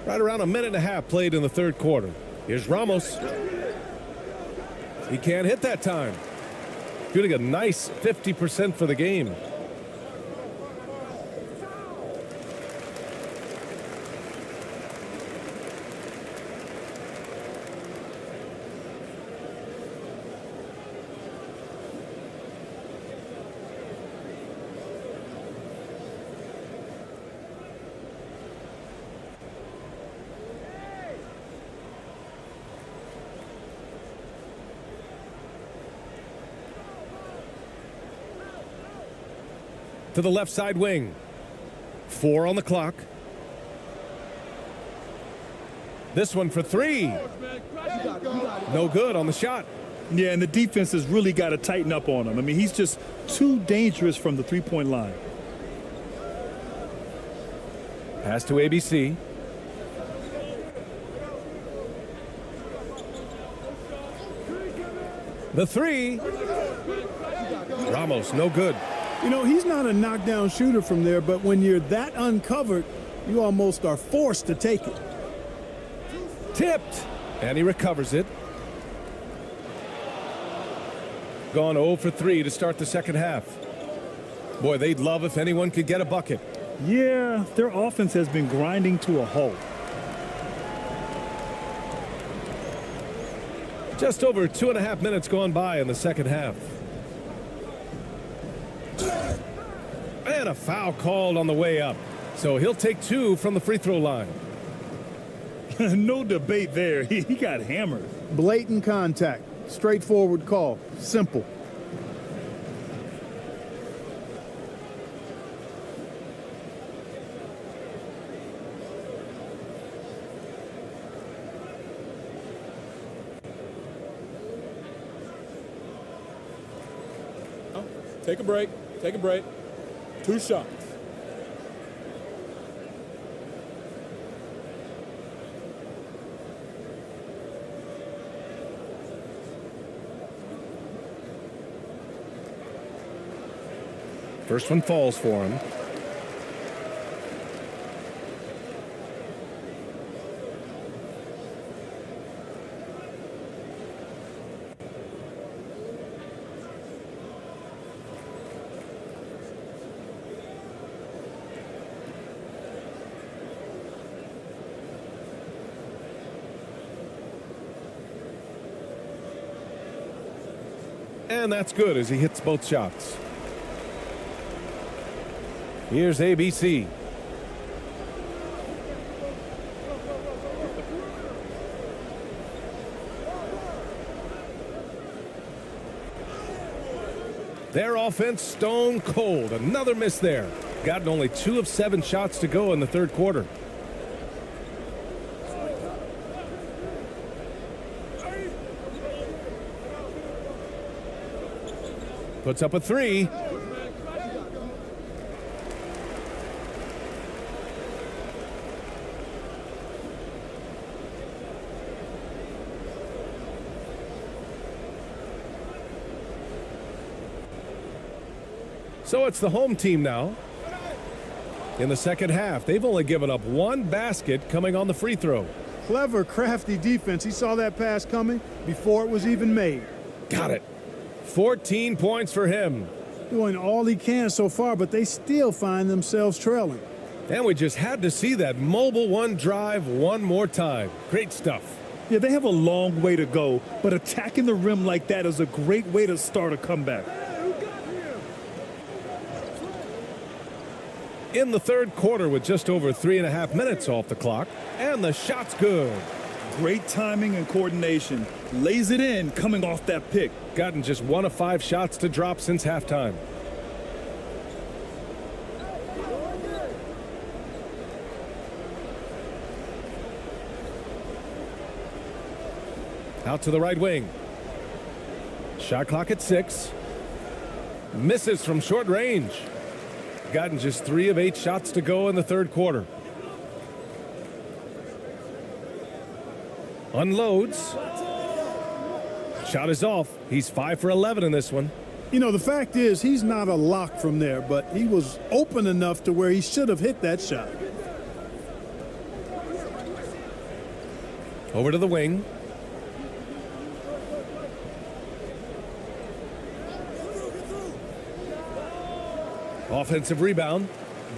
Right around a minute and a half played in the third quarter. Here's Ramos. He can't hit that time. Shooting a nice 50% for the game. To the left side wing. 4 on the clock. This one for 3. No good on the shot. Yeah, and the defense has really got to tighten up on him. I mean, he's just too dangerous from the three-point line. Pass to ABC. The 3. Ramos, no good. You know, he's not a knockdown shooter from there, but when you're that uncovered, you almost are forced to take it. Tipped, and he recovers it. Gone 0 for 3 to start the second half. Boy, they'd love if anyone could get a bucket. Yeah, their offense has been grinding to a halt. Just over 2.5 minutes gone by in the second half. And a foul called on the way up. So he'll take 2 from the free throw line. No debate there. He got hammered. Blatant contact. Straightforward call. Simple. Take a break. Take a break. 2 shots. First one falls for him. And that's good as he hits both shots. Here's ABC. Their offense stone cold. Another miss there. Gotten only 2 of 7 shots to go in the third quarter. Puts up a 3. So it's the home team now. In the second half, they've only given up 1 basket coming on the free throw. Clever, crafty defense. He saw that pass coming before it was even made. Got it. 14 points for him. Doing all he can so far, but they still find themselves trailing. And we just had to see that mobile one drive one more time. Great stuff. Yeah, they have a long way to go, but attacking the rim like that is a great way to start a comeback. In the third quarter with just over 3.5 minutes off the clock, and the shot's good. Great timing and coordination. Lays it in coming off that pick. Gotten just 1 of 5 shots to drop since halftime. Out to the right wing. Shot clock at 6. Misses from short range. Gotten just 3 of 8 shots to go in the third quarter. Unloads. Shot is off. He's 5 for 11 in this one. You know, the fact is he's not a lock from there, but he was open enough to where he should have hit that shot. Over to the wing. Offensive rebound.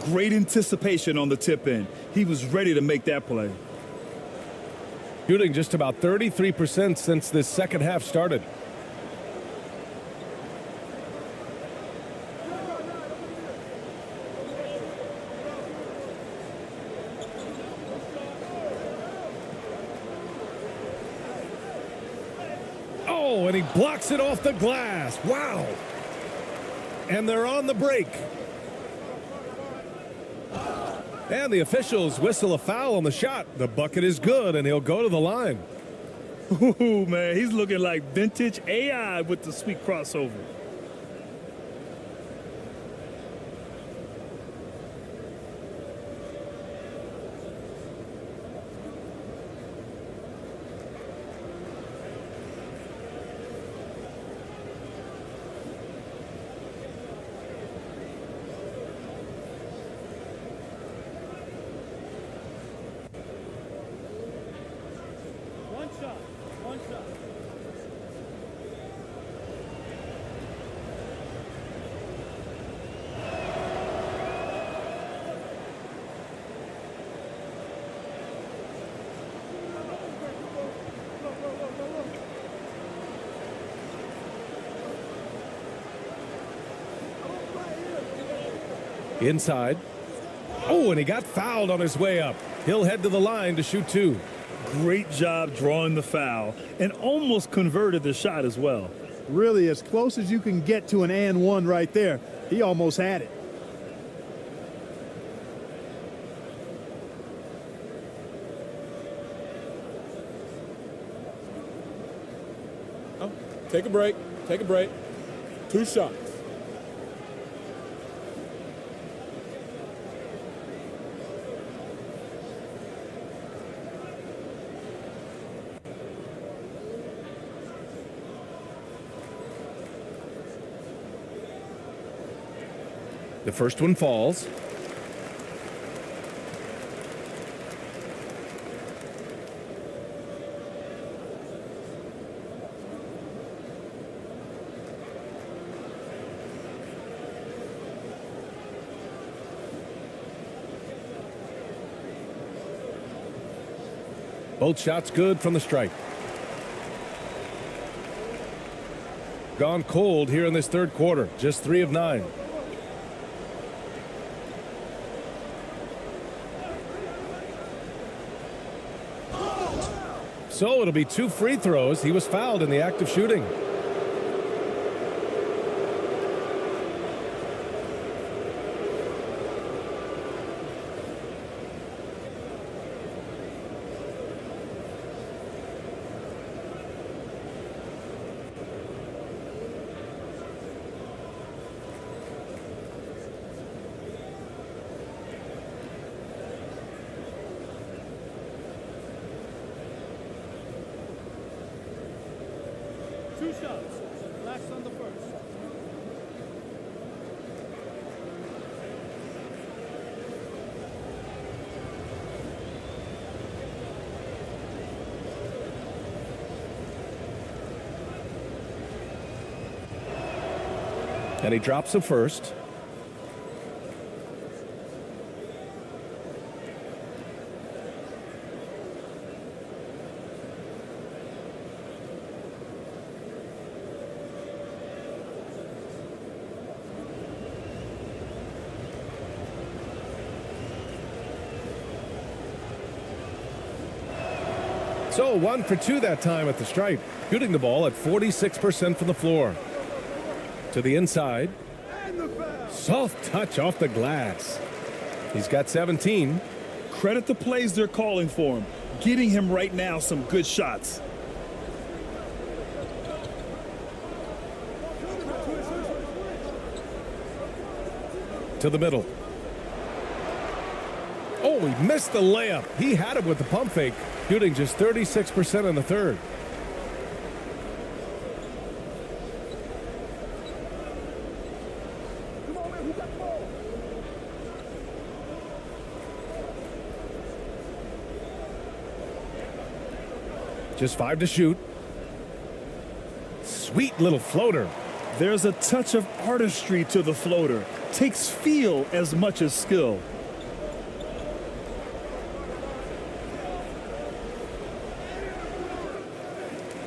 Great anticipation on the tip in. He was ready to make that play. Shooting just about 33% since this second half started. Oh, and he blocks it off the glass. Wow. And they're on the break. And the officials whistle a foul on the shot. The bucket is good, and he'll go to the line. Ooh, man, he's looking like vintage AI with the sweet crossover. Inside. Oh, and he got fouled on his way up. He'll head to the line to shoot 2. Great job drawing the foul and almost converted the shot as well. Really, as close as you can get to an and one right there. He almost had it. Oh, take a break. Take a break. 2 shots. The first one falls. Both shots good from the stripe. Gone cold here in this third quarter. Just 3 of 9. So it'll be 2 free throws. He was fouled in the act of shooting. Two shots. Last on the first. And he drops the first. So 1 for 2 that time at the stripe. Shooting the ball at 46% from the floor. To the inside. Soft touch off the glass. He's got 17. Credit the plays they're calling for him. Getting him right now some good shots. To the middle. Oh, he missed the layup. He had it with the pump fake. Shooting just 36% in the third. Just 5 to shoot. Sweet little floater. There's a touch of artistry to the floater. Takes feel as much as skill.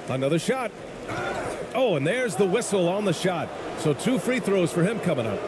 Another shot. Oh, and there's the whistle on the shot. So 2 free throws for him coming up.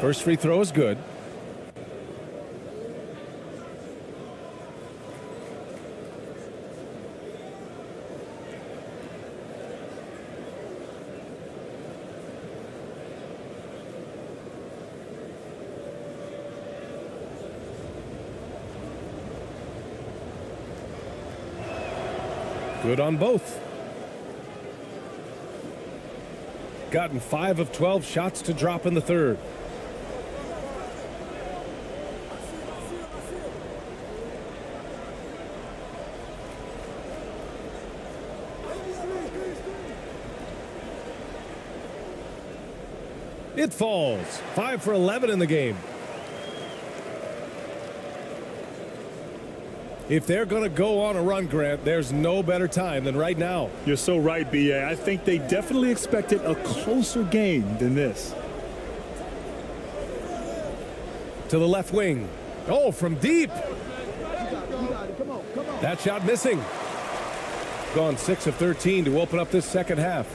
First free throw is good. Good on both. Gotten 5 of 12 shots to drop in the third. It falls. 5 for 11 in the game. If they're going to go on a run, Grant, there's no better time than right now. You're so right, B.A. I think they definitely expected a closer game than this. To the left wing. Oh, from deep. That shot missing. Gone 6 of 13 to open up this second half.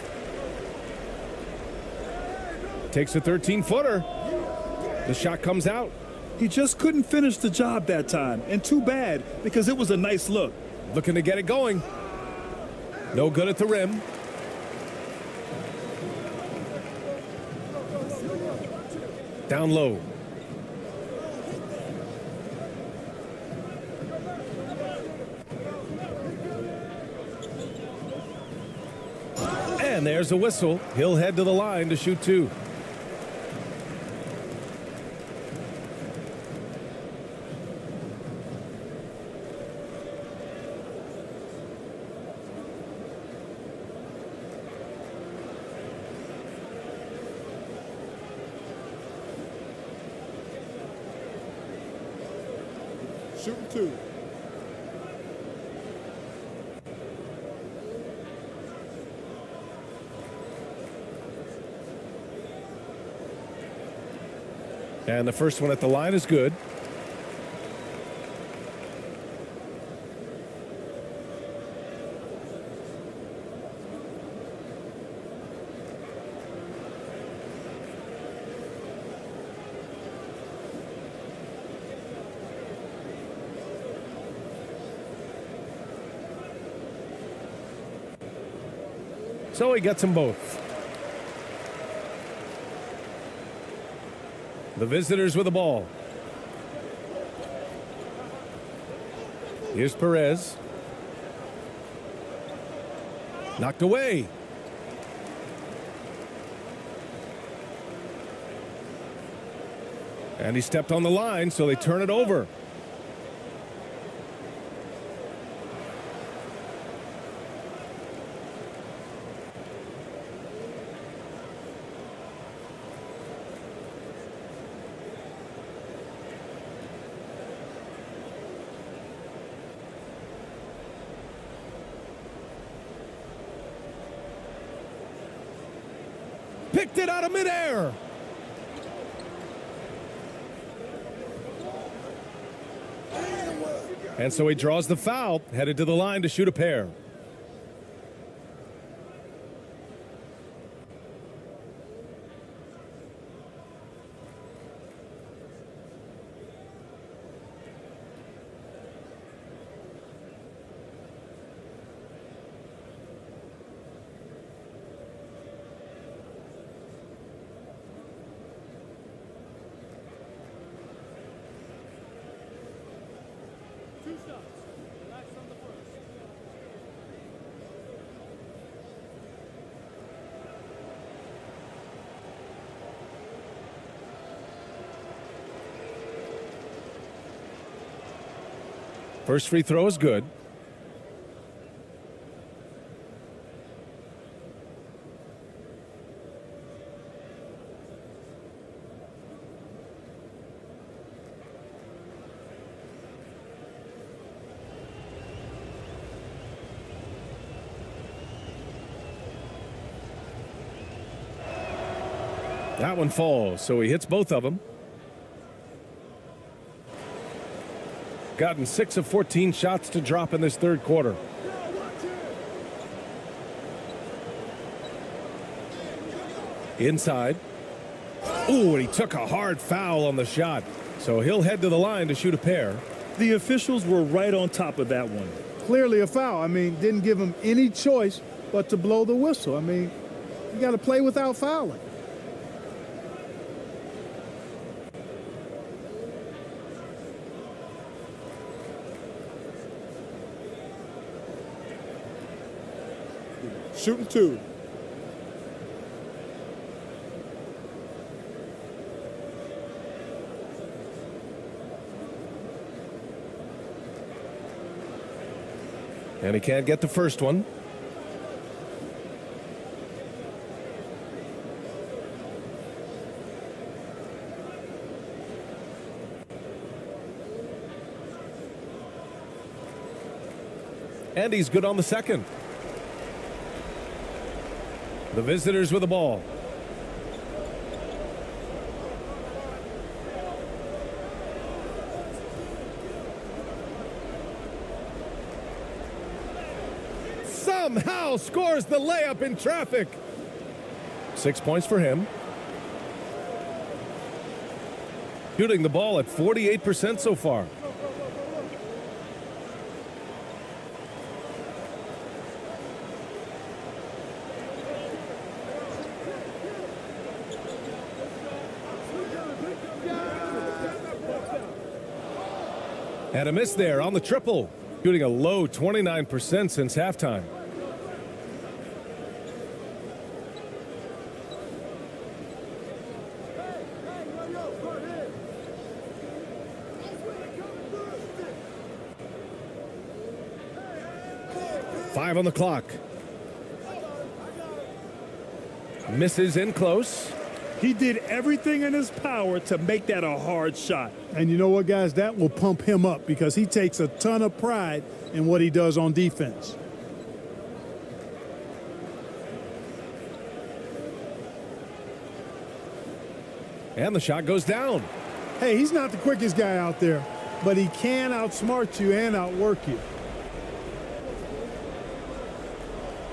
Takes a 13-footer. The shot comes out. He just couldn't finish the job that time, and too bad, because it was a nice look. Looking to get it going. No good at the rim. Down low. And there's a whistle. He'll head to the line to shoot 2. Shooting 2. And the first one at the line is good. So he gets them both. The visitors with the ball. Here's Perez. Knocked away. And he stepped on the line, so they turn it over. Picked it out of midair. And so he draws the foul, headed to the line to shoot a pair. First free throw is good. That one falls, so he hits both of them. Gotten 6 of 14 shots to drop in this third quarter. Inside. Ooh, and he took a hard foul on the shot. So he'll head to the line to shoot a pair. The officials were right on top of that one. Clearly a foul. I mean, didn't give him any choice but to blow the whistle. I mean, you got to play without fouling. Shooting 2. And he can't get the first one. And he's good on the second. The visitors with the ball. Somehow scores the layup in traffic. 6 points for him. Shooting the ball at 48% so far. And a miss there on the triple. Shooting a low 29% since halftime. Five on the clock. Misses in close. He did everything in his power to make that a hard shot. And you know what, guys? That will pump him up because he takes a ton of pride in what he does on defense. And the shot goes down. Hey, he's not the quickest guy out there, but he can outsmart you and outwork you.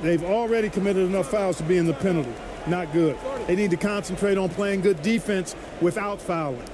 They've already committed enough fouls to be in the penalty. Not good. They need to concentrate on playing good defense without fouling.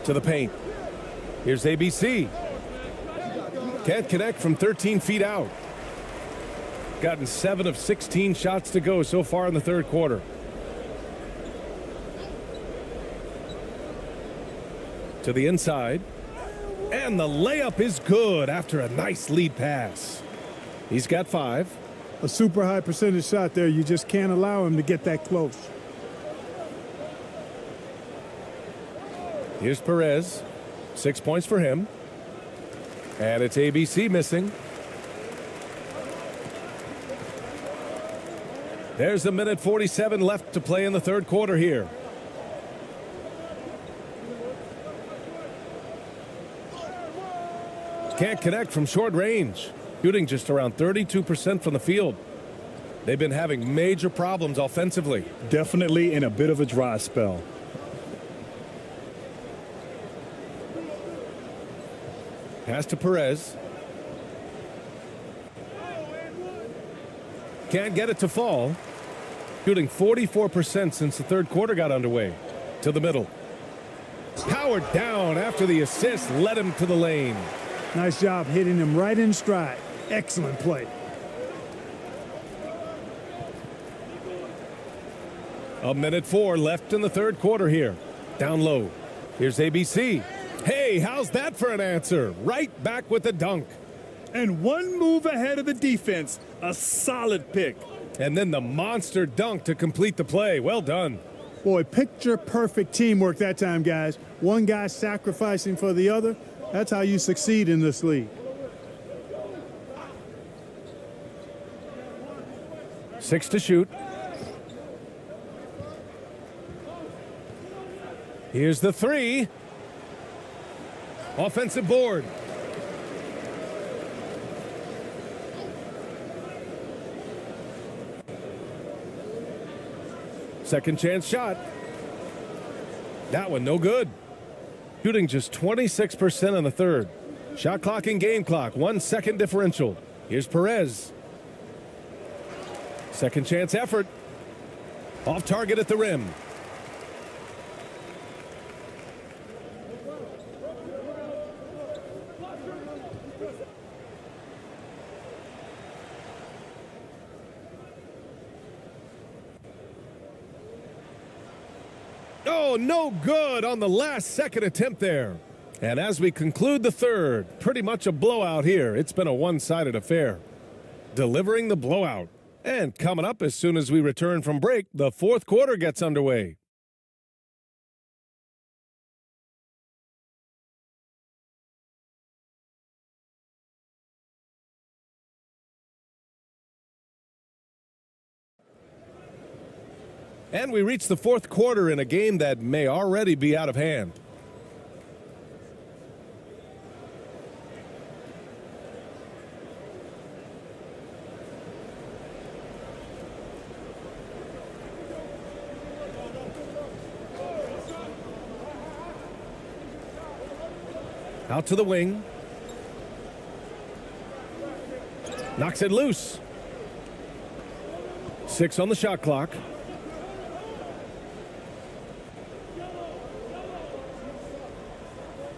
To the paint. Here's ABC. Can't connect from 13 feet out. Gotten 7 of 16 shots to go so far in the third quarter. To the inside. And the layup is good after a nice lead pass. He's got 5. A super high percentage shot there. You just can't allow him to get that close. Here's Perez. 6 points for him. And it's ABC missing. There's a minute 47 left to play in the third quarter here. Can't connect from short range. Shooting just around 32% from the field. They've been having major problems offensively. Definitely in a bit of a dry spell. Pass to Perez. Can't get it to fall. Shooting 44% since the third quarter got underway. To the middle. Powered down after the assist led him to the lane. Nice job hitting him right in stride. Excellent play. A minute 4 left in the third quarter here. Down low. Here's ABC. Hey, how's that for an answer? Right back with the dunk. And one move ahead of the defense. A solid pick. And then the monster dunk to complete the play. Well done. Boy, picture perfect teamwork that time, guys. One guy sacrificing for the other. That's how you succeed in this league. 6 to shoot. Here's the 3. Offensive board. Second chance shot. That one no good. Shooting just 26% in the third. Shot clock and game clock, 1 second differential. Here's Perez. Second chance effort. Off target at the rim. Oh, no good on the last second attempt there. And as we conclude the third, pretty much a blowout here. It's been a one-sided affair. Delivering the blowout. And coming up as soon as we return from break, the fourth quarter gets underway. And we reach the fourth quarter in a game that may already be out of hand. Out to the wing. Knocks it loose. 6 on the shot clock.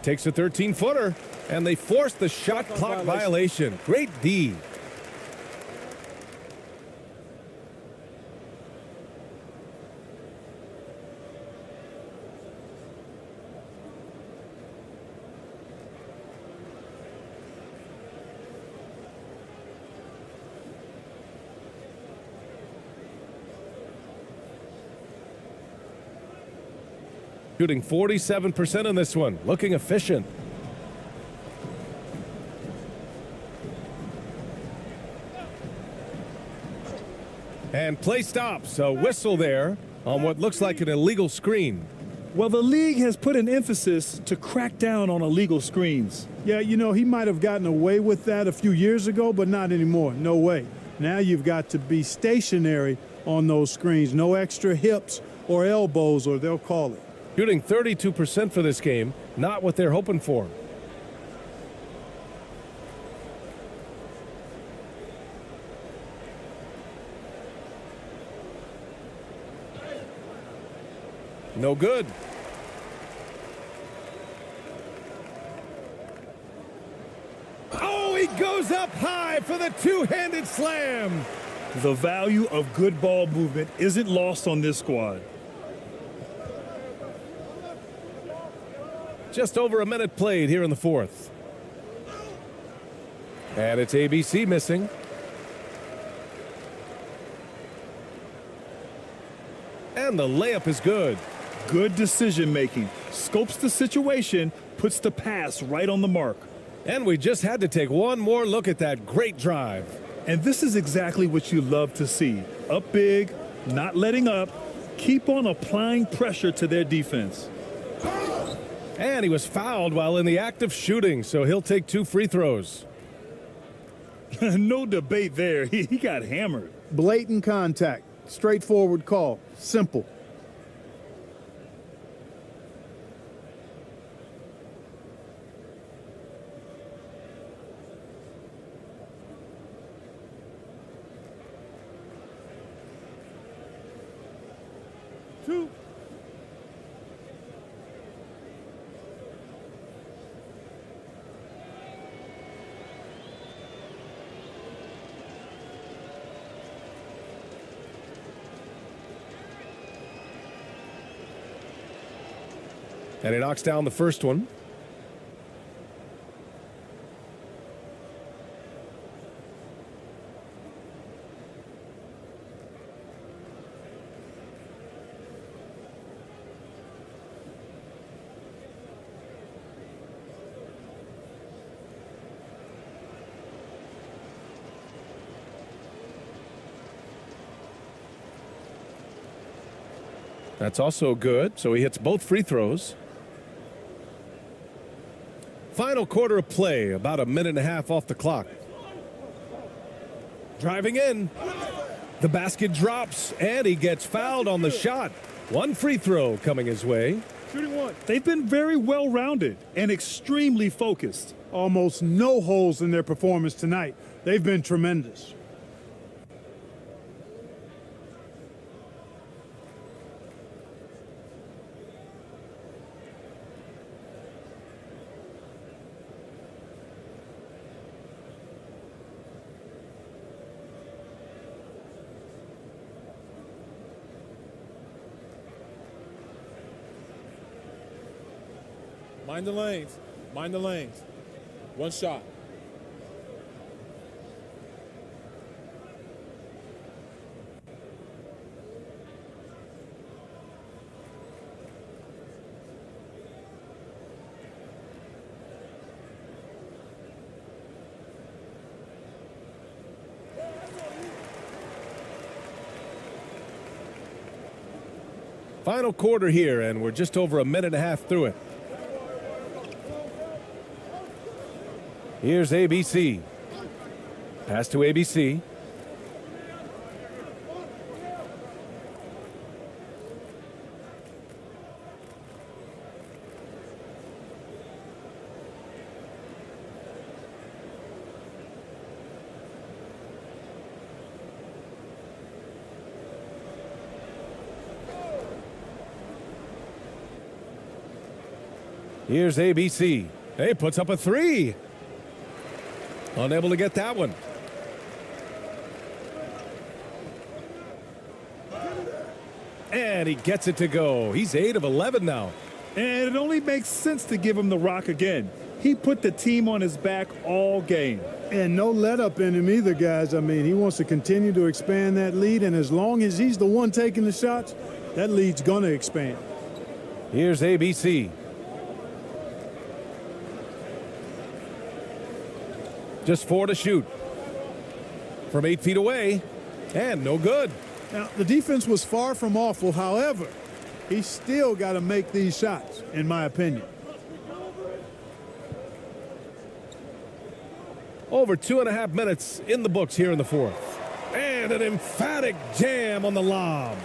Takes a 13-footer, and they force the shot clock violation. Great D. Shooting 47% on this one, looking efficient. And play stops, a whistle there on what looks like an illegal screen. Well, the league has put an emphasis to crack down on illegal screens. Yeah, you know, he might have gotten away with that a few years ago, but not anymore. No way. Now you've got to be stationary on those screens. No extra hips or elbows, or they'll call it. Shooting 32% for this game, not what they're hoping for. No good. Oh, he goes up high for the two-handed slam. The value of good ball movement isn't lost on this squad. Just over a minute played here in the fourth. And it's ABC missing. And the layup is good. Good decision making. Scopes the situation, puts the pass right on the mark. And we just had to take one more look at that great drive. And this is exactly what you love to see. Up big, not letting up, keep on applying pressure to their defense. And he was fouled while in the act of shooting, so he'll take 2 free throws. No debate there. He got hammered. Blatant contact. Straightforward call. Simple. Two. And he knocks down the first one. That's also good, so he hits both free throws. Final quarter of play, about a minute and a half off the clock. Driving in. The basket drops, and he gets fouled on the shot. One free throw coming his way. Shooting one. They've been very well-rounded and extremely focused. Almost no holes in their performance tonight. They've been tremendous. Mind the lanes. Mind the lanes. One shot. Final quarter here, and we're just over a minute and a half through it. Here's ABC. Pass to ABC. Here's ABC. Hey, puts up a three. Unable to get that one. And he gets it to go. He's 8 of 11 now. And it only makes sense to give him the rock again. He put the team on his back all game. And no let up in him either, guys. I mean, he wants to continue to expand that lead, and as long as he's the one taking the shots, that lead's going to expand. Here's ABC. Just 4 to shoot. From 8 feet away, and no good. Now, the defense was far from awful. However, he's still got to make these shots, in my opinion. Over 2.5 minutes in the books here in the fourth. And an emphatic jam on the lob.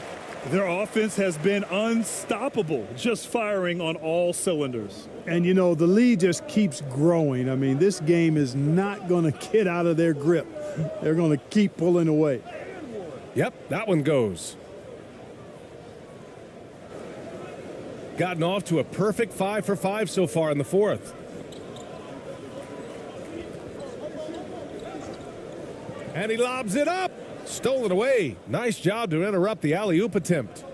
Their offense has been unstoppable, just firing on all cylinders. And, you know, the lead just keeps growing. I mean, this game is not going to get out of their grip. They're going to keep pulling away. Yep, that one goes. Gotten off to a perfect 5 for 5 so far in the fourth. And he lobs it up. Stolen away. Nice job to interrupt the alley-oop attempt.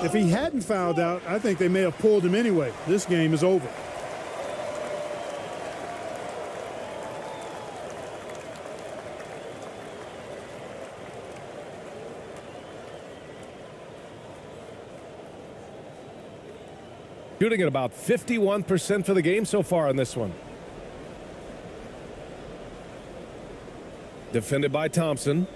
If he hadn't fouled out, I think they may have pulled him anyway. This game is over. Shooting at about 51% for the game so far in this one. Defended by Thompson.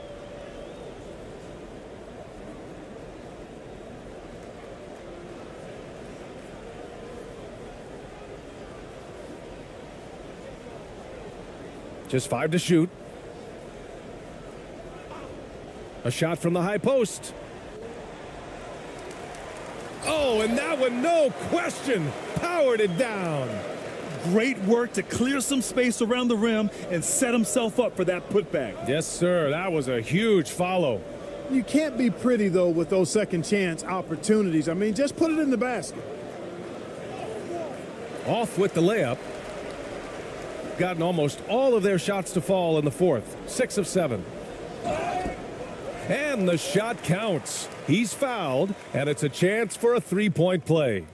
Just 5 to shoot. A shot from the high post. Oh, and that one, no question, powered it down. Great work to clear some space around the rim and set himself up for that putback. Yes, sir. That was a huge follow. You can't be pretty, though, with those second chance opportunities. I mean, just put it in the basket. Off with the layup. Gotten almost all of their shots to fall in the fourth. 6 of 7. And the shot counts. He's fouled, and it's a chance for a three-point play.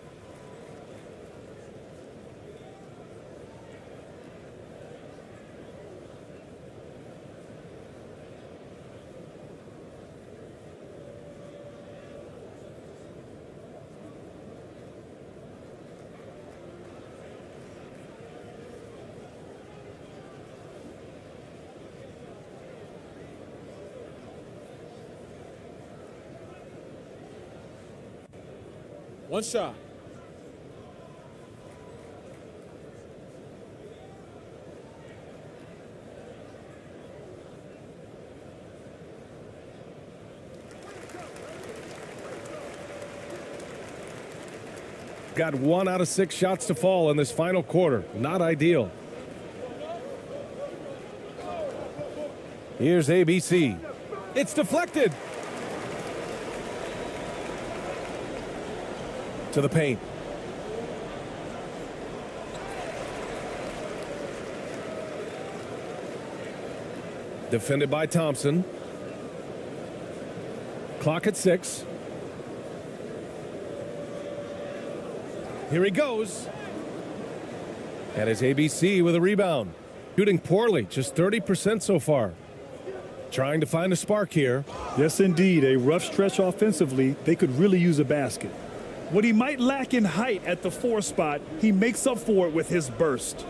One shot. got 1 out of 6 shots to fall in this final quarter. Not ideal. Here's ABC. It's deflected. To the paint. Defended by Thompson. Clock at 6. Here he goes. And it's ABC with a rebound. Shooting poorly, just 30% so far. Trying to find a spark here. Yes, indeed. A rough stretch offensively. They could really use a basket. What he might lack in height at the 4 spot, he makes up for it with his burst.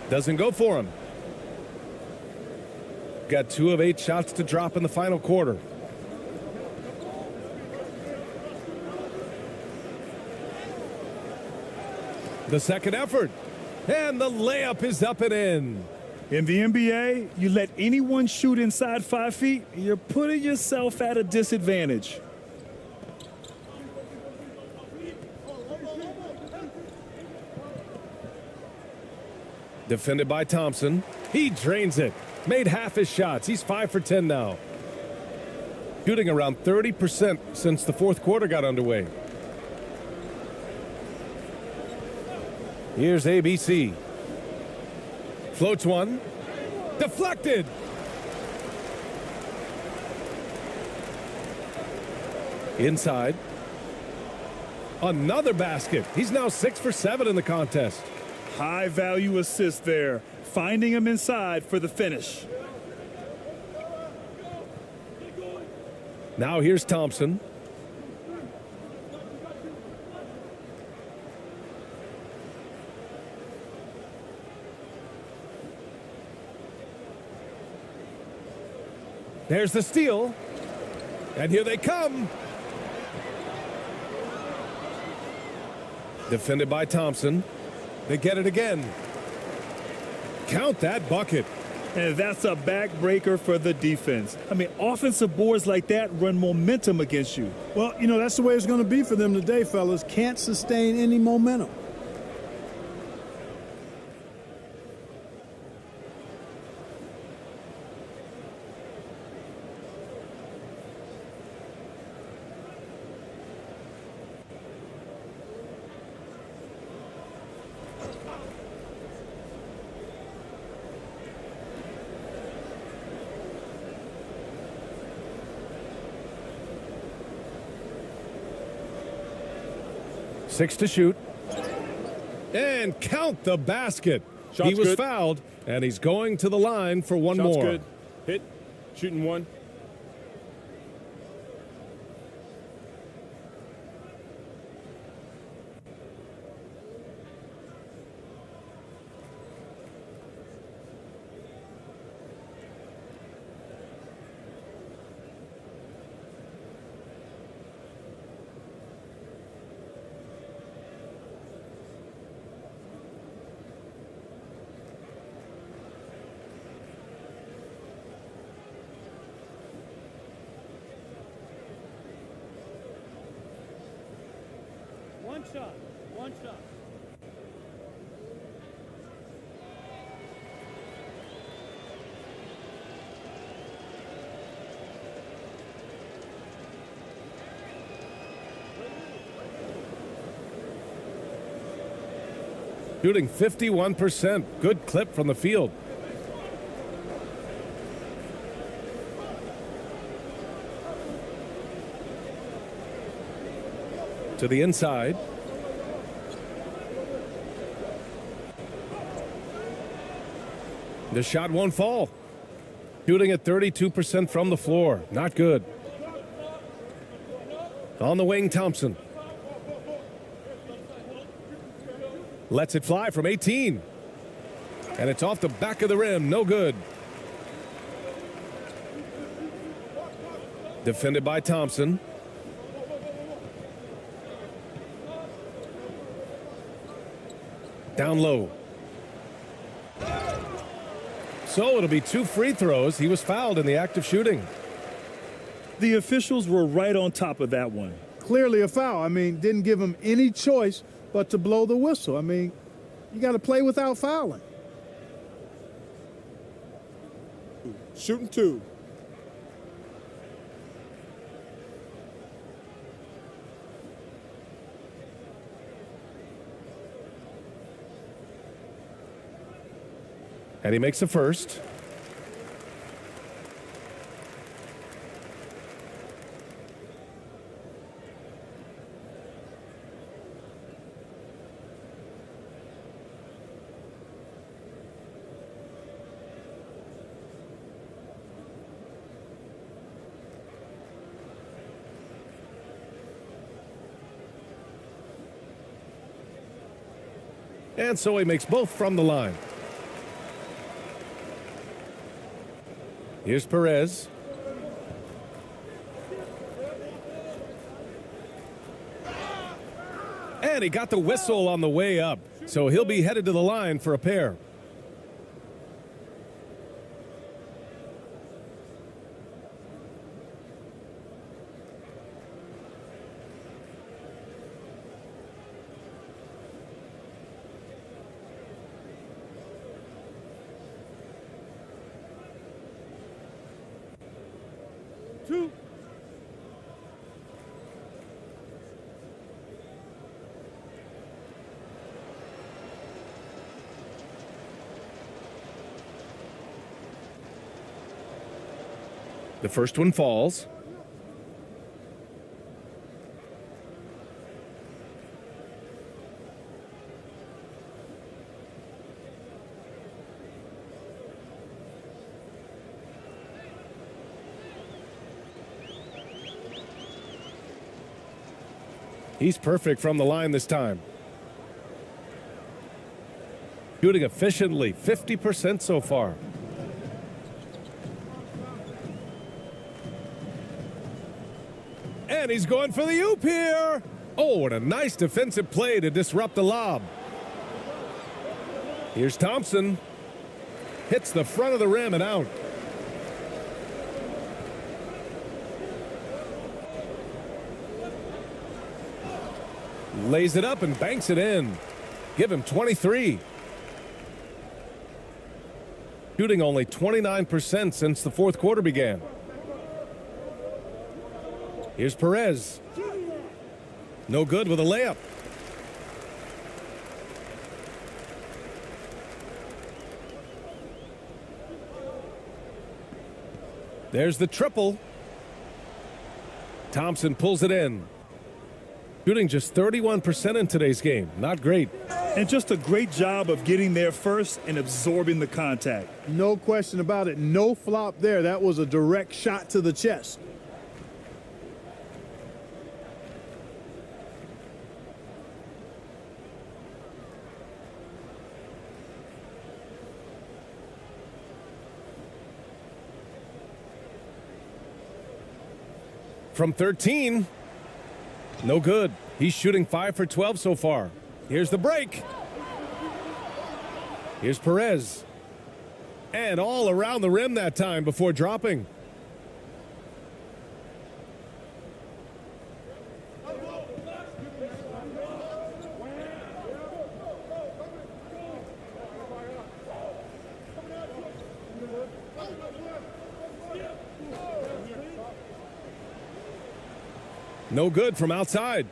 Doesn't go for him. Got 2 of 8 shots to drop in the final quarter. The second effort. And the layup is up and in. In the NBA, you let anyone shoot inside 5 feet, you're putting yourself at a disadvantage. Defended by Thompson. He drains it. Made half his shots. He's 5 for 10 now. Shooting around 30% since the fourth quarter got underway. Here's ABC. Floats one. Deflected. Inside. Another basket. He's now 6 for 7 in the contest. High value assist there. Finding him inside for the finish. Now here's Thompson. There's the steal. And here they come. Defended by Thompson. They get it again. Count that bucket. And that's a backbreaker for the defense. I mean, offensive boards like that run momentum against you. Well, you know, that's the way it's going to be for them today, fellas. Can't sustain any momentum. Six to shoot. And count the basket. Shot's he was good. fouled, and he's going to the line for one Shot's more. good. Hit. Shooting one. One shot. One shot. Shooting 51%. Good clip from the field. To the inside. The shot won't fall. Shooting at 32% from the floor. Not good. On the wing, Thompson. Lets it fly from 18. And it's off the back of the rim. No good. Defended by Thompson. Down low. So it'll be 2 free throws. He was fouled in the act of shooting. The officials were right on top of that one. Clearly a foul. I mean, didn't give him any choice but to blow the whistle. I mean, you got to play without fouling. Shooting 2. And he makes the first. And so he makes both from the line. Here's Perez. And he got the whistle on the way up. So he'll be headed to the line for a pair. The first one falls. He's perfect from the line this time. Shooting efficiently, 50% so far. And he's going for the oop here. Oh, and a nice defensive play to disrupt the lob. Here's Thompson. Hits the front of the rim and out. Lays it up and banks it in. Give him 23. Shooting only 29% since the fourth quarter began. Here's Perez. No good with a layup. There's the triple. Thompson pulls it in. Shooting just 31% in today's game. Not great. And just a great job of getting there first and absorbing the contact. No question about it. No flop there. That was a direct shot to the chest. From 13. No good. He's shooting 5 for 12 so far. Here's the break. Here's Perez. And all around the rim that time before dropping. No good from outside.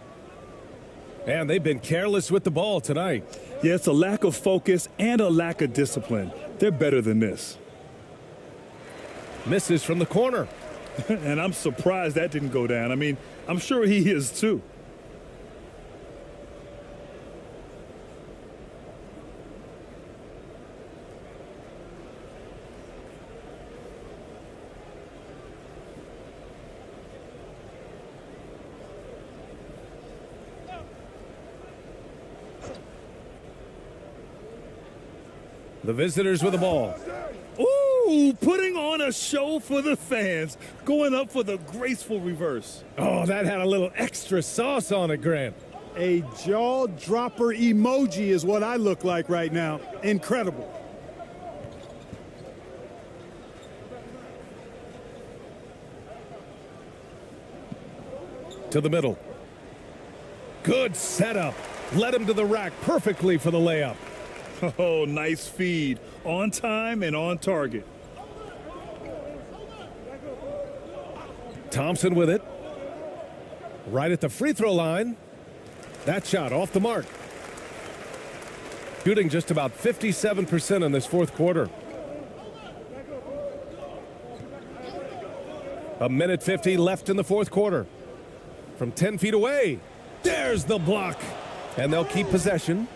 And they've been careless with the ball tonight. Yeah, it's a lack of focus and a lack of discipline. They're better than this. Misses from the corner. And I'm surprised that didn't go down. I mean, I'm sure he is too. The visitors with the ball. Ooh, putting on a show for the fans. Going up for the graceful reverse. Oh, that had a little extra sauce on it, Grant. A jaw dropper emoji is what I look like right now. Incredible. To the middle. Good setup. Led him to the rack perfectly for the layup. Oh, nice feed. On time and on target. Thompson with it. Right at the free throw line. That shot off the mark. Shooting just about 57% in this fourth quarter. A minute 50 left in the fourth quarter. From 10 feet away. There's the block. And they'll keep possession.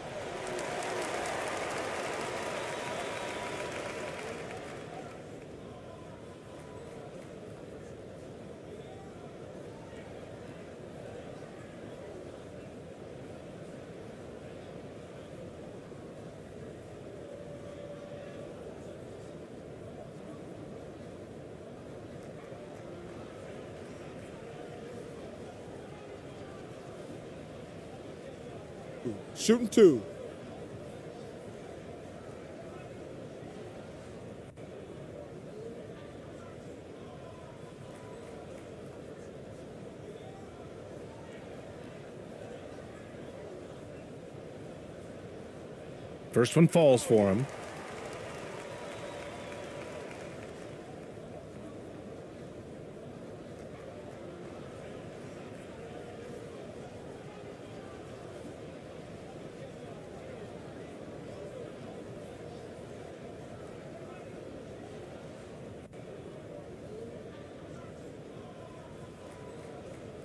Shooting two. First one falls for him.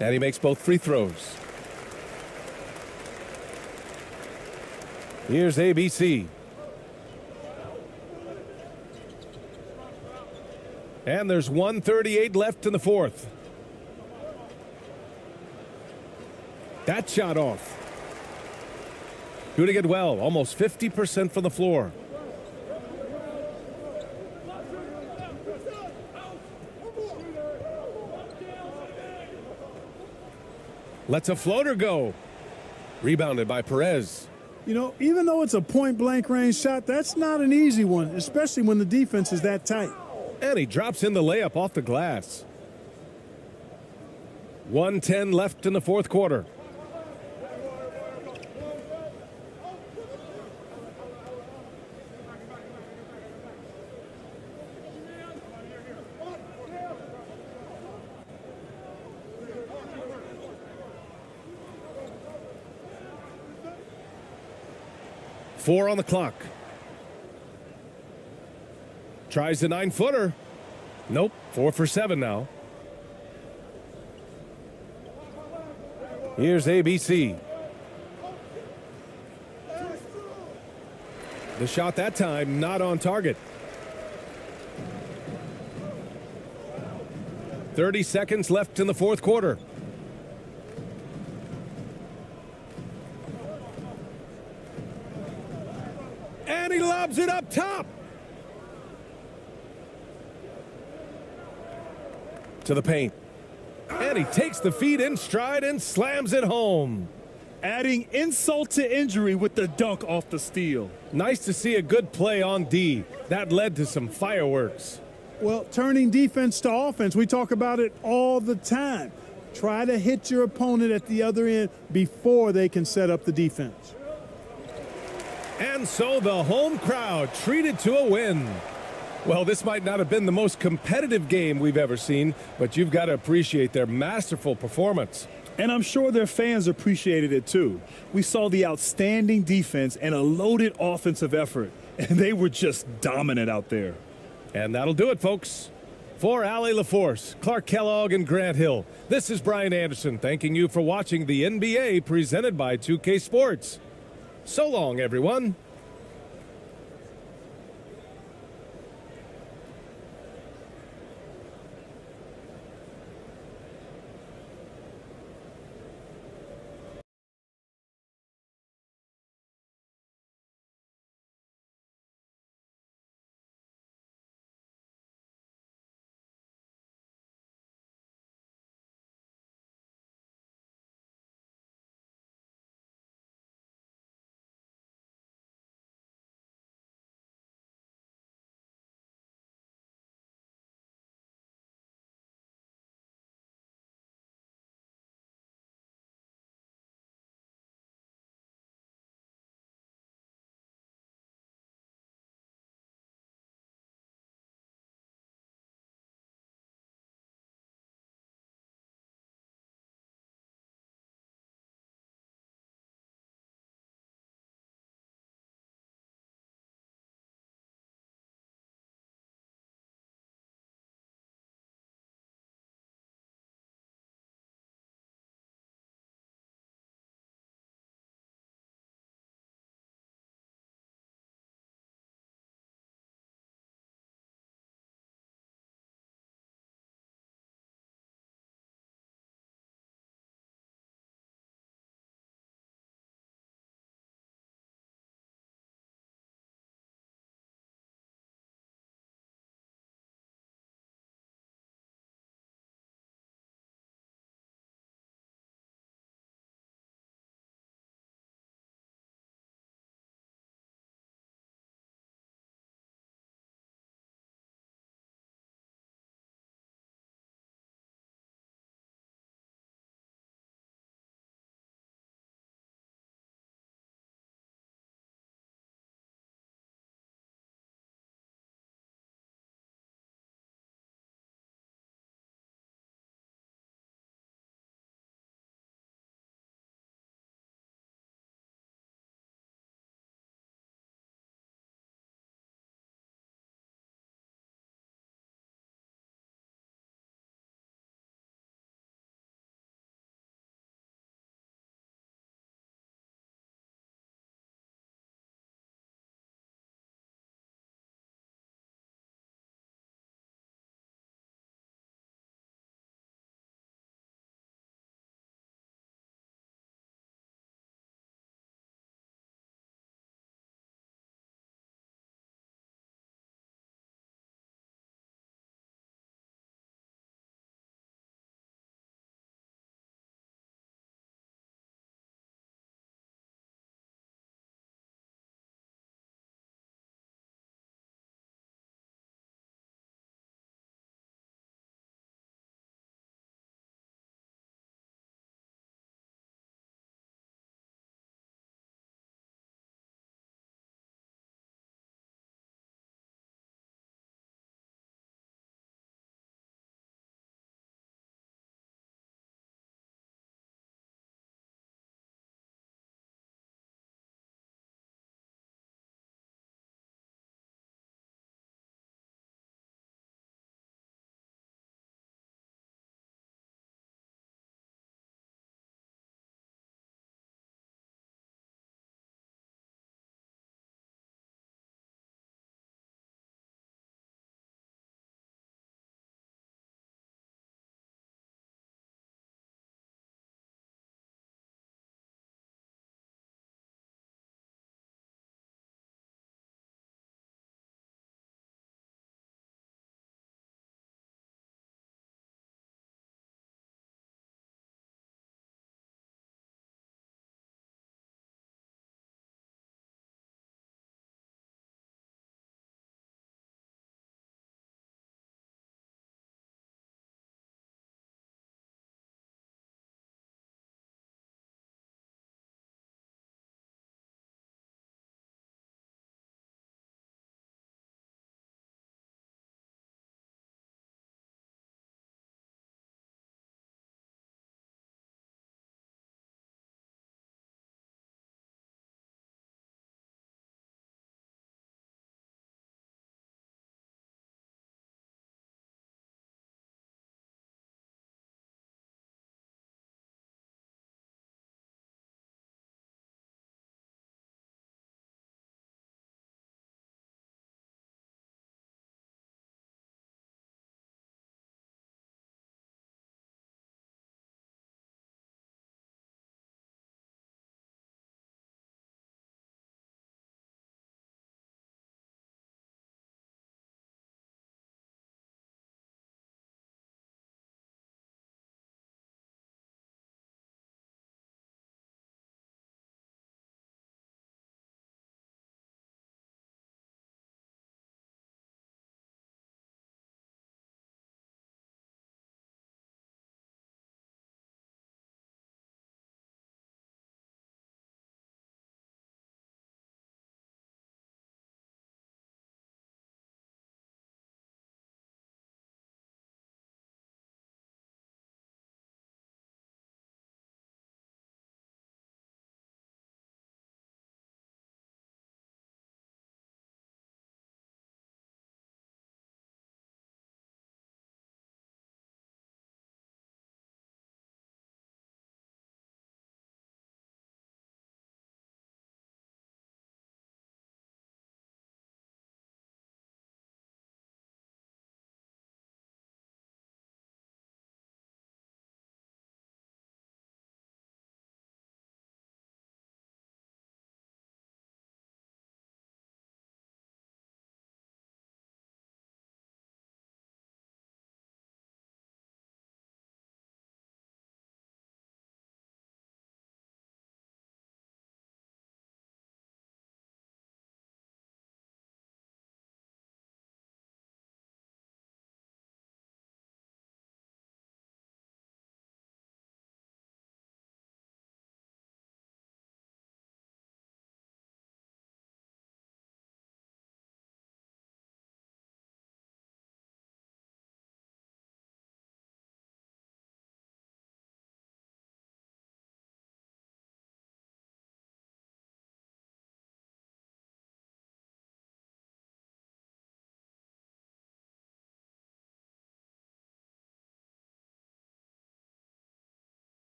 And he makes both free throws. Here's ABC. And there's 1:38 left in the fourth. That shot off. Shooting it well, almost 50% from the floor. Lets a floater go. Rebounded by Perez. You know, even though it's a point-blank range shot, that's not an easy one, especially when the defense is that tight. And he drops in the layup off the glass. 1:10 left in the fourth quarter. Four on the clock. Tries the 9-footer. Nope, 4 for 7 now. Here's ABC. The shot that time not on target. 30 seconds left in the fourth quarter. And he lobs it up top. To the paint. And he takes the feed in stride and slams it home. Adding insult to injury with the dunk off the steal. Nice to see a good play on D. That led to some fireworks. Well, turning defense to offense, we talk about it all the time. Try to hit your opponent at the other end before they can set up the defense. And so the home crowd treated to a win. Well, this might not have been the most competitive game we've ever seen, but you've got to appreciate their masterful performance. And I'm sure their fans appreciated it too. We saw the outstanding defense and a loaded offensive effort, and they were just dominant out there. And that'll do it, folks. For Allie LaForce, Clark Kellogg, and Grant Hill, this is Brian Anderson thanking you for watching the NBA presented by 2K Sports. So long, everyone.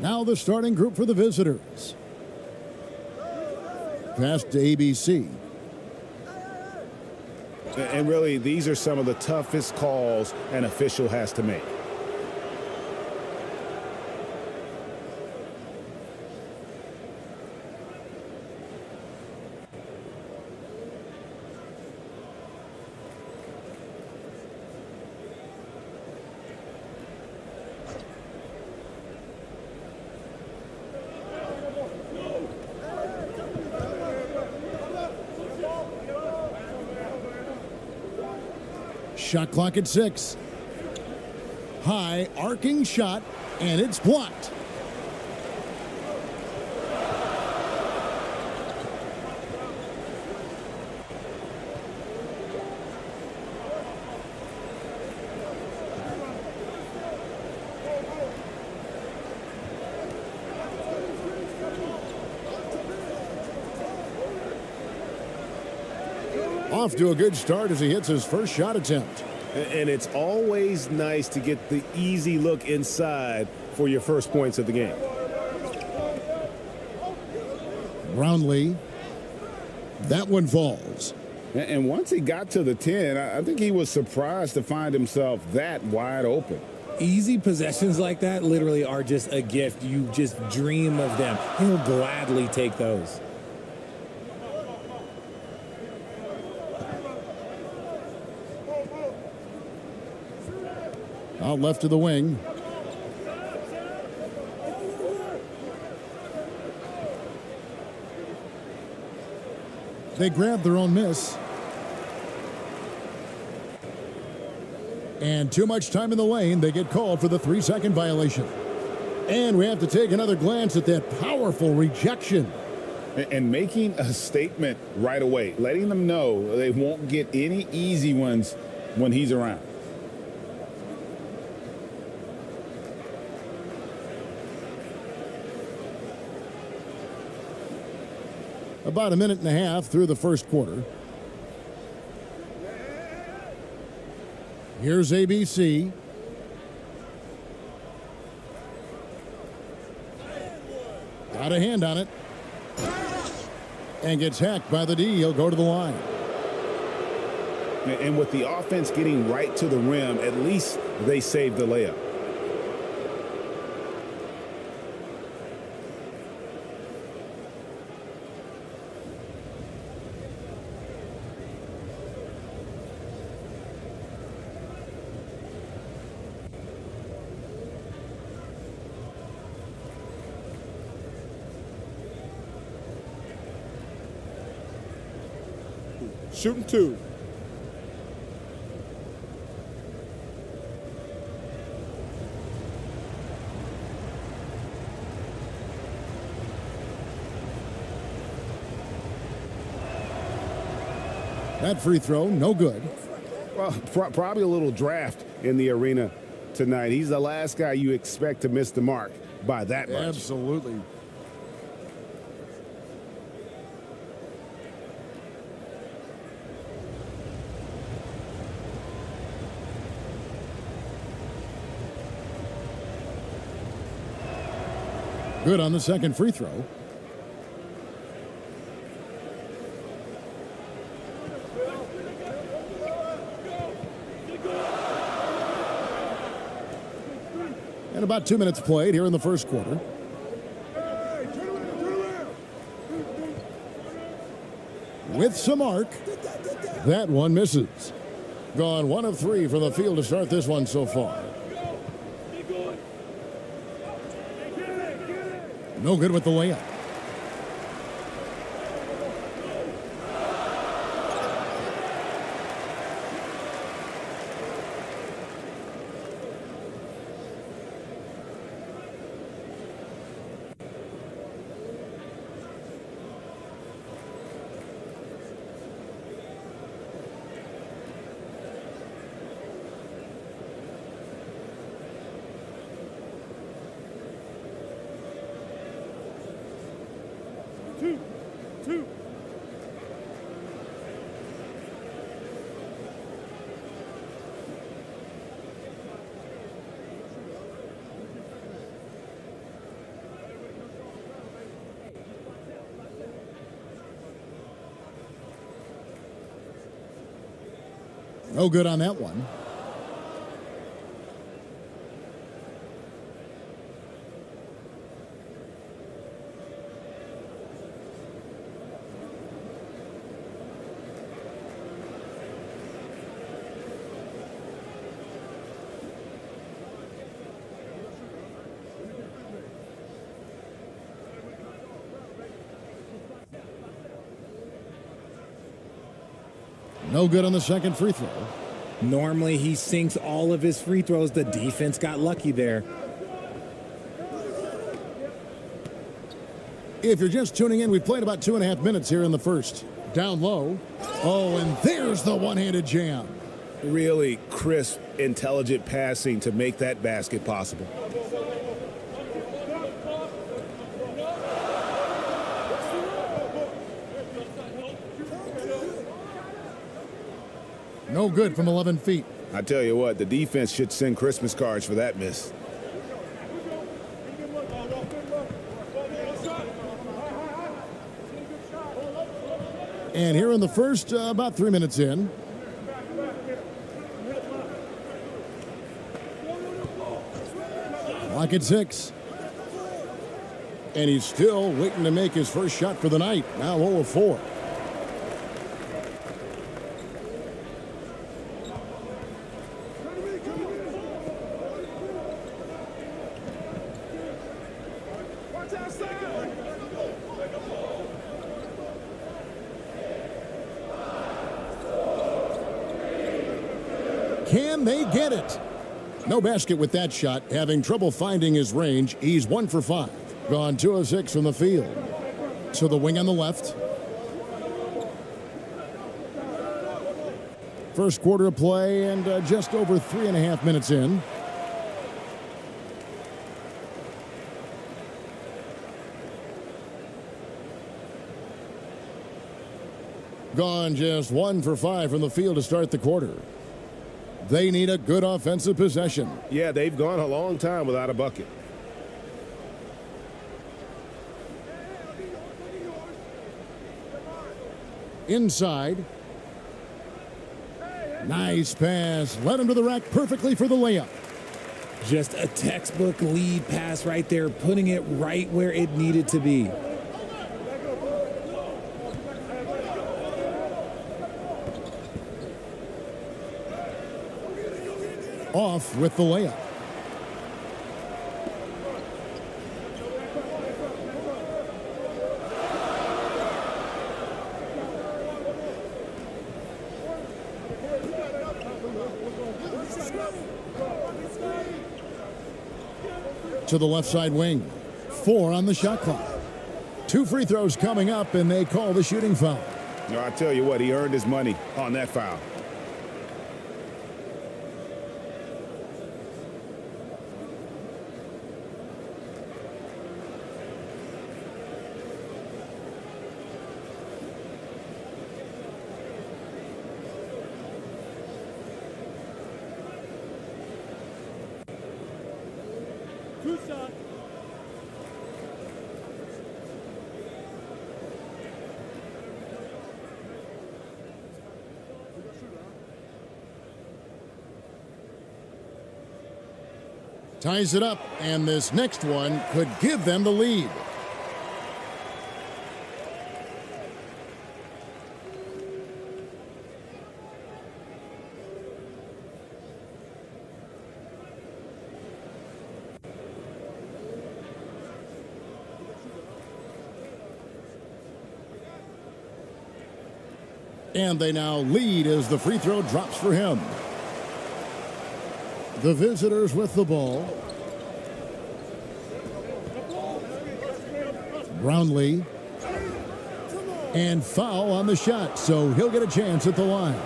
Now the starting group for the visitors. Pass to ABC. And really, these are some of the toughest calls an official has to make. Shot clock at 6. High arcing shot, and it's blocked. Off to a good start as he hits his first shot attempt. And it's always nice to get the easy look inside for your first points of the game. Brownlee. That one falls. And once he got to the 10, I think he was surprised to find himself that wide open. Easy possessions like that literally are just a gift. You just dream of them. He'll gladly take those. Out left to the wing. They grab their own miss. And too much time in the lane. They get called for the 3-second violation. And we have to take another glance at that powerful rejection. And making a statement right away, letting them know they won't get any easy ones when he's around. About a minute and a half through the first quarter. Here's ABC. Got a hand on it. And gets hacked by the D. He'll go to the line. And with the offense getting right to the rim, at least they saved the layup. Shooting 2. That free throw, no good. Well, probably a little draft in the arena tonight. He's the last guy you expect to miss the mark by that much. Absolutely. Good on the second free throw. And about 2 minutes played here in the first quarter. With some arc. That one misses. Gone 1 of 3 from the field to start this one so far. No good with the layup. No good on that one. No good on the second free throw. Normally he sinks all of his free throws. The defense got lucky there. If you're just tuning in, we've played about 2.5 minutes here in the first. Down low. Oh, and there's the one-handed jam. Really crisp, intelligent passing to make that basket possible. No good from 11 feet. I tell you what, the defense should send Christmas cards for that miss. And here in the first, about 3 minutes in. Clock at 6. And he's still waiting to make his first shot for the night. Now 0 of 4. Can they get it? No basket with that shot. Having trouble finding his range. He's 1 for 5. Gone 2 of 6 from the field. So the wing on the left. First quarter of play and just over 3.5 minutes in. Gone just 1 for 5 from the field to start the quarter. They need a good offensive possession. Yeah, they've gone a long time without a bucket. Inside. Nice pass. Led him to the rack perfectly for the layup. Just a textbook lead pass right there, putting it right where it needed to be. Off with the layup. To the left side wing. 4 on the shot clock. 2 free throws coming up, and they call the shooting foul. No, I tell you what, he earned his money on that foul. Ties it up, and this next one could give them the lead. And they now lead as the free throw drops for him. The visitors with the ball. Brownlee. And foul on the shot, so he'll get a chance at the line.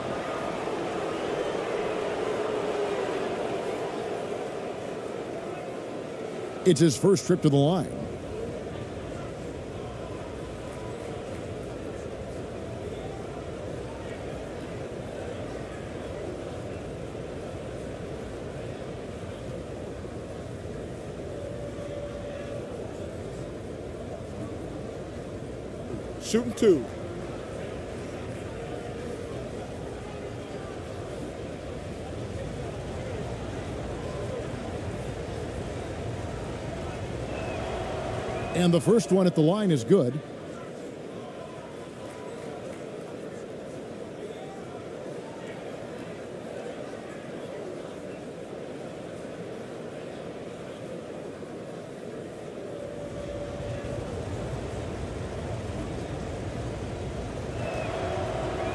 It's his first trip to the line. Shooting 2. And the first one at the line is good.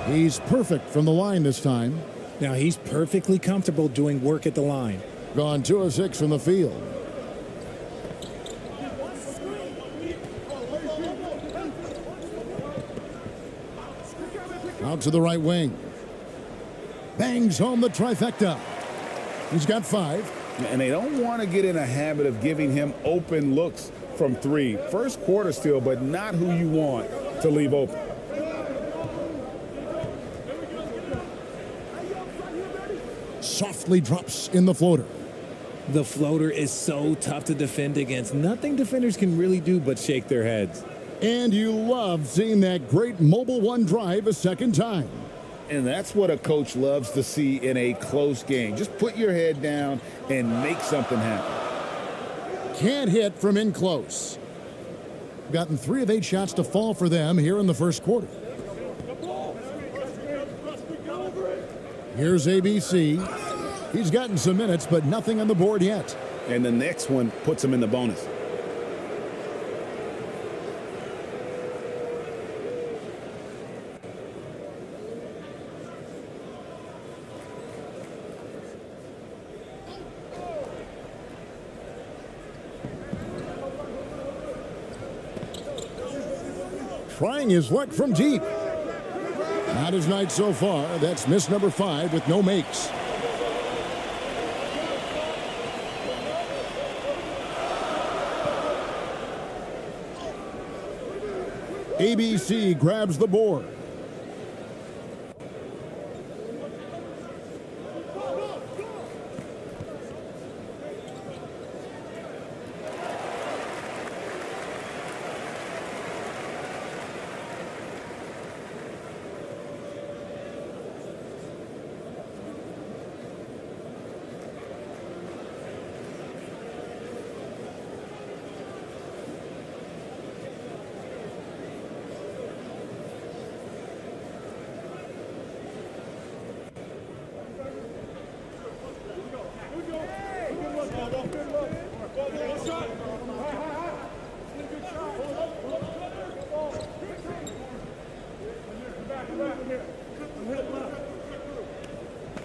He's perfect from the line this time. Now he's perfectly comfortable doing work at the line. Gone 2 of 6 from the field. Out to the right wing. Bangs home the trifecta. He's got 5. And they don't want to get in a habit of giving him open looks from 3. First quarter still, but not who you want to leave open. Softly drops in the floater. The floater is so tough to defend against. Nothing defenders can really do but shake their heads. And you love seeing that great mobile one drive a second time. And that's what a coach loves to see in a close game. Just put your head down and make something happen. Can't hit from in close. Gotten 3 of 8 shots to fall for them here in the first quarter. Here's ABC. He's gotten some minutes, but nothing on the board yet. And the next one puts him in the bonus. Trying his luck from deep. Not his night so far. That's miss number 5 with no makes. ABC grabs the board.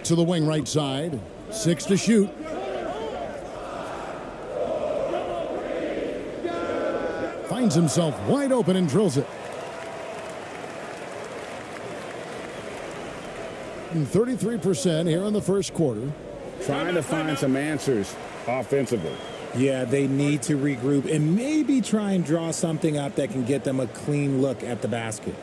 To the wing right side. 6 to shoot. Finds himself wide open and drills it. And 33% here in the first quarter. Trying to find some answers offensively. Yeah, they need to regroup and maybe try and draw something up that can get them a clean look at the basket.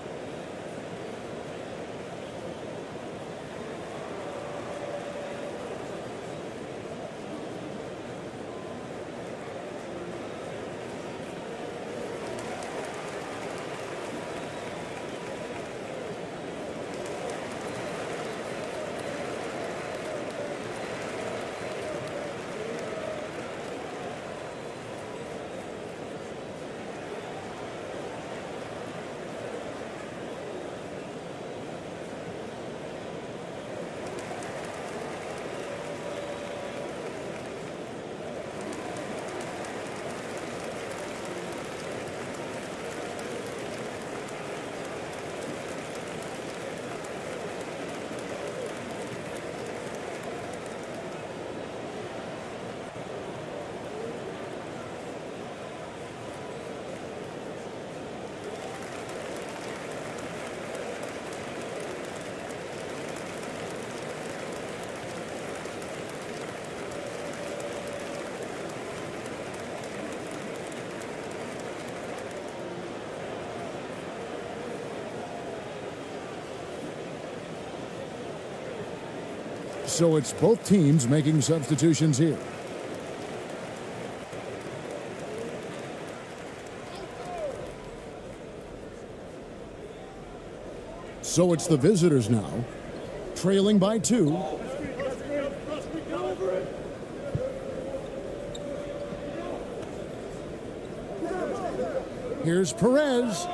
So it's both teams making substitutions here. So it's the visitors now, trailing by 2. Here's Perez.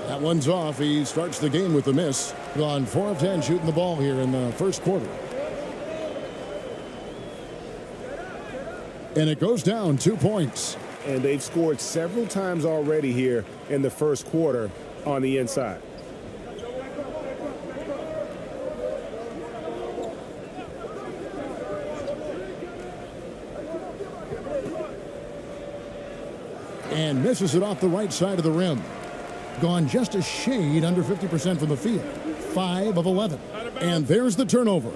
That one's off. He starts the game with a miss. Gone 4 of 10 shooting the ball here in the first quarter. And it goes down 2 points. And they've scored several times already here in the first quarter on the inside. And misses it off the right side of the rim. Gone just a shade under 50% from the field. 5 of 11. And there's the turnover.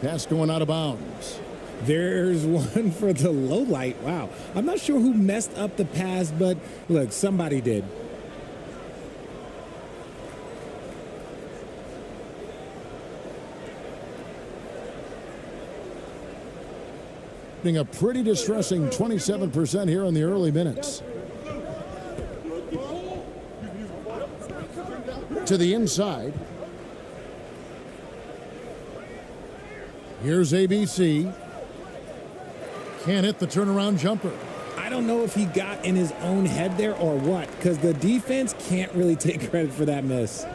Pass going out of bounds. There's one for the low light. Wow. I'm not sure who messed up the pass, but look, somebody did. Being a pretty distressing 27% here in the early minutes. To the inside. Here's ABC. Can't hit the turnaround jumper. I don't know if he got in his own head there or what, because the defense can't really take credit for that miss.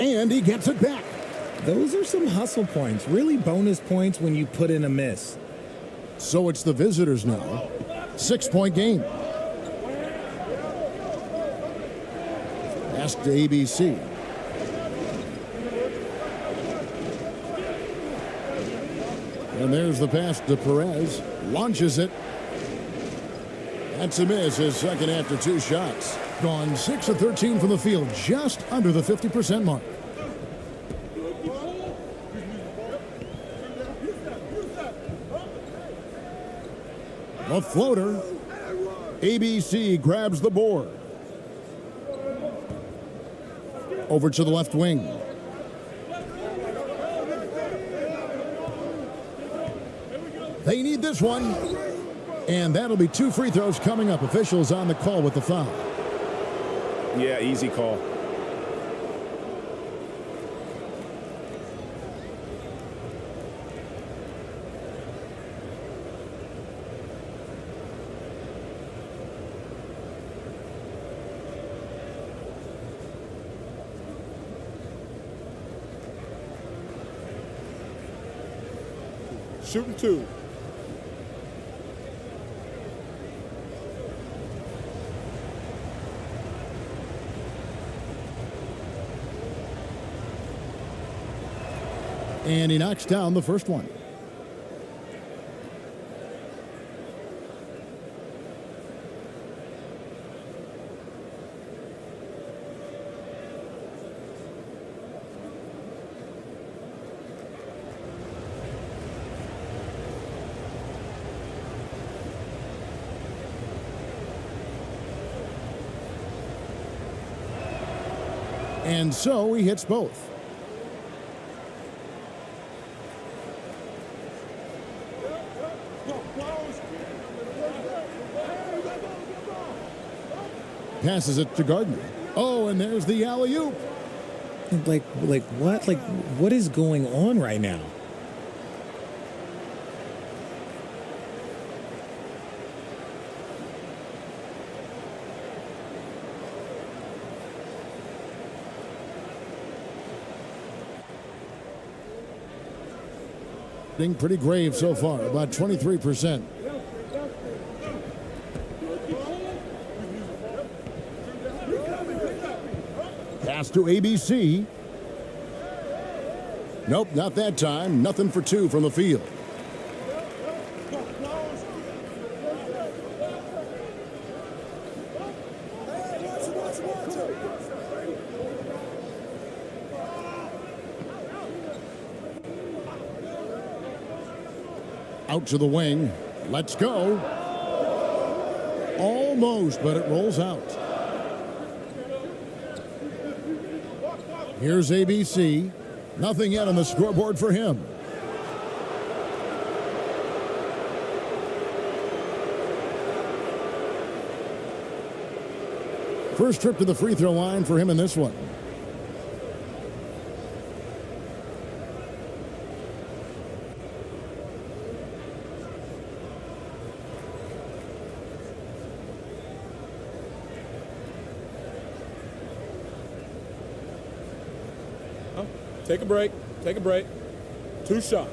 And he gets it back. Those are some hustle points, really bonus points when you put in a miss. So it's the visitors now. 6-point game. Pass to ABC. And there's the pass to Perez. Launches it. That's a miss. His second after 2 shots. Gone 6 of 13 from the field. Just under the 50% mark. A floater. ABC grabs the board. Over to the left wing. They need this one. And that'll be 2 free throws coming up. Officials on the call with the foul. Yeah, easy call. Shooting 2. And he knocks down the first one. And so he hits both. Passes it to Gardner. Oh, and there's the alley-oop. Like what? Like, what is going on right now? Pretty grave so far, about 23%. Pass to ABC. Nope, not that time. Nothing for 2 from the field. Out to the wing. Let's go. Almost, but it rolls out. Here's ABC. Nothing yet on the scoreboard for him. First trip to the free throw line for him in this one. Take a break. Take a break. 2 shots.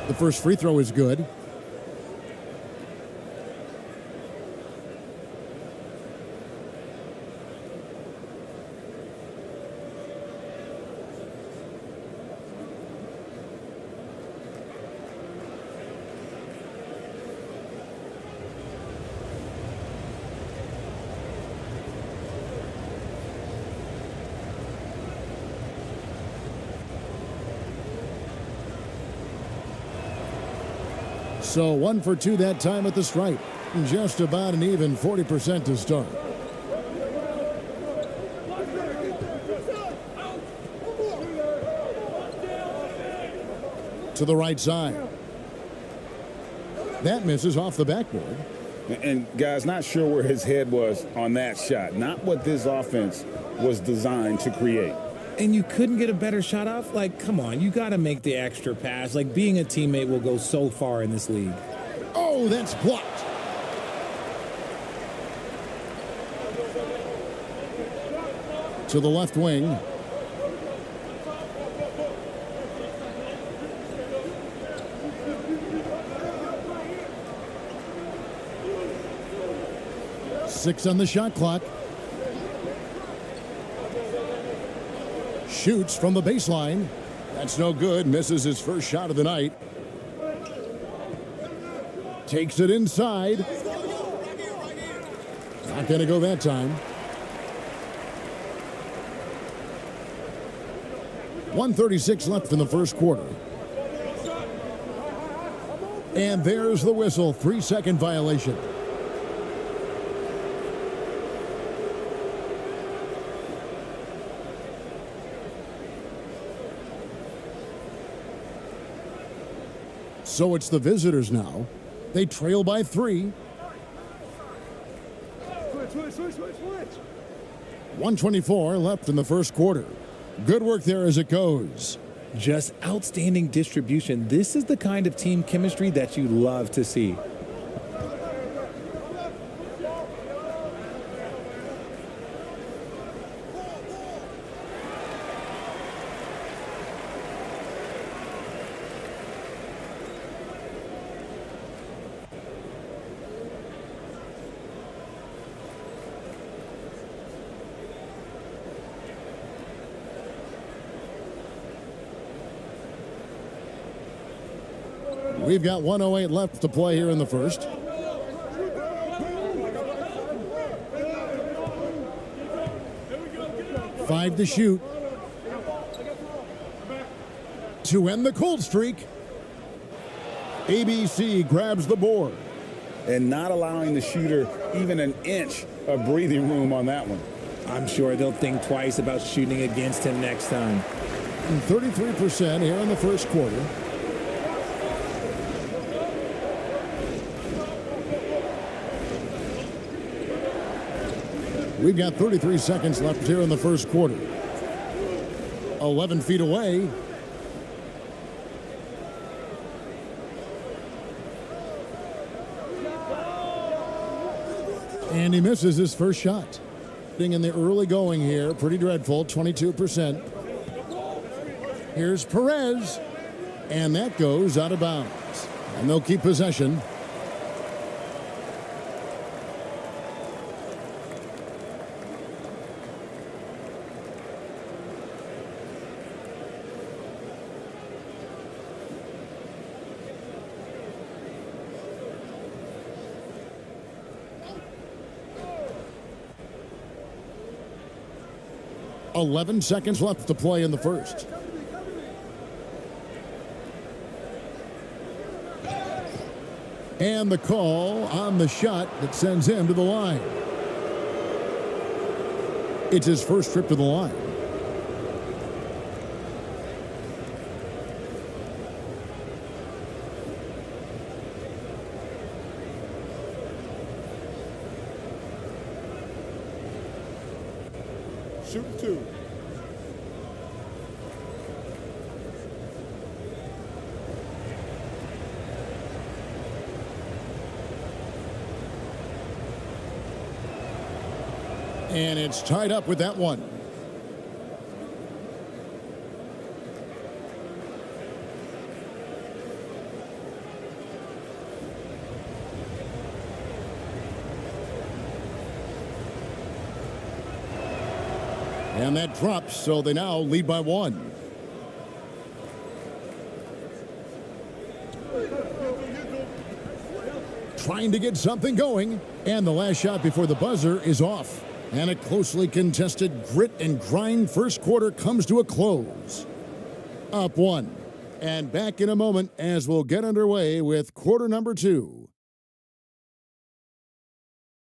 The first free throw is good. So 1 for 2 that time at the stripe. Just about an even 40% to start. To the right side. That misses off the backboard. And guys, not sure where his head was on that shot. Not what this offense was designed to create. And you couldn't get a better shot off? Like, come on, you got to make the extra pass. Like, being a teammate will go so far in this league. Oh, that's blocked. To the left wing. Six on the shot clock. Shoots from the baseline. That's no good. Misses his first shot of the night. Takes it inside. Not going to go that time. 1:36 left in the first quarter. And there's the whistle. 3-second violation. So it's the visitors now. They trail by 3. 1:24 left in the first quarter. Good work there as it goes. Just outstanding distribution. This is the kind of team chemistry that you love to see. We've got 1:08 left to play here in the first. Five to shoot. To end the cold streak. ABC grabs the board. And not allowing the shooter even an inch of breathing room on that one. I'm sure they'll think twice about shooting against him next time. 33% here in the first quarter. We've got 33 seconds left here in the first quarter. 11 feet away. And he misses his first shot. In the early going here, pretty dreadful, 22%. Here's Perez, and that goes out of bounds. And they'll keep possession. .11 seconds left to play in the first. And the call on the shot that sends him to the line. It's his first trip to the line. Shooting 2. And it's tied up with that one. And that drops, so they now lead by 1. Trying to get something going, and the last shot before the buzzer is off. And a closely contested grit and grind first quarter comes to a close. Up 1. And back in a moment as we'll get underway with quarter number 2.